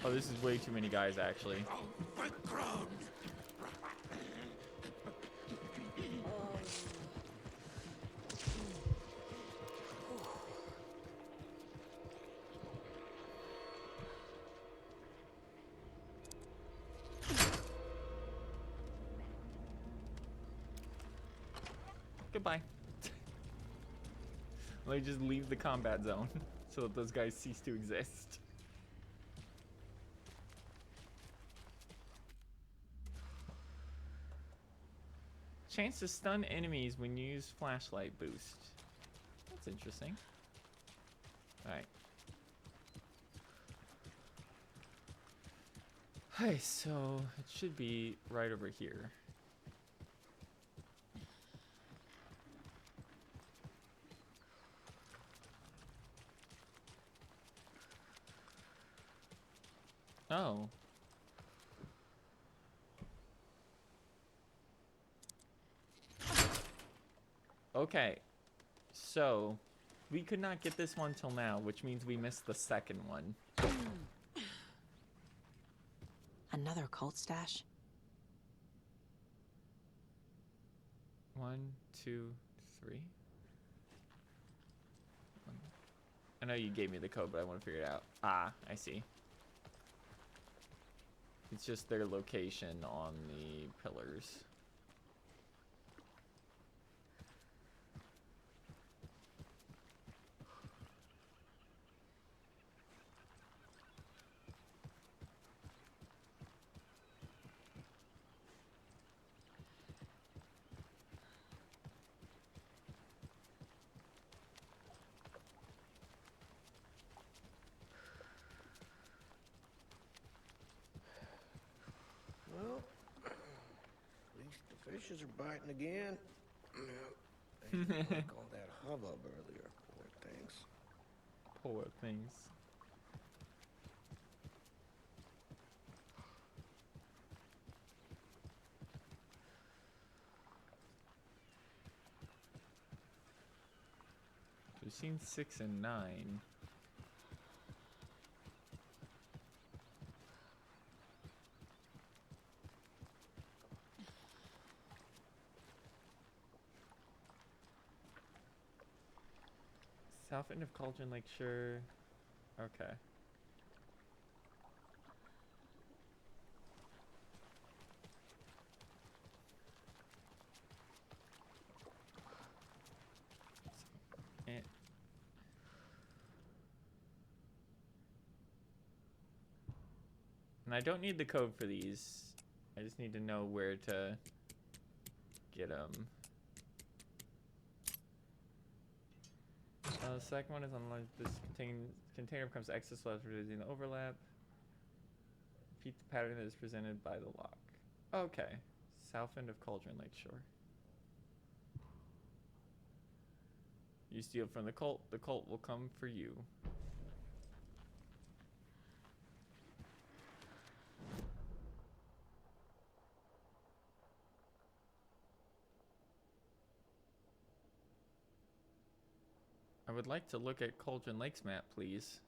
Oh, this is way too many guys, actually. Goodbye. Let me just leave the combat zone so that those guys cease to exist. Chance to stun enemies when you use flashlight boost. That's interesting. Alright. Hey, so it should be right over here. Oh. Okay. So, we could not get this one till now, which means we missed the second one. Another cult stash? 1, 2, 3. I know you gave me the code, but I want to figure it out. Ah, I see. It's just their location on the pillars. Well, at least the fishes are biting again. They didn't like all that hubbub earlier, poor things. Poor things. We've seen 6 and 9. South end of Cauldron Lake, sure. Okay. And I don't need the code for these. I just need to know where to get them. Second one is unlike this container becomes excess left reducing the overlap. Repeat the pattern that is presented by the lock. Okay. South end of Cauldron Lakeshore. You steal from the cult will come for you. I would like to look at Cauldron Lake's map, please.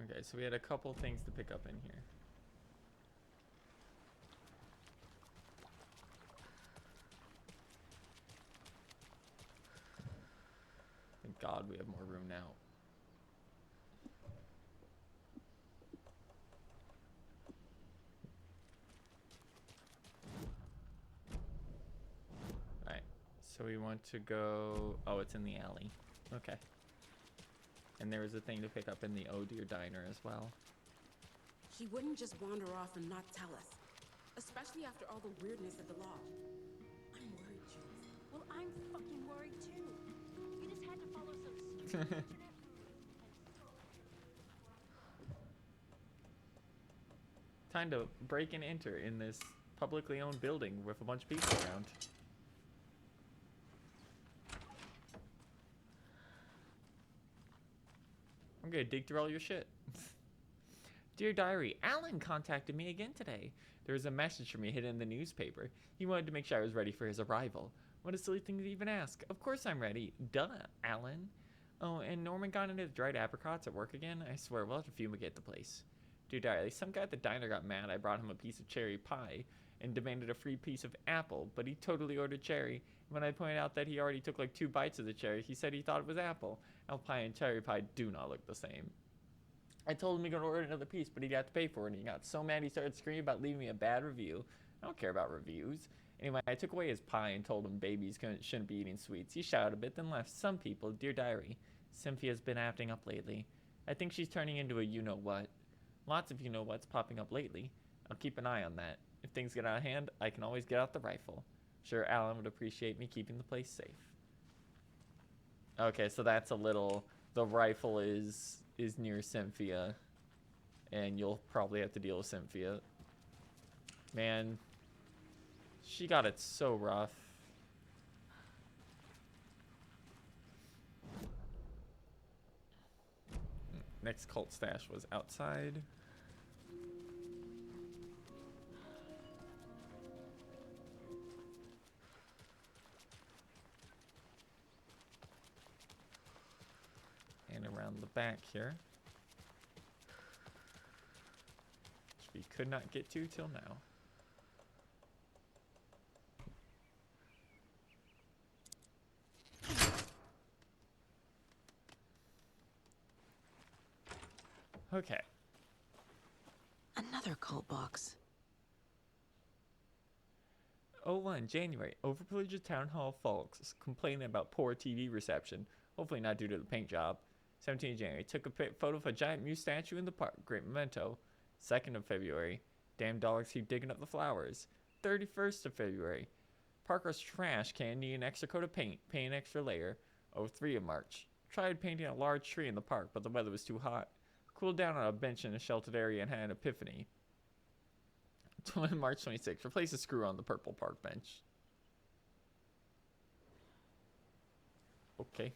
Okay, so we had a couple things to pick up in here. Thank God we have more room now. Right, so we want to go... Oh, it's in the alley. Okay. And there was a thing to pick up in the Oh Dear Diner as well. She wouldn't just wander off and not tell us. Especially after all the weirdness at the lodge. I'm worried, Jules. Well, I'm fucking worried too. You just had to follow some stupid Time to break and enter in this publicly owned building with a bunch of people around. I'm gonna dig through all your shit. Dear Diary, Alan contacted me again today. There was a message from me hidden in the newspaper. He wanted to make sure I was ready for his arrival. What a silly thing to even ask. Of course I'm ready. Duh, Alan. Oh, and Norman got into the dried apricots at work again? I swear, we'll have to fumigate the place. Dear Diary, some guy at the diner got mad I brought him a piece of cherry pie and demanded a free piece of apple, but he totally ordered cherry. When I pointed out that he already took like 2 bites of the cherry, he said he thought it was apple. Apple pie and cherry pie do not look the same. I told him he could order another piece, but he'd have to pay for it, and he got so mad he started screaming about leaving me a bad review. I don't care about reviews. Anyway, I took away his pie and told him babies shouldn't be eating sweets. He shouted a bit, then left. Some people, Dear Diary, Cynthia's been acting up lately. I think she's turning into a you-know-what. Lots of you-know-what's popping up lately. I'll keep an eye on that. If things get out of hand, I can always get out the rifle. Sure, Alan would appreciate me keeping the place safe. Okay, so that's a little... The rifle is near Cynthia. And you'll probably have to deal with Cynthia. Man, she got it so rough. Next cult stash was outside. And around the back here. Which we could not get to till now. Okay. Another cult box. 01 January. Overprivileged Town Hall folks complaining about poor TV reception. Hopefully not due to the paint job. 17 January. Took a photo of a giant Mew statue in the park. Great memento. 2nd of February. Damn dogs keep digging up the flowers. 31st of February. Parker's trash can need an extra coat of paint. Paint an extra layer. 03 of March. Tried painting a large tree in the park, but the weather was too hot. Cooled down on a bench in a sheltered area and had an epiphany. March 26th. Replace a screw on the purple park bench. Okay.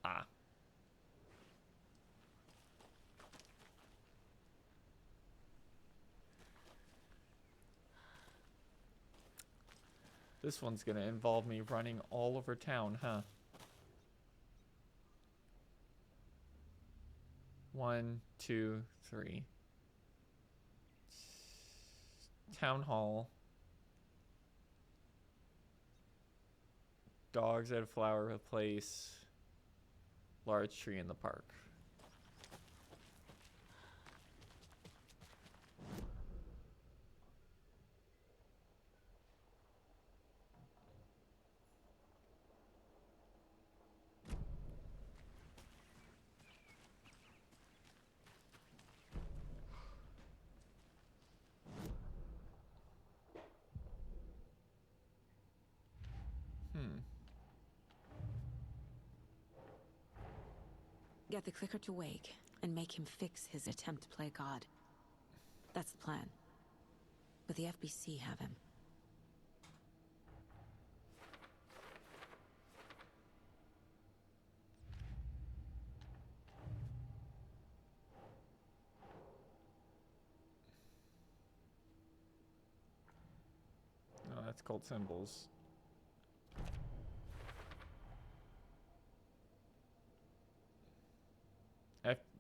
Ah. This one's gonna involve me running all over town, huh? 1, 2, 3. Town hall. Dogs at a flower place. Large tree in the park. Get the clicker to Wake and make him fix his attempt to play God. That's the plan. But the FBC have him. Oh, that's called symbols.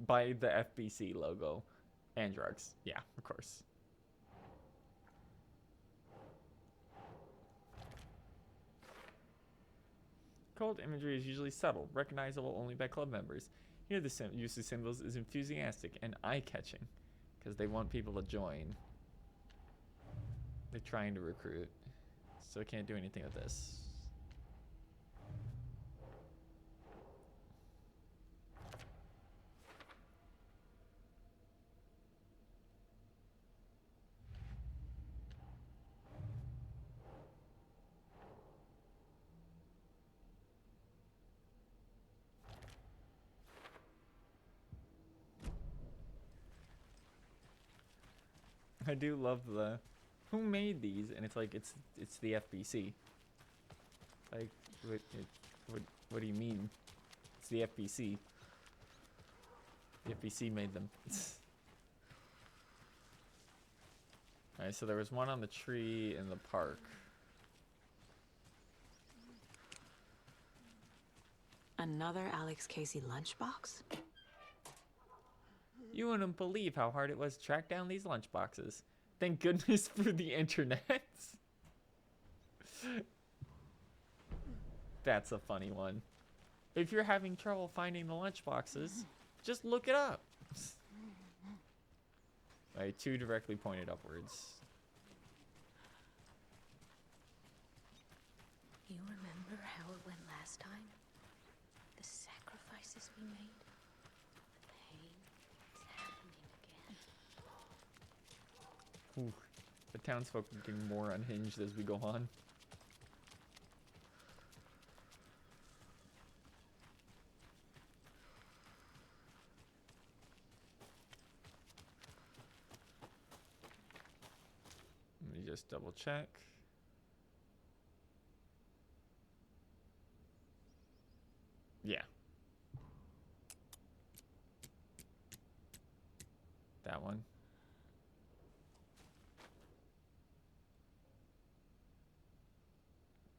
By the FBC logo and drugs. Yeah, of course. Cult imagery is usually subtle, recognizable only by club members. Here the use of symbols is enthusiastic and eye-catching, because they want people to join. They're trying to recruit, so I can't do anything with this. I do love the who made these, and it's like it's the FBC. Like what do you mean? It's the FBC. The FBC made them. Alright, so there was one on the tree in the park. Another Alex Casey lunchbox? You wouldn't believe how hard it was to track down these lunchboxes. Thank goodness for the internet. That's a funny one. If you're having trouble finding the lunchboxes, just look it up. Alright, 2 directly pointed upwards. You remember how it went last time? The sacrifices we made? The pain, it's happening again. Ooh, the townsfolk are getting more unhinged as we go on. Let me just double check. Yeah. That one.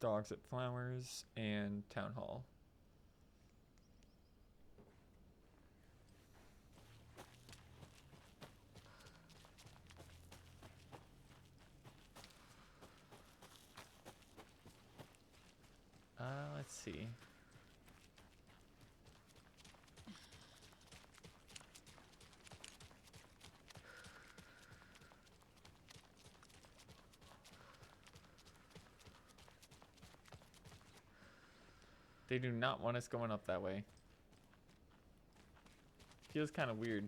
Dogs at Flowers and Town Hall. Let's see. They do not want us going up that way. Feels kind of weird.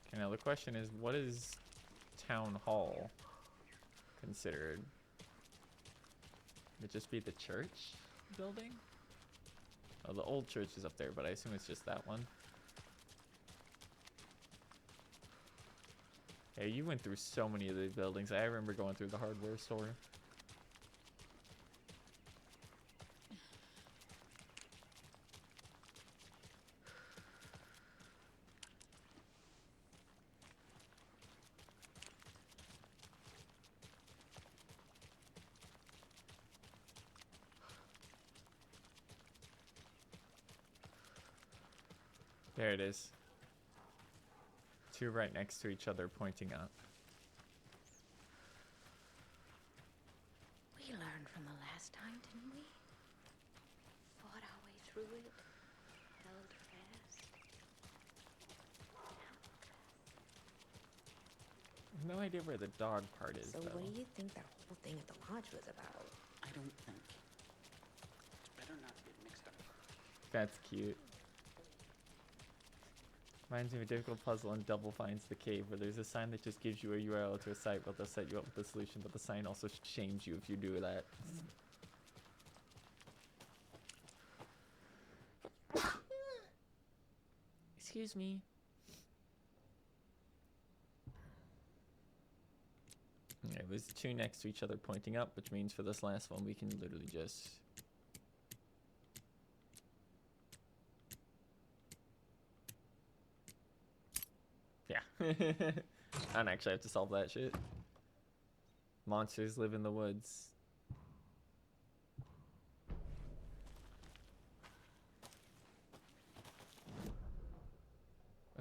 Okay, now the question is, what is Town Hall considered? Would it just be the church building? Oh, the old church is up there, but I assume it's just that one. Hey, you went through so many of these buildings. I remember going through the hardware store. There it is. 2 right next to each other pointing up. We learned from the last time, didn't we? Fought our way through it. Held fast. I have no idea where the dog part is, So though. what do you think that whole thing at the lodge was about? I don't think. It's better not to get mixed up. That's cute. Reminds me of a difficult puzzle in Double Finds the Cave, where there's a sign that just gives you a URL to a site, but they'll set you up with the solution, but the sign also shames you if you do that. Excuse me. Yeah, it was two next to each other pointing up, which means for this last one we can literally just... Yeah. I don't actually have to solve that shit. Monsters live in the woods.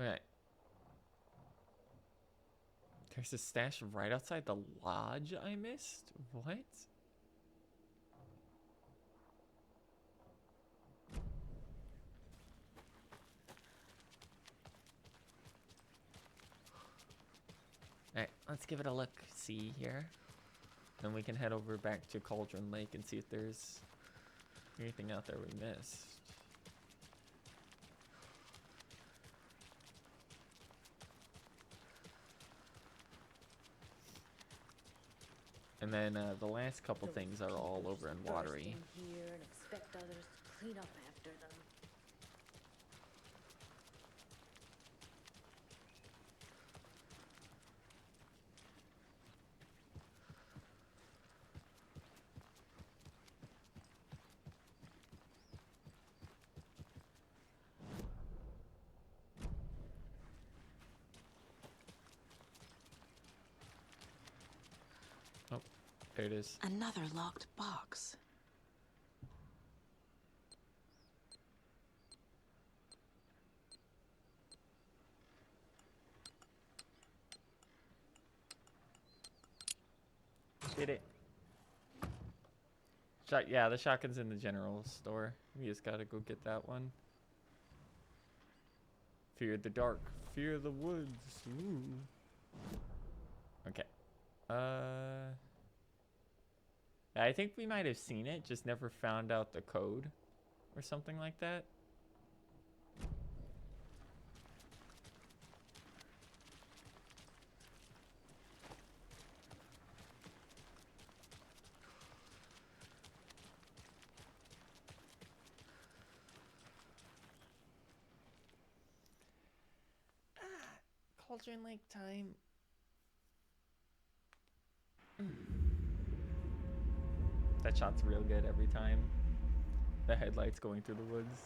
Alright. There's a stash right outside the lodge I missed? What? Alright, let's give it a look. See here. Then we can head over back to Cauldron Lake and see if there's anything out there we missed. And then the last couple things are all over in Watery. Here and expect others to clean up after them. Oh, there it is. Another locked box. Did it. Yeah, the shotgun's in the general store. We just gotta go get that one. Fear the dark. Fear the woods. Ooh. Okay. I think we might have seen it, just never found out the code or something like that. Cauldron Lake time. That shot's real good every time. The headlights going through the woods.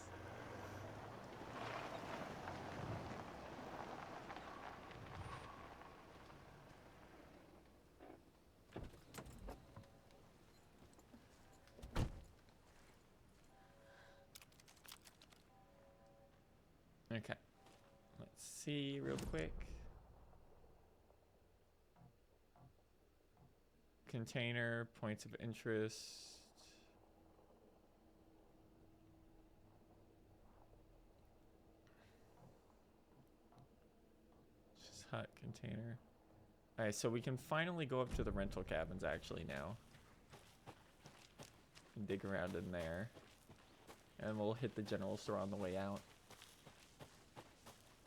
Okay. Let's see real quick. Container, points of interest. Just hut container. Alright, so we can finally go up to the rental cabins actually now. And dig around in there. And we'll hit the general store on the way out.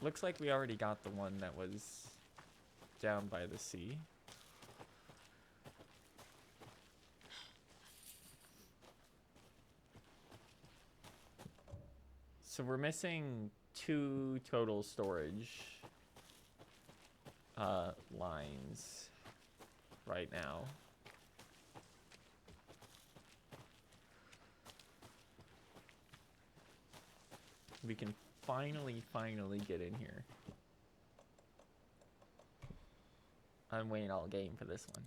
Looks like we already got the one that was down by the sea. So we're missing 2 total storage lines right now. We can finally get in here. I'm waiting all game for this one.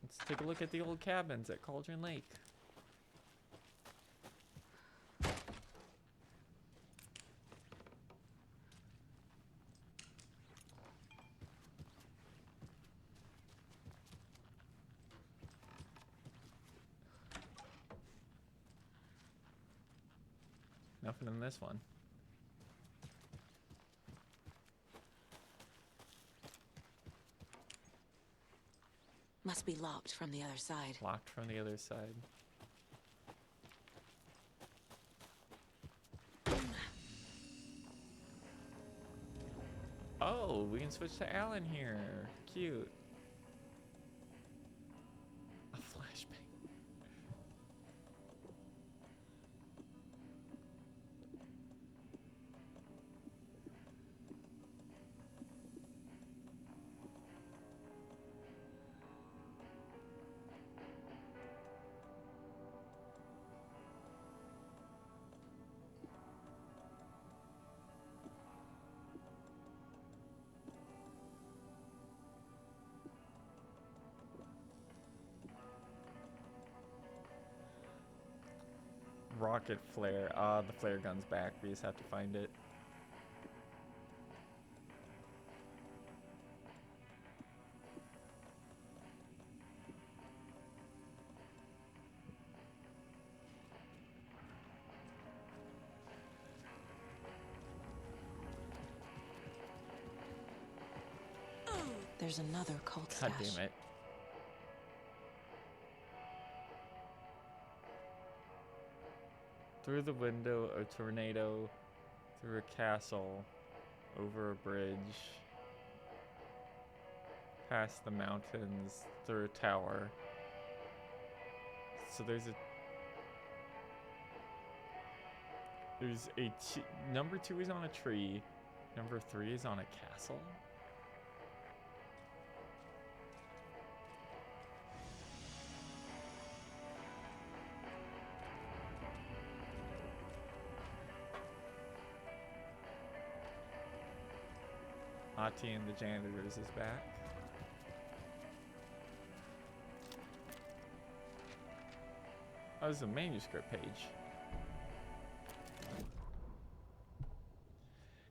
Let's take a look at the old cabins at Cauldron Lake. Nothing in this one. Must be locked from the other side. Locked from the other side. Oh, we can switch to Alan here. Cute. A flashbang. rocket flare. The flare gun's back. We just have to find it. There's another cult God stash. damn it. Through the window, a tornado, through a castle, over a bridge, past the mountains, through a tower. So there's number 2 is on a tree, number 3 is on a castle. Ati and the janitors is back. Oh, this is a manuscript page.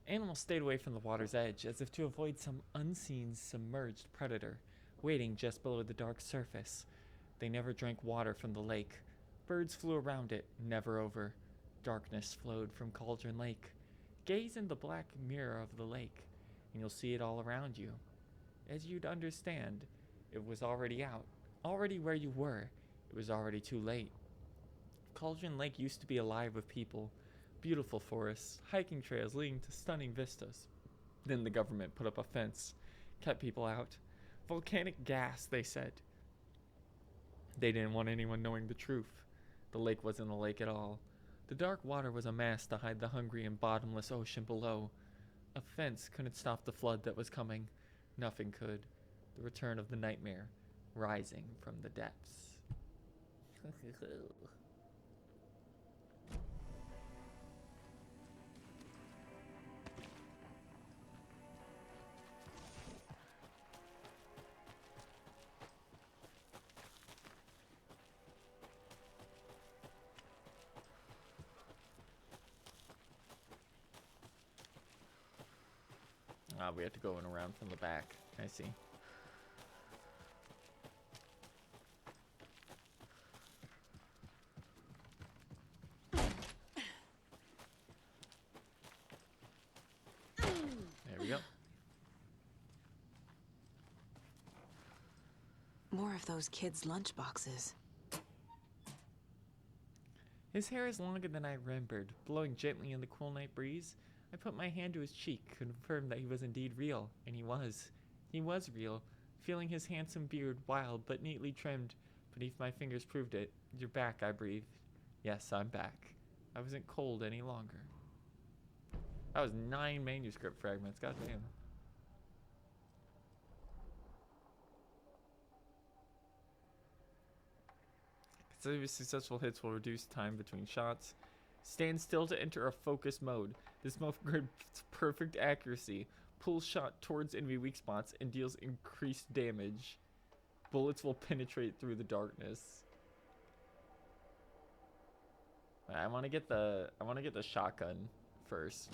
Animals stayed away from the water's edge, as if to avoid some unseen submerged predator, waiting just below the dark surface. They never drank water from the lake. Birds flew around it, never over. Darkness flowed from Cauldron Lake. Gaze in the black mirror of the lake, and you'll see it all around you. As you'd understand, it was already out, already where you were. It was already too late. Cauldron Lake used to be alive with people, beautiful forests, hiking trails leading to stunning vistas. Then the government put up a fence, kept people out. Volcanic gas, they said. They didn't want anyone knowing the truth. The lake wasn't a lake at all. The dark water was a mask to hide the hungry and bottomless ocean below. A fence couldn't stop the flood that was coming. Nothing could. The return of the nightmare, rising from the depths. We have to go in around from the back. I see. There we go. More of those kids' lunch boxes. His hair is longer than I remembered, blowing gently in the cool night breeze. I put my hand to his cheek, confirmed that he was indeed real, and he was. He was real, feeling his handsome beard wild but neatly trimmed. Beneath my fingers proved it. You're back, I breathed. Yes, I'm back. I wasn't cold any longer. That was 9 manuscript fragments, goddamn. Successful hits will reduce time between shots. Stand still to enter a focus mode. This mode grants perfect accuracy, pulls shot towards enemy weak spots, and deals increased damage. Bullets will penetrate through the darkness. I want to get the shotgun first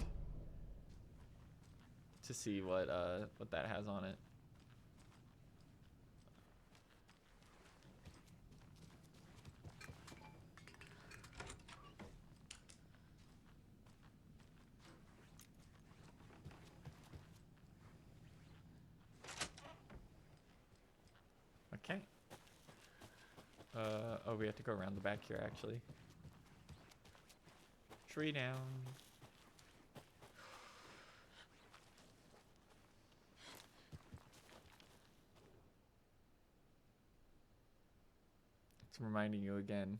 to see what that has on it. Okay. Oh, we have to go around the back here, actually. Tree down. It's reminding you again.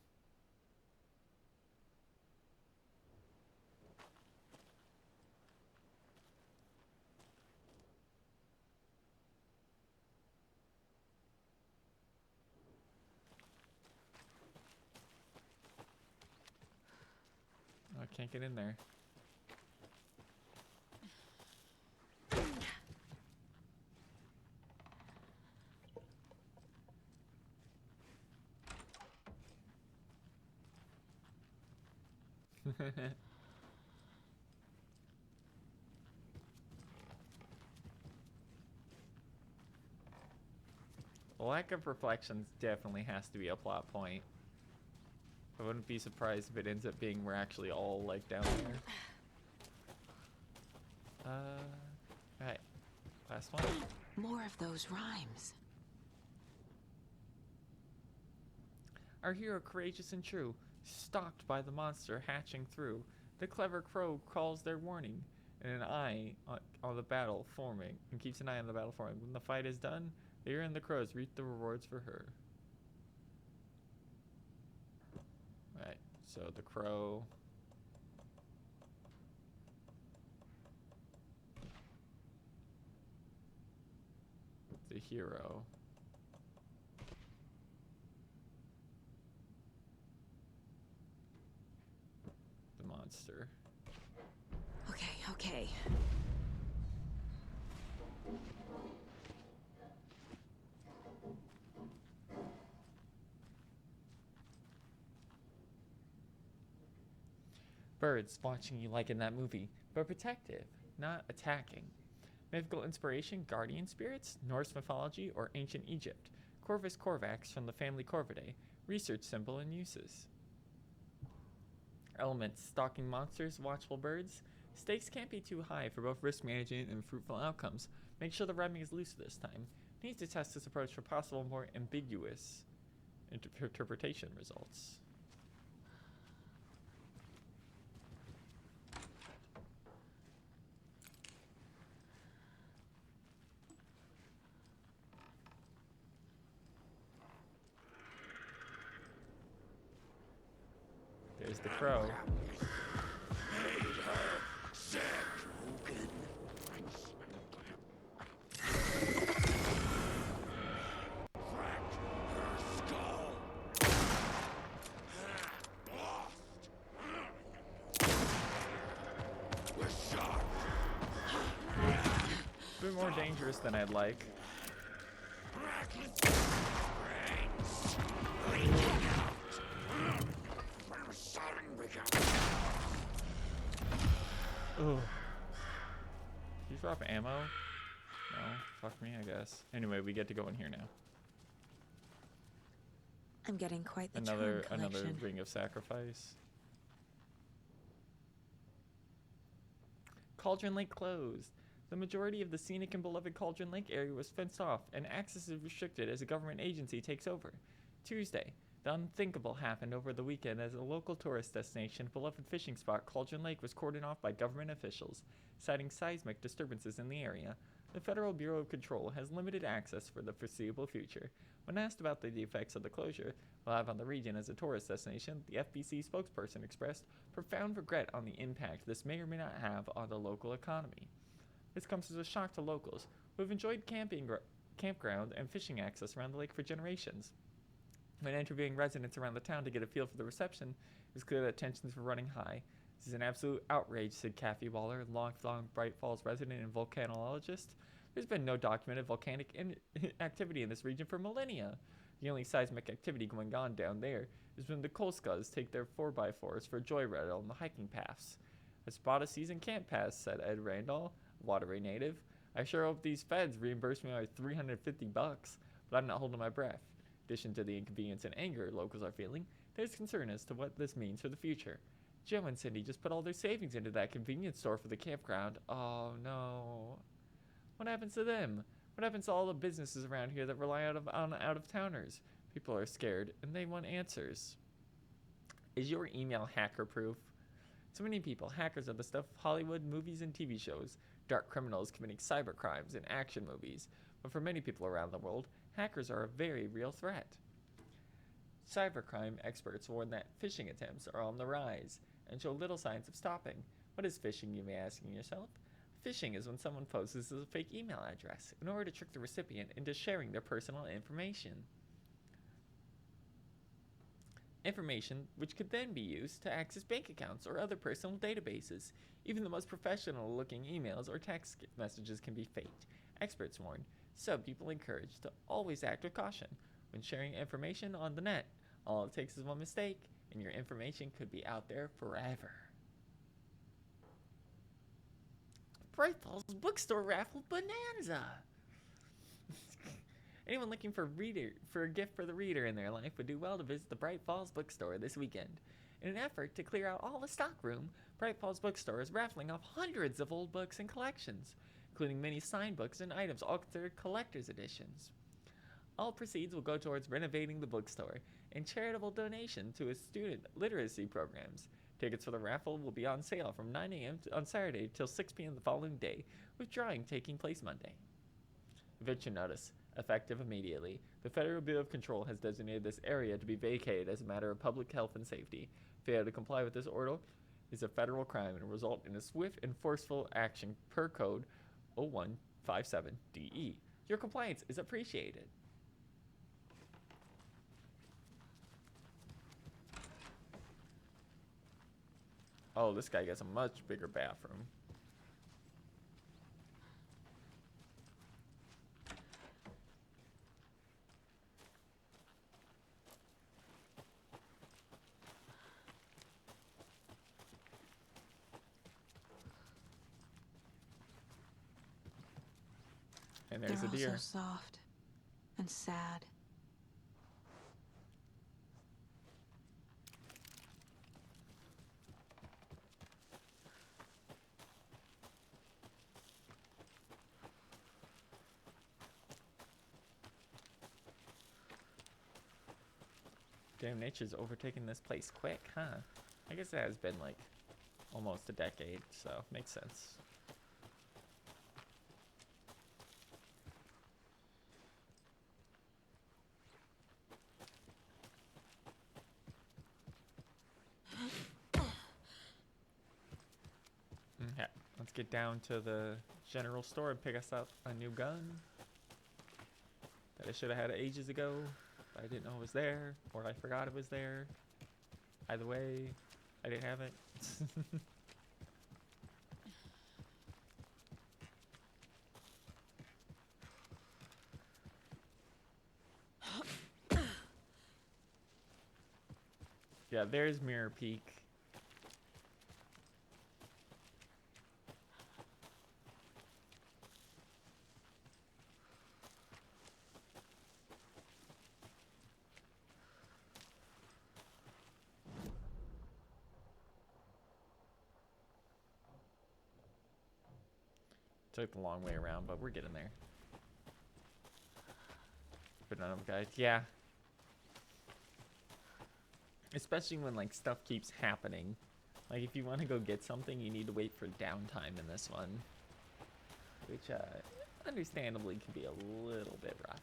I can't get in there. Lack of reflections definitely has to be a plot point. I wouldn't be surprised if it ends up being we're actually all like down there. Right. Last one. More of those rhymes. Our hero, courageous and true, stalked by the monster hatching through. The clever crow calls their warning, and an eye on the battle forming, and keeps an eye on the battle forming. When the fight is done, the hero and the crows reap the rewards for her. Right, so the crow. The hero. The monster. Okay. Birds watching you like in that movie, but protective, not attacking. Mythical inspiration, guardian spirits, Norse mythology, or ancient Egypt. Corvus corvax from the family Corvidae, research symbol and uses. Elements, stalking monsters, watchful birds. Stakes can't be too high for both risk management and fruitful outcomes. Make sure the rhyming is loose this time. Need to test this approach for possible more ambiguous interpretation results. There's the crow. A bit more dangerous than I'd like. Ugh. Did you drop ammo? No. Fuck me, I guess. Anyway, we get to go in here now. I'm getting quite the Another charm collection. ring of sacrifice. Cauldron Lake closed. The majority of the scenic and beloved Cauldron Lake area was fenced off, and access is restricted as a government agency takes over. Tuesday, the unthinkable happened over the weekend as a local tourist destination, beloved fishing spot Cauldron Lake was cordoned off by government officials, citing seismic disturbances in the area. The Federal Bureau of Control has limited access for the foreseeable future. When asked about the effects of the closure will have on the region as a tourist destination, the FBC spokesperson expressed profound regret on the impact this may or may not have on the local economy. This comes as a shock to locals, who have enjoyed campground and fishing access around the lake for generations. When interviewing residents around the town to get a feel for the reception, it was clear that tensions were running high. This is an absolute outrage, said Kathy Waller, lifelong Bright Falls resident and volcanologist. There's been no documented volcanic activity in this region for millennia. The only seismic activity going on down there is when the Kolskas take their 4x4s for a joyride on the hiking paths. I bought a season camp pass, said Ed Randall, Waterway native. I sure hope these feds reimburse me my $350, but I'm not holding my breath. In addition to the inconvenience and anger locals are feeling, there's concern as to what this means for the future. Joe and Cindy just put all their savings into that convenience store for the campground. Oh no. What happens to them? What happens to all the businesses around here that rely on out-of-towners? People are scared, and they want answers. Is your email hacker-proof? So many people, hackers are the stuff of Hollywood movies and TV shows, dark criminals committing cyber crimes in action movies. But for many people around the world, hackers are a very real threat. Cybercrime experts warn that phishing attempts are on the rise and show little signs of stopping. What is phishing, you may be asking yourself? Phishing is when someone poses as a fake email address in order to trick the recipient into sharing their personal information. Information which could then be used to access bank accounts or other personal databases. Even the most professional-looking emails or text messages can be faked. Experts warn, so people encouraged to always act with caution when sharing information on the net. All it takes is one mistake, and your information could be out there forever. Bright Falls Bookstore Raffle Bonanza! Anyone looking for a gift for the reader in their life would do well to visit the Bright Falls Bookstore this weekend. In an effort to clear out all the stock room, Bright Falls Bookstore is raffling off hundreds of old books and collections, including many signed books and items, all considered collector's editions. All proceeds will go towards renovating the bookstore and charitable donation to its student literacy programs. Tickets for the raffle will be on sale from 9 a.m. on Saturday till 6 p.m. the following day, with drawing taking place Monday. Eviction notice. Effective immediately. The Federal Bureau of Control has designated this area to be vacated as a matter of public health and safety. Failure to comply with this order is a federal crime and will result in a swift and forceful action per Code 0157-DE. Your compliance is appreciated. Oh, this guy gets a much bigger bathroom. And there's a deer. They're all so soft and sad. Damn, nature's overtaking this place quick, huh? I guess it has been like almost a decade, so makes sense. Okay, let's get down to the general store and pick us up a new gun that I should have had ages ago. I didn't know it was there, or I forgot it was there. Either way, I didn't have it. Yeah, there's Mirror Peak. Took the long way around, but we're getting there. Banana guys, yeah. Especially when like stuff keeps happening. Like if you want to go get something, you need to wait for downtime in this one, which understandably can be a little bit rough.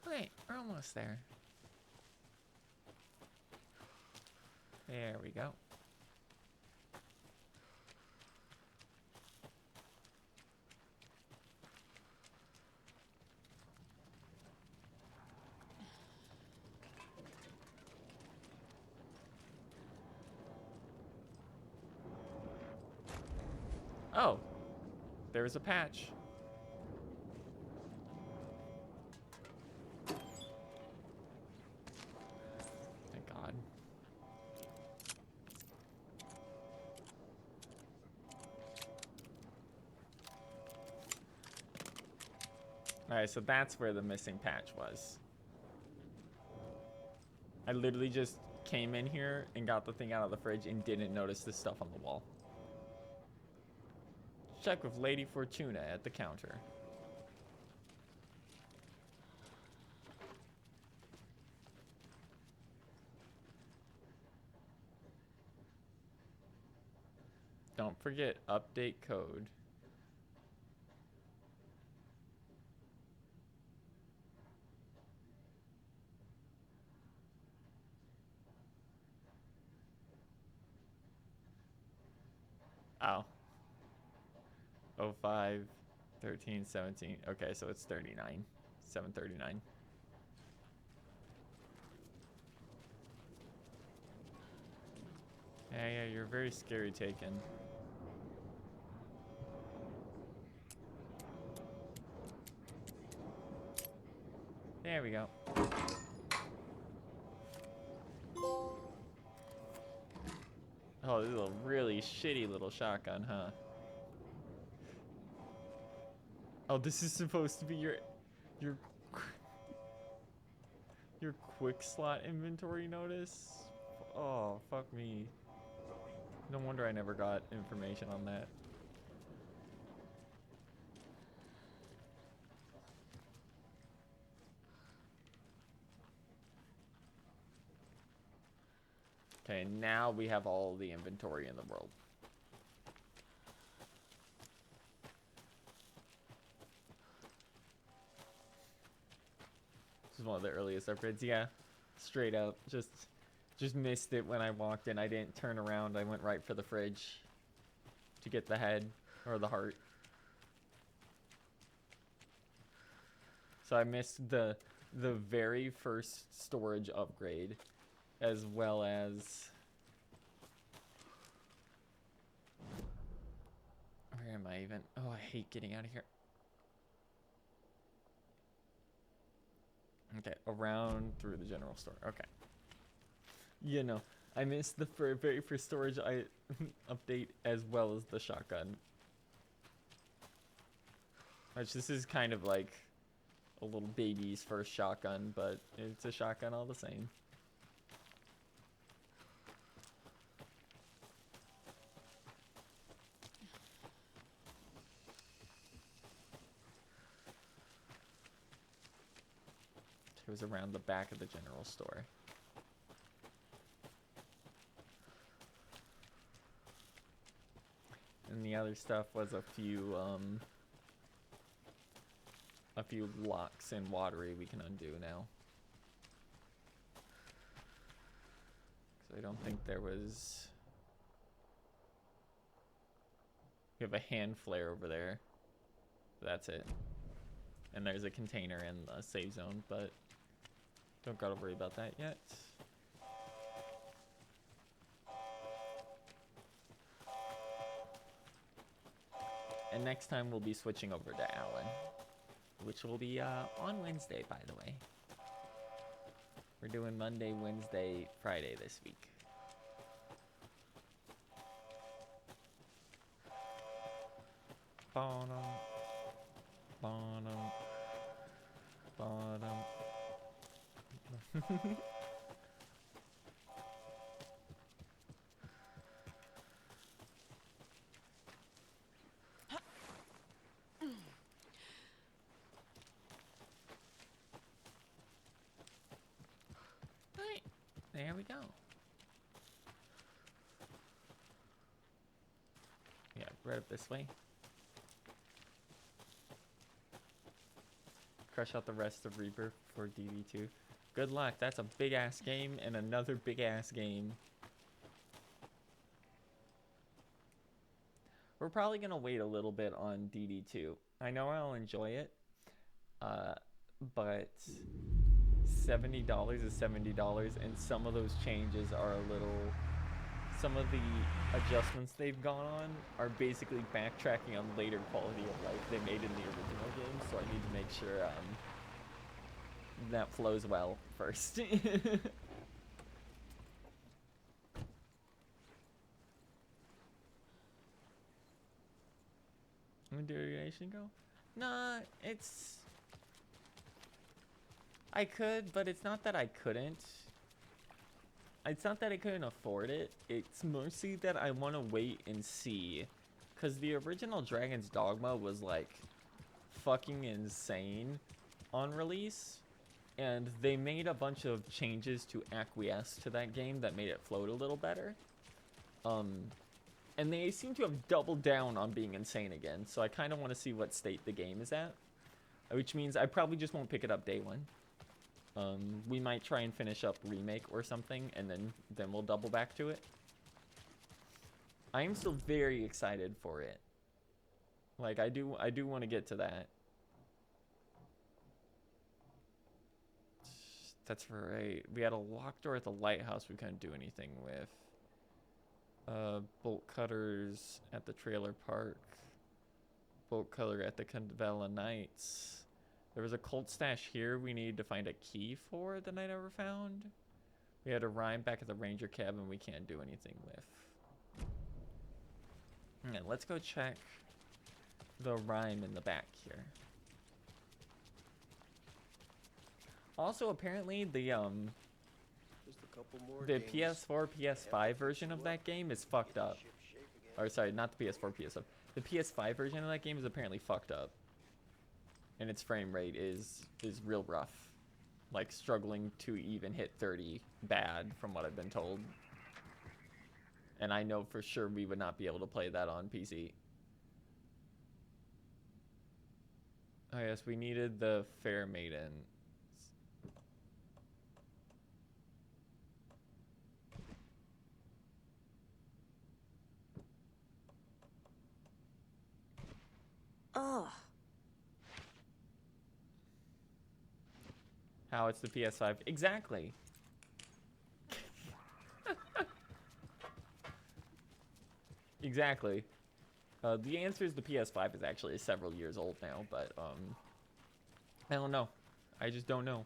Wait, we're almost there. There we go. Oh, there's a patch. Thank God. Alright, so that's where the missing patch was. I literally just came in here and got the thing out of the fridge and didn't notice the stuff on the wall. Check with Lady Fortuna at the counter. Don't forget, update code. Oh. 05, 13, 17. Okay, so it's 39. 739. Yeah, you're very scary taken. There we go. Oh, this is a really shitty little shotgun, huh? Oh, this is supposed to be your your quick slot inventory notice? Oh, fuck me. No wonder I never got information on that. Okay, now we have all the inventory in the world. This is one of the earliest upgrades. Yeah, straight up. Just missed it when I walked in. I didn't turn around. I went right for the fridge to get the head or the heart. So I missed the very first storage upgrade, as well as where am I even? Oh, I hate getting out of here. Okay, around through the general store. Okay. You know, I missed the very first storage update as well as the shotgun. Which this is kind of like a little baby's first shotgun, but it's a shotgun all the same. It was around the back of the general store. And the other stuff was a few locks and watery we can undo now. So I don't think there was... We have a hand flare over there. That's it. And there's a container in the save zone, but don't gotta worry about that yet. And next time we'll be switching over to Alan, which will be on Wednesday, by the way. We're doing Monday, Wednesday, Friday this week. Bottom, bottom, bottom. Right, there we go. Yeah, right up this way. Crush out the rest of Reaper for DB2. Good luck. That's a big ass game and another big ass game. We're probably gonna wait a little bit on DD2. I know I'll enjoy it, but $70 is $70, and some of those changes are a little. Some of the adjustments they've gone on are basically backtracking on later quality of life they made in the original game, so I need to make sure that flows well first. When did duration go? Nah, it's... I could, but it's not that I couldn't. It's not that I couldn't afford it. It's mostly that I want to wait and see. Because the original Dragon's Dogma was, like, fucking insane on release. And they made a bunch of changes to acquiesce to that game that made it float a little better. And they seem to have doubled down on being insane again. So I kind of want to see what state the game is at. Which means I probably just won't pick it up day one. We might try and finish up Remake or something, and then we'll double back to it. I am still very excited for it. Like, I do want to get to that. That's right. We had a locked door at the lighthouse we couldn't do anything with. Bolt cutters at the trailer park. Bolt cutter at the Candela Nights. There was a cult stash here we needed to find a key for that I never found. We had a rhyme back at the ranger cabin we can't do anything with. Yeah, let's go check the rhyme in the back here. Also, apparently the Just a couple more the games. PS4, PS5 version of that game is fucked up. Or sorry, not the PS4, PS5. The PS5 version of that game is apparently fucked up. And its frame rate is real rough. Like struggling to even hit 30 bad from what I've been told. And I know for sure we would not be able to play that on PC. Oh yes, we needed the Fair Maiden. Ugh. How it's the PS5? Exactly. Exactly. The answer is the PS5 is actually several years old now, but I don't know. I just don't know.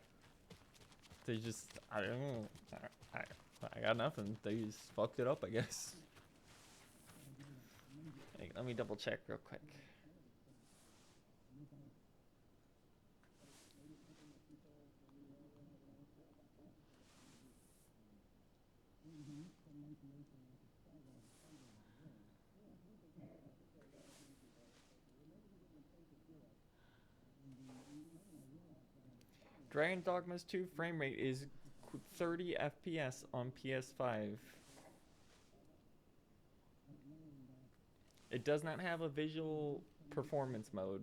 They just, I don't know. I got nothing. They just fucked it up, I guess. Hey, let me double check real quick. Dragon Dogma's 2 frame rate is 30 FPS on PS5. It does not have a visual performance mode.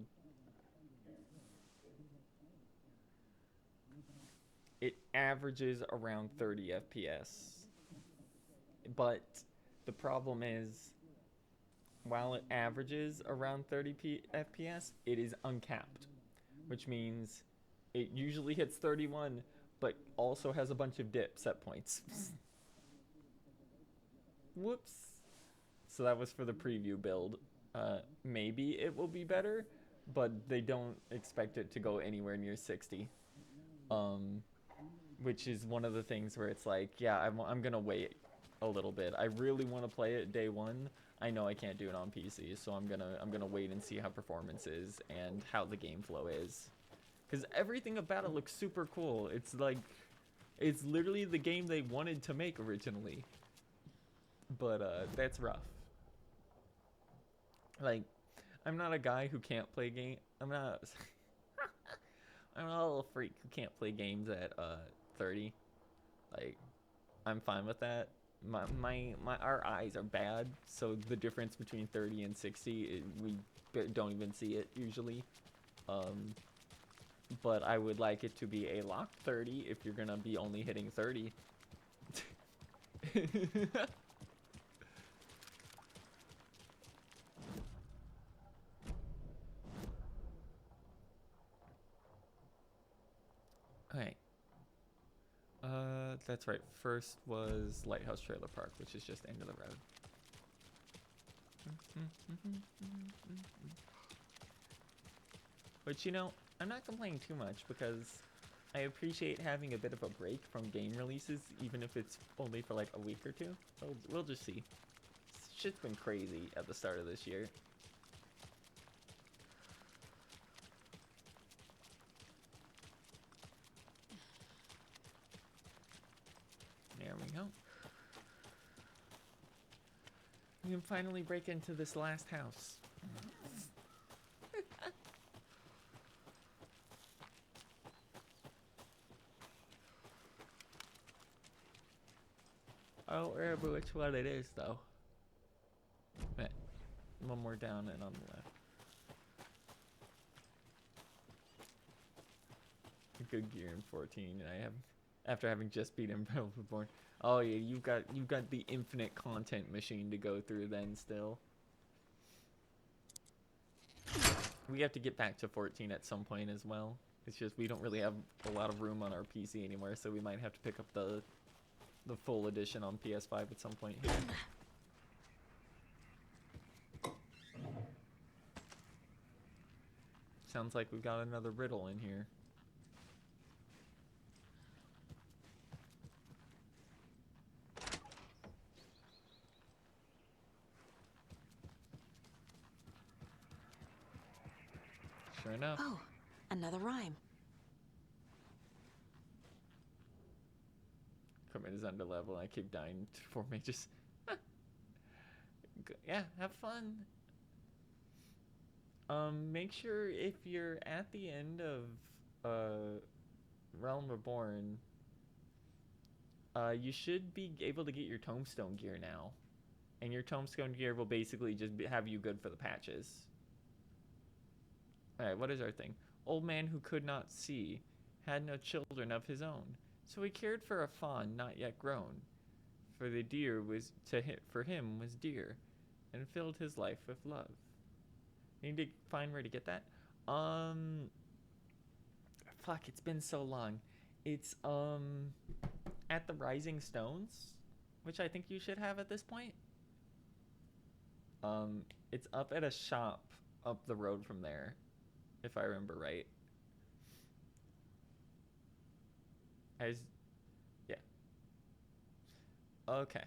It averages around 30 FPS. But the problem is, while it averages around 30 FPS, it is uncapped, which means it usually hits 31, but also has a bunch of dip set points. Whoops. So that was for the preview build. Maybe it will be better, but they don't expect it to go anywhere near 60. Which is one of the things where it's like, yeah, I'm gonna wait a little bit. I really want to play it day one. I know I can't do it on PC, so I'm gonna wait and see how performance is and how the game flow is. Because everything about it looks super cool. It's like, it's literally the game they wanted to make originally. But that's rough. Like, I'm not a guy who can't play game. I'm not a little freak who can't play games at 30. Like, I'm fine with that. Our eyes are bad, so the difference between 30 and 60, we don't even see it usually. But I would like it to be a locked 30 if you're gonna be only hitting 30. Alright. That's right. First was Lighthouse Trailer Park, which is just end of the road. But you know, I'm not complaining too much because I appreciate having a bit of a break from game releases, even if it's only for like a week or two. We'll just see. Shit's been crazy at the start of this year. There we go. We can finally break into this last house. I don't remember which one it is, though. Right. One more down and on the left. Good gear in 14, and I have, after having just beaten Battleborn. Oh yeah, you've got the infinite content machine to go through then still. We have to get back to 14 at some point as well. It's just we don't really have a lot of room on our PC anymore, so we might have to pick up the full edition on PS5 at some point here. Sounds like we've got another riddle in here. Sure enough. Oh, another rhyme. Equipment is under level. I keep dying for mages. Yeah, have fun. Make sure if you're at the end of Realm Reborn, you should be able to get your tombstone gear now. And your tombstone gear will basically just have you good for the patches. Alright, what is our thing? Old man who could not see, had no children of his own. So he cared for a fawn not yet grown. For the deer was for him was dear, and filled his life with love. Need to find where to get that. Fuck, it's been so long. It's at the Rising Stones, which I think you should have at this point. It's up at a shop up the road from there, if I remember right. Yeah. Okay.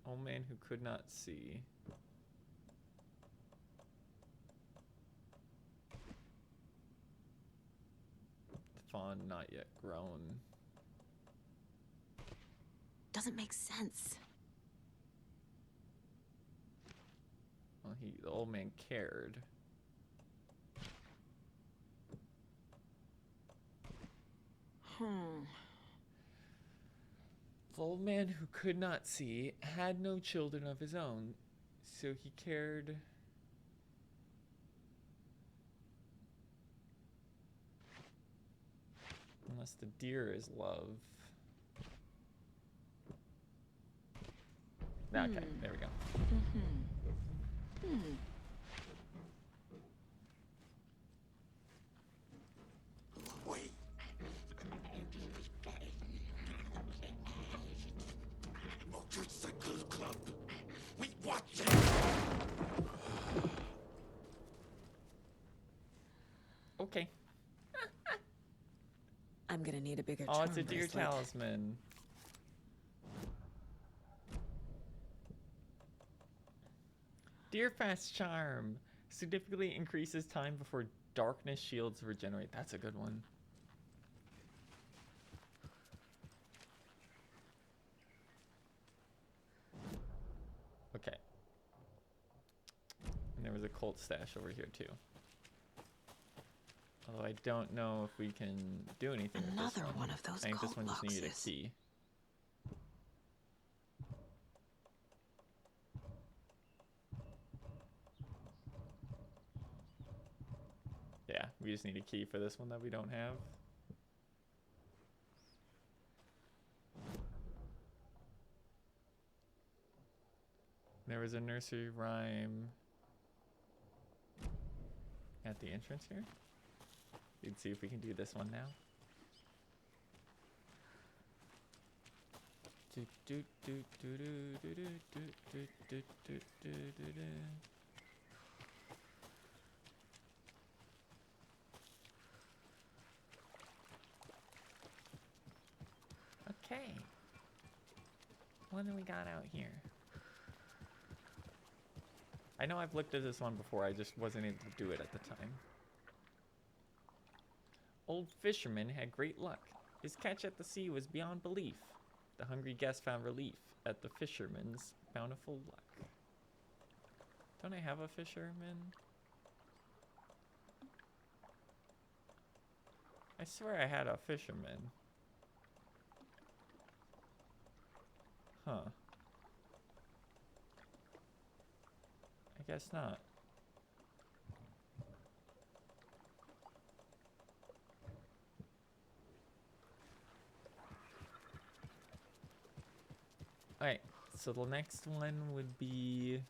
Old man who could not see. Fawn not yet grown. Doesn't make sense. Well, the old man cared. The old man who could not see had no children of his own, so he cared. Unless the deer is love. Okay, there we go. Wait. Motorcycle club. We watch it. Okay. I'm gonna need a bigger Oh, charm it's a deer bracelet. talisman. Deer fast charm significantly increases time before darkness shields regenerate. That's a good one. Okay. And there was a cult stash over here too. Although I don't know if we can do anything with this Another one. one of those I think this cult one just needed a boxes. key. Yeah, we just need a key for this one that we don't have. There was a nursery rhyme at the entrance here. You'd see if we can do this one now. Okay. What do we got out here? I know I've looked at this one before, I just wasn't able to do it at the time. Old fisherman had great luck. His catch at the sea was beyond belief. The hungry guest found relief at the fisherman's bountiful luck. Don't I have a fisherman? I swear I had a fisherman. Huh. I guess not. Alright, so the next one would be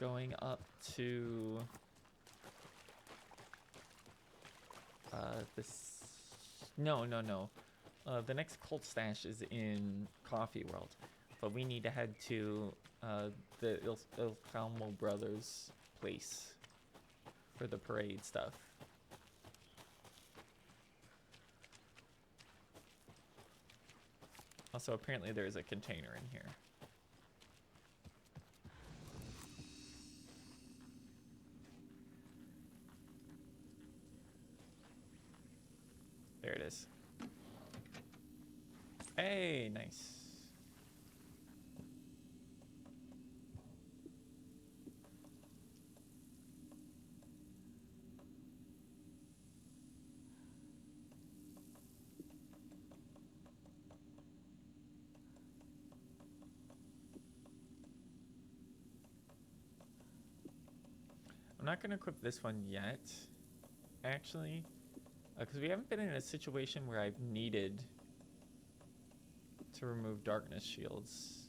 going up to this. No. The next cult stash is in Coffee World, but we need to head to the Ilkamo Brothers place for the parade stuff. Also, apparently there's a container in here. There it is. Hey, nice. I'm not going to equip this one yet, actually, because we haven't been in a situation where I've needed to remove darkness shields.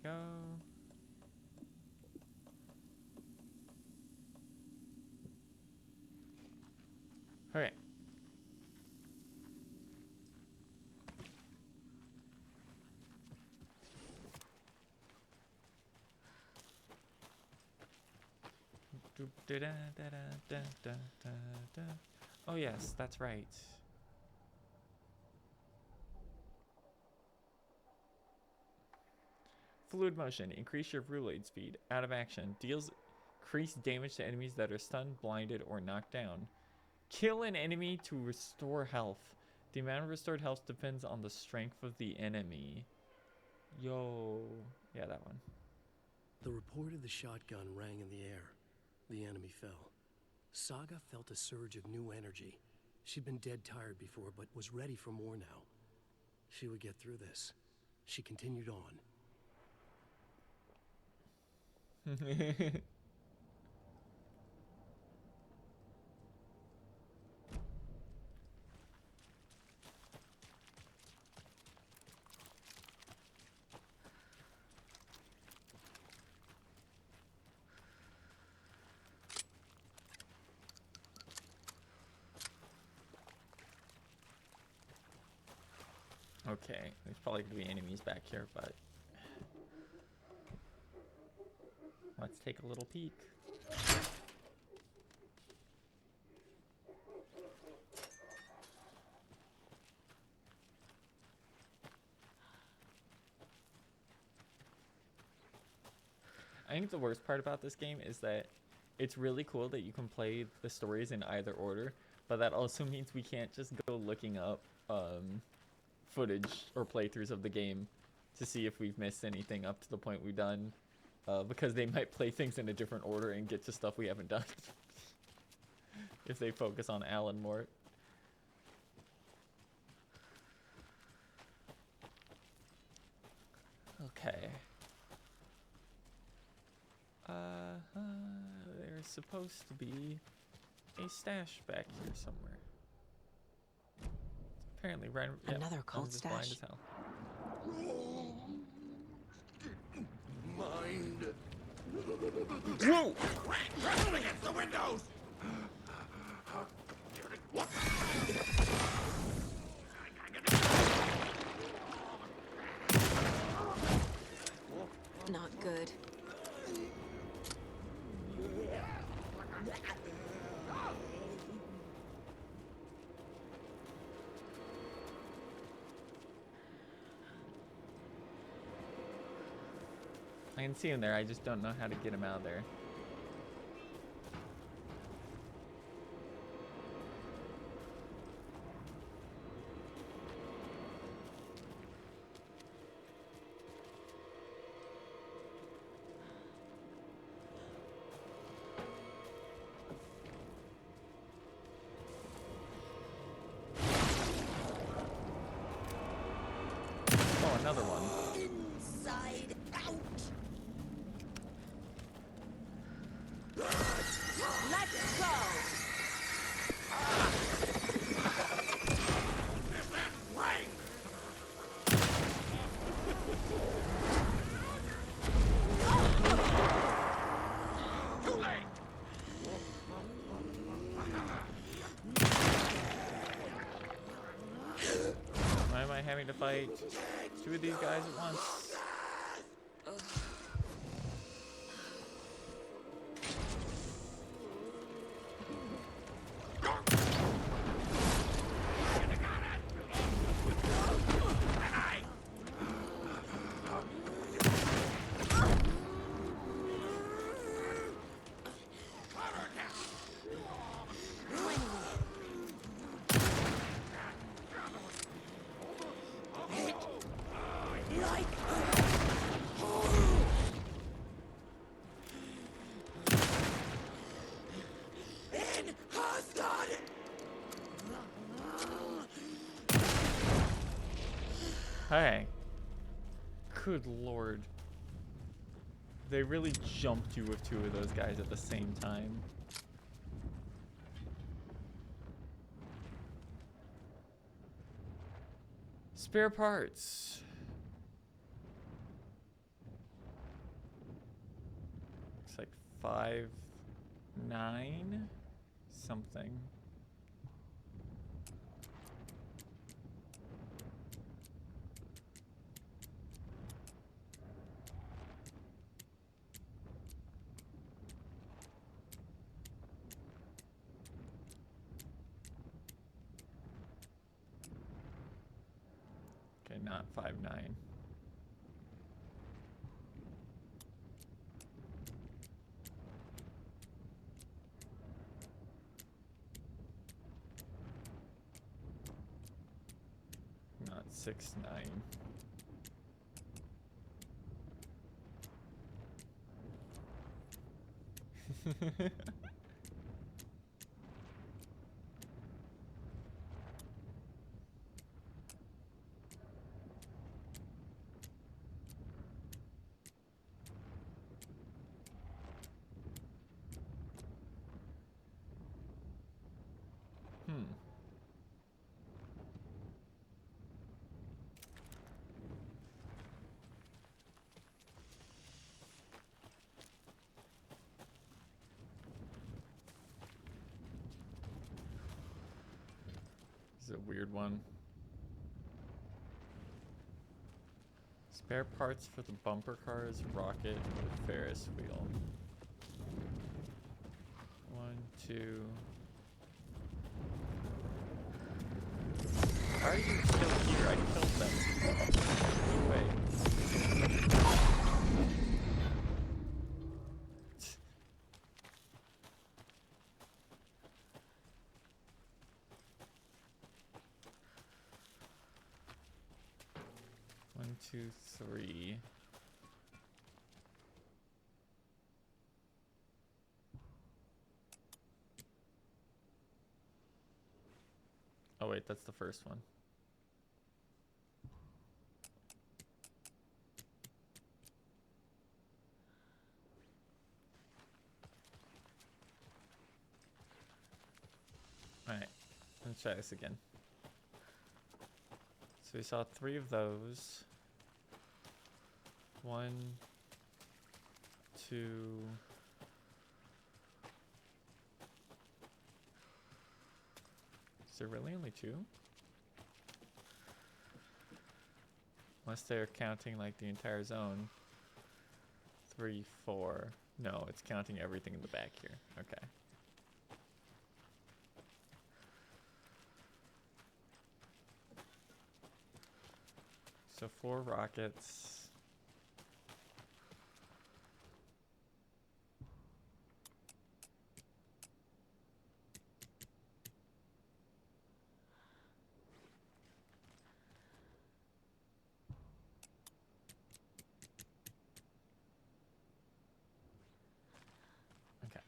Go. Okay. Oh yes, that's right. Fluid motion. Increase your reload speed. Out of action. Deals increased damage to enemies that are stunned, blinded, or knocked down. Kill an enemy to restore health. The amount of restored health depends on the strength of the enemy. Yo. Yeah, that one. The report of the shotgun rang in the air. The enemy fell. Saga felt a surge of new energy. She'd been dead tired before, but was ready for more now. She would get through this. She continued on. Okay, there's probably gonna be enemies back here, but let's take a little peek. I think the worst part about this game is that it's really cool that you can play the stories in either order, but that also means we can't just go looking up footage or playthroughs of the game to see if we've missed anything up to the point we've done, because they might play things in a different order and get to stuff we haven't done if they focus on Alan more. Okay. There's supposed to be a stash back here somewhere. Apparently, right. Another cold stash. Blind stash. as hell. Mind. Whoa! Pressing against the windows! Not good. I can see him there, I just don't know how to get him out of there. another one. Inside out. Let's go. Why am I having to fight two of these guys at once? Hey. Good lord. They really jumped you with two of those guys at the same time. Spare parts. Looks like 5.9 something. Okay, not 5.9. Not 6.9. This is a weird one. Spare parts for the bumper cars, rocket, or Ferris wheel. 1, 2. Why are you still here? I killed them. Wait. 1, 2, 3. Oh wait, that's the first one. Alright, let's try this again. So we saw 3 of those. 1, 2. Is there really only 2? Unless they're counting like the entire zone. 3, 4. No, it's counting everything in the back here. Okay. So 4 rockets. Okay.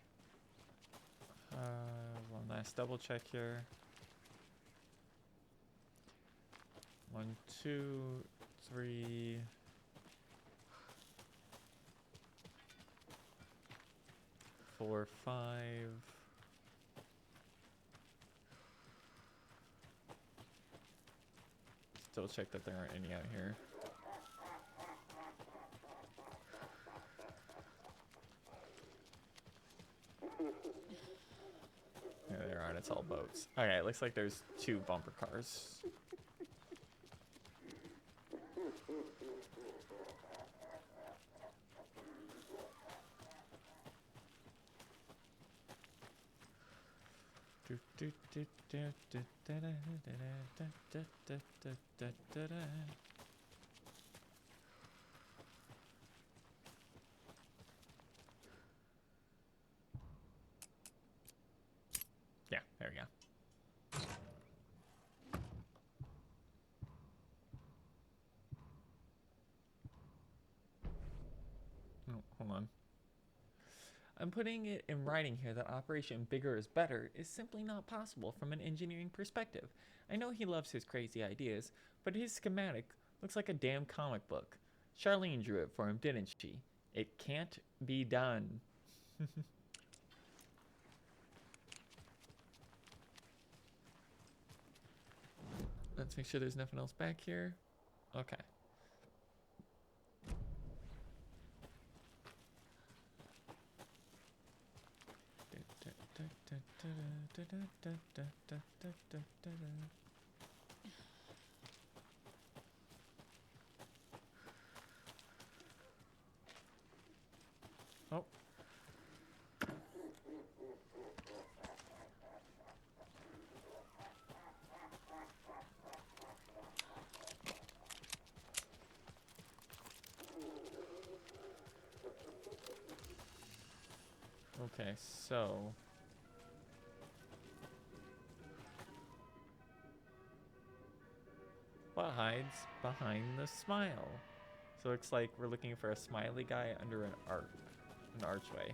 One last double check here. 1, 2. It's 3. Four, 5. Still check that there aren't any out here. Yeah, there aren't. It's all boats. Okay, it looks like there's 2 bumper cars. Yeah, there we go. Oh, hold on. I'm putting it in writing here that Operation Bigger is Better is simply not possible from an engineering perspective. I know he loves his crazy ideas, but his schematic looks like a damn comic book. Charlene drew it for him, didn't she? It can't be done. Let's make sure there's nothing else back here. Okay. Oh. Okay, so what hides behind the smile? So it looks like we're looking for a smiley guy under an archway.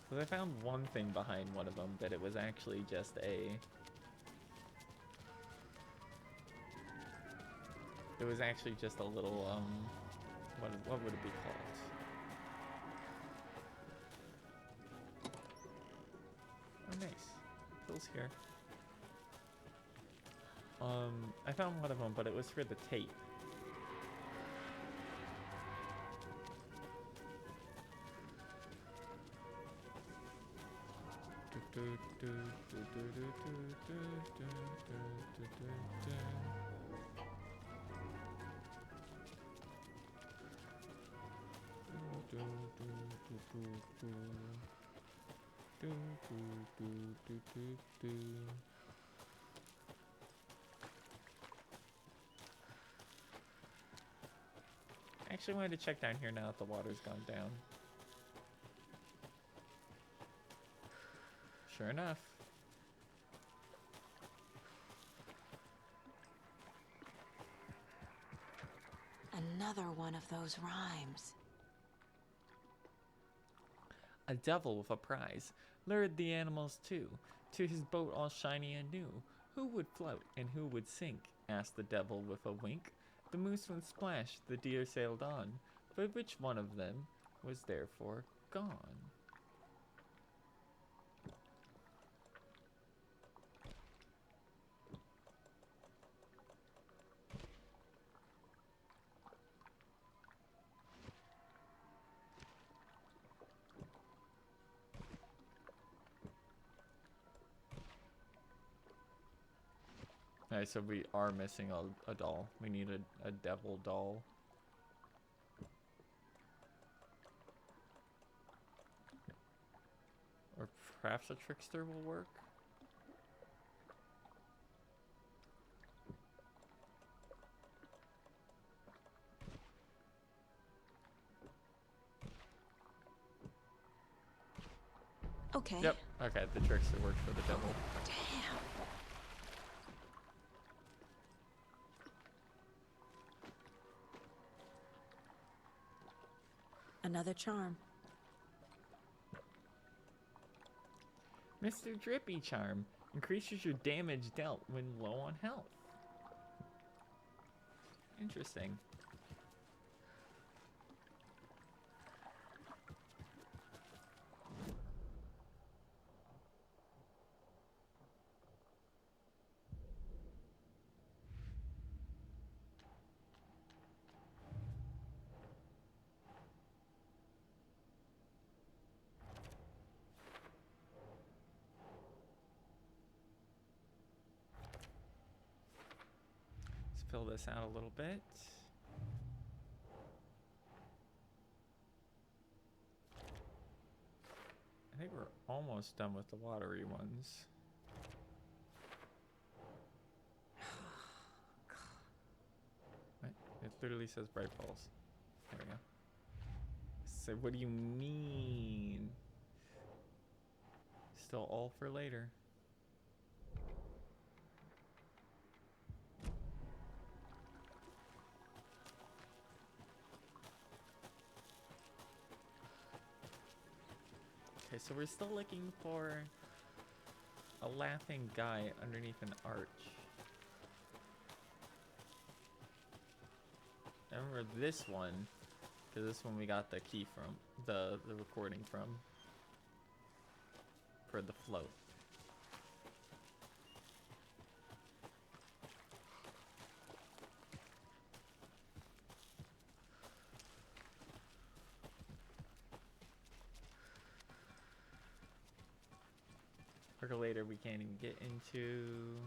Because I found one thing behind one of them, that it was actually just a... It was actually just a little, what would it be called? Oh, nice. Phil's here. I found one of them, but it was for the tape. Actually, I wanted to check down here now that the water's gone down. Sure enough. Another one of those rhymes. A devil with a prize lured the animals too, to his boat all shiny and new. Who would float and who would sink? Asked the devil with a wink. The moose went splash, the deer sailed on, but which one of them was therefore gone? Alright, so we are missing a doll. We need a devil doll. Or perhaps a trickster will work? Okay. Yep. Okay, the trickster worked for the devil. Damn. Another charm. Mr. Drippy Charm, Increases your damage dealt when low on health. Interesting. Let's fill this out a little bit. I think we're almost done with the watery ones. What? It literally says Bright Falls. There we go. So what do you mean? Still all for later. Okay, so we're still looking for a laughing guy underneath an arch. I remember this one, because this one we got the key from, the recording from, for the float. Percolator we can't even get into.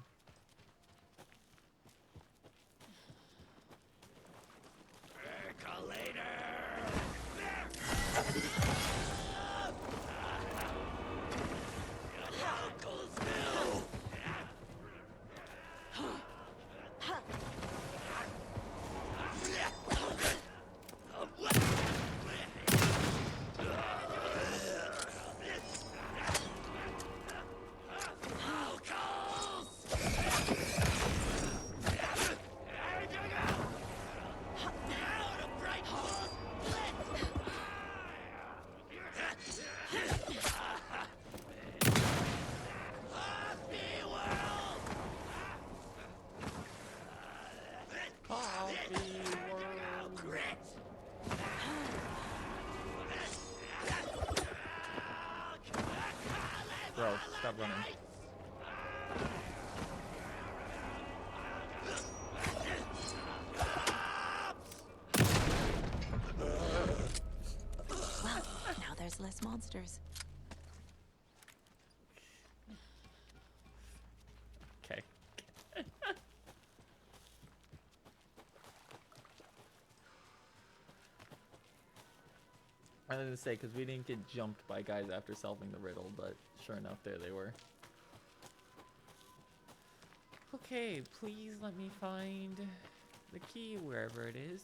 Bro, stop running. Well, now there's less monsters. Okay. I was gonna say, because we didn't get jumped by guys after solving the riddle, but sure enough, there they were. Okay, please let me find the key wherever it is.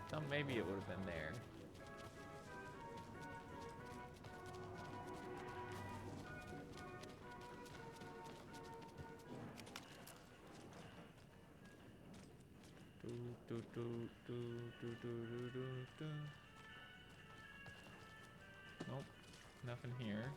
Thought maybe it would have been there. Nope, nothing here.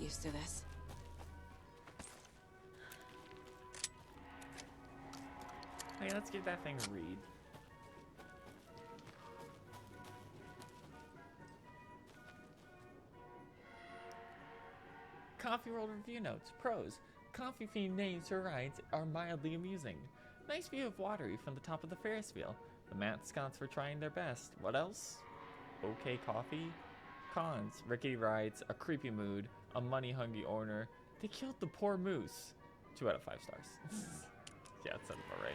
used to this. Hey, let's give that thing a read. Coffee World Review Notes. Pros. Coffee-themed names for rides are mildly amusing. Nice view of Watery from the top of the Ferris wheel. The mascots were trying their best. What else? Okay coffee? Cons. Rickety rides, a creepy mood, a money-hungry owner. They killed the poor moose. 2 out of 5 stars. Yeah, that sounds about right.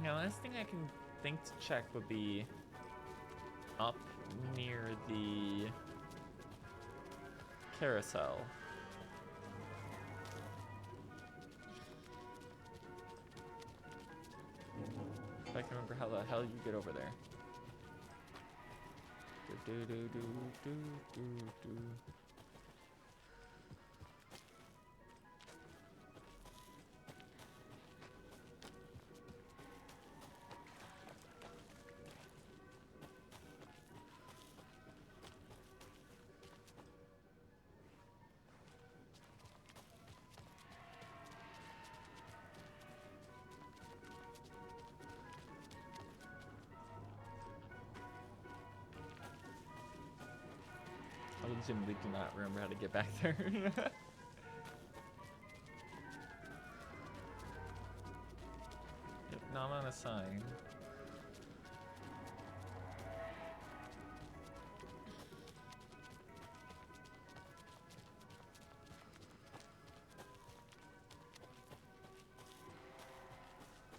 Now, last thing I can think to check would be up near the carousel. If I can remember how the hell you get over there. Do do do do do do. I legitimately do not remember how to get back there. Yep, not on a sign.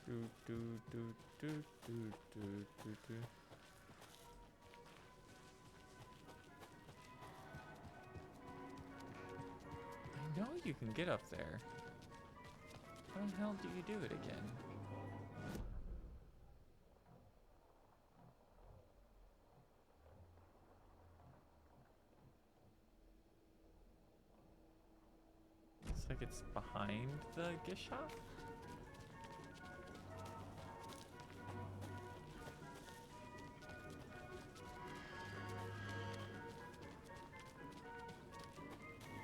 Do do do do do do do do. I know you can get up there. How the hell do you do it again? Looks like it's behind the gift shop.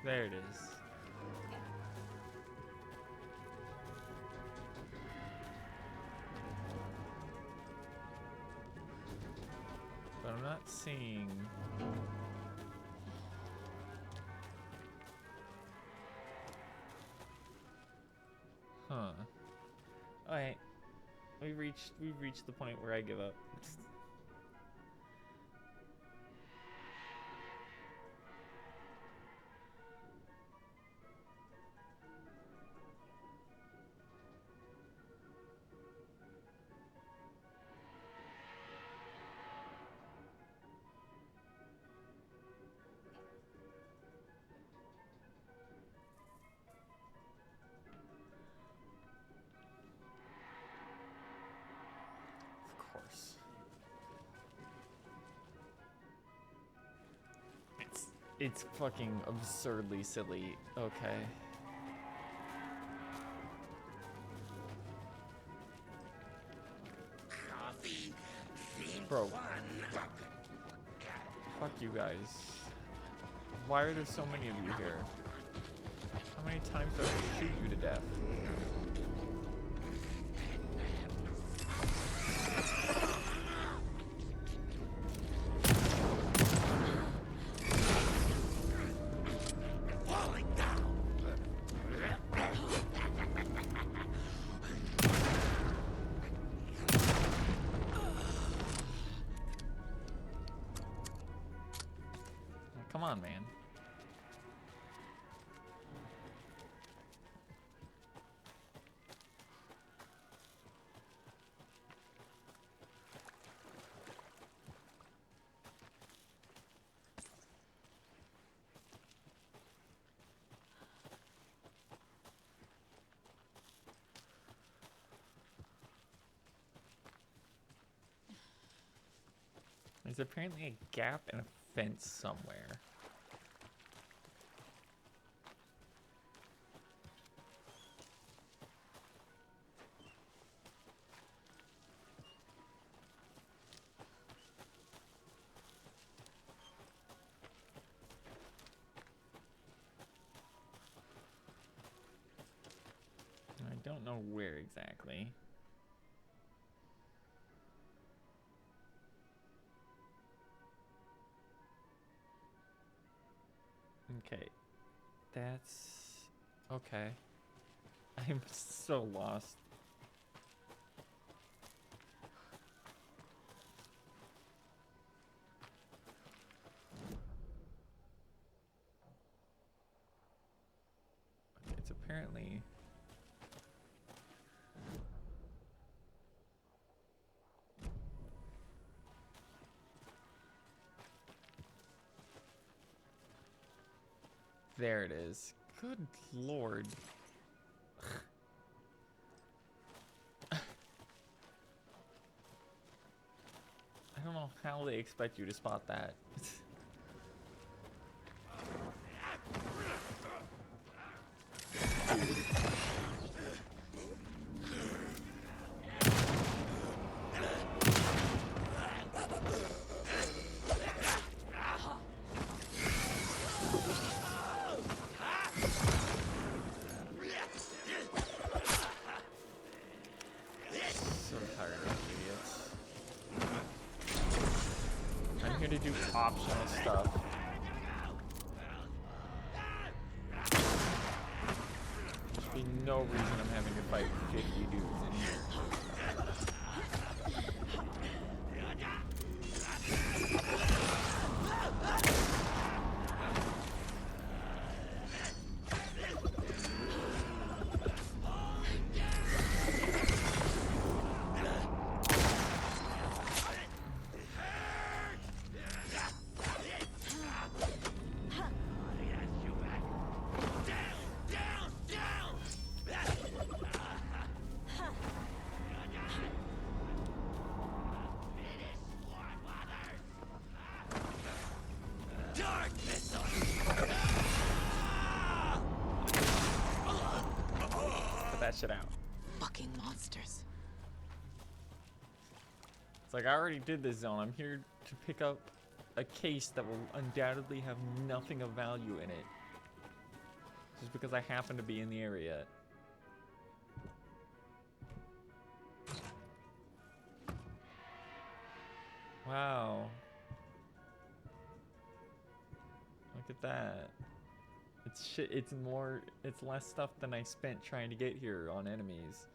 There it is. But I'm not seeing... Huh. Alright. We've reached the point where I give up. Of course. It's fucking absurdly silly. Okay. Coffee themed Bro. fun. Fuck you guys. Why are there so many of you here? How many times do I have to shoot you to death? Falling down. Come on, man. There's apparently a gap in a fence somewhere. don't know where exactly. Okay. That's... okay. I'm so lost. Okay, it's apparently... there it is. Good lord. I don't know how they expect you to spot that. So tired of these idiots. I'm here to do optional stuff. There's be no reason I'm having to fight 50 dudes in here. Put that shit out. Fucking monsters. It's like I already did this zone. I'm here to pick up a case that will undoubtedly have nothing of value in it. Just because I happen to be in the area. Wow. Look at that. It's shit. It's less stuff than I spent trying to get here on enemies.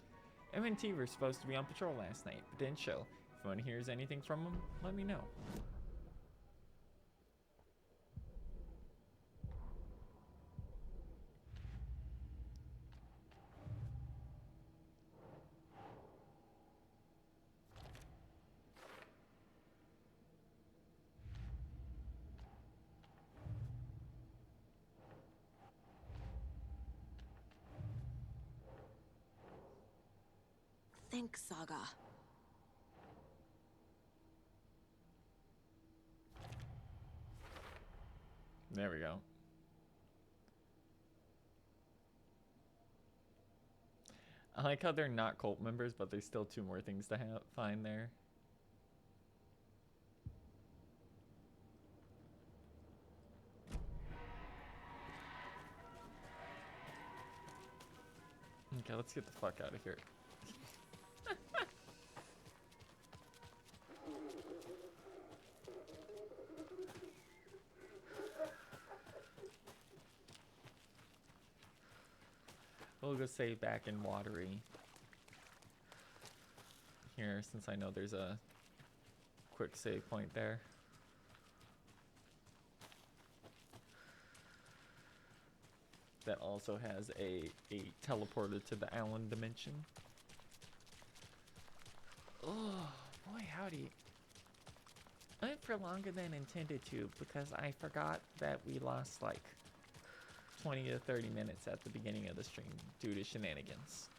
M&T were supposed to be on patrol last night, but didn't show. If anyone hears anything from them, let me know. Thanks, Saga. There we go. I like how they're not cult members, but there's still 2 more things to find there. Okay, let's get the fuck out of here. We'll go save back in Watery here, since I know there's a quick save point there. That also has a teleporter to the Allen dimension. Oh, boy howdy. I went for longer than intended to because I forgot that we lost like 20 to 30 minutes at the beginning of the stream due to shenanigans.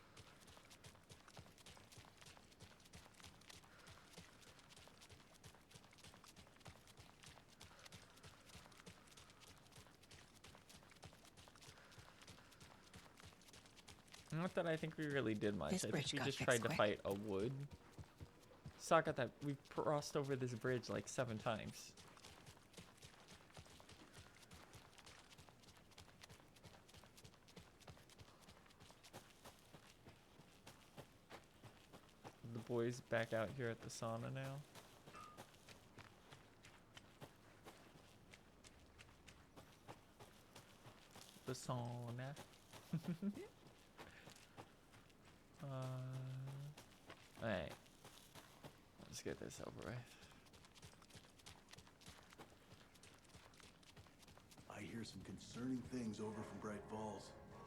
Not that I think we really did much. This I bridge think we got just fixed tried to quick. fight a wood. Saga that we've crossed over this bridge like 7 times. boys back out here at the sauna now. The sauna. Alright. Let's get this over with. I hear some concerning things over from Bright Falls.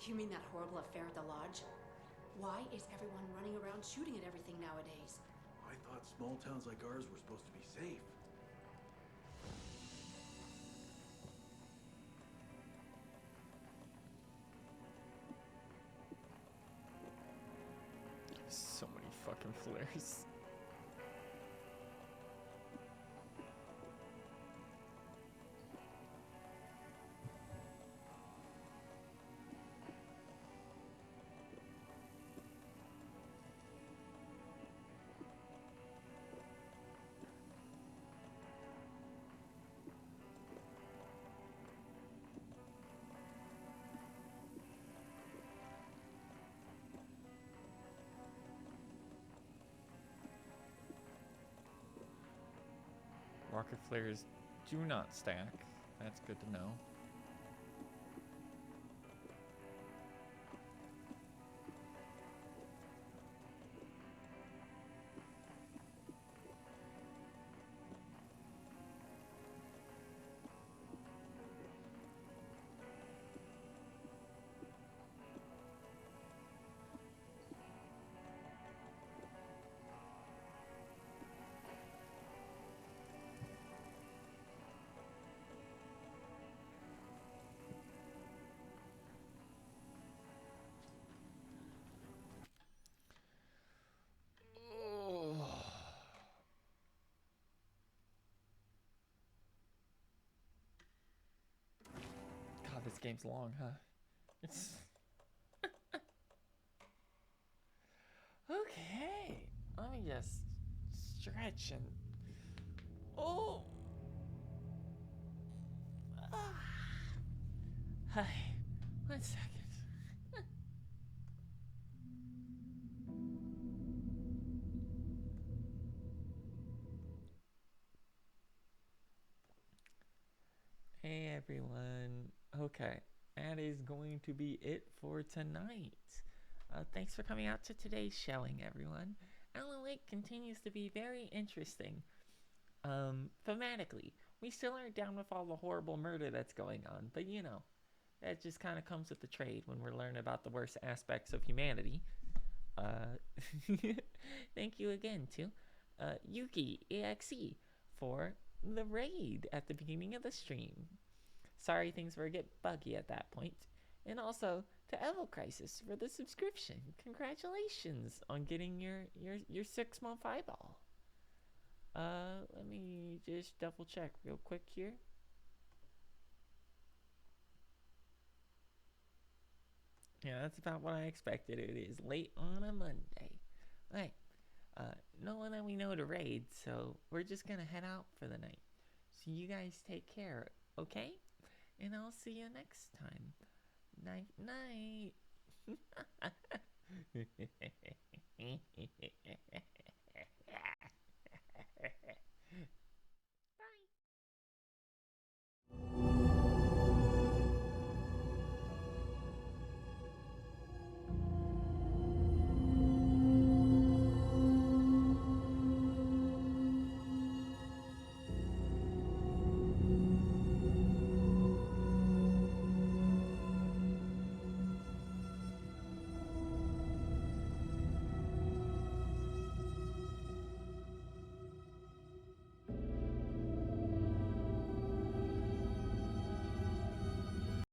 You mean that horrible affair at the lodge? Why is everyone running around shooting at everything nowadays? I thought small towns like ours were supposed to be safe. So many fucking flares. Rocket flares do not stack. That's good to know. God, this game's long, huh? It's okay. Let me just stretch and oh. Hi. 1 second. Hey everyone. Okay, that is going to be it for tonight. Thanks for coming out to today's showing, everyone. Alan Wake continues to be very interesting. Thematically, we still aren't down with all the horrible murder that's going on, but you know, that just kind of comes with the trade when we're learning about the worst aspects of humanity. Thank you again to Yuki EXE for the raid at the beginning of the stream. Sorry things were a bit buggy at that point. And also to Evo Crisis for the subscription. Congratulations on getting your 6-month eyeball. Let me just double check real quick here. Yeah, that's about what I expected. It is late on a Monday. Alright. No one that we know to raid, so we're just gonna head out for the night. So you guys take care, okay? And I'll see you next time. Night, night.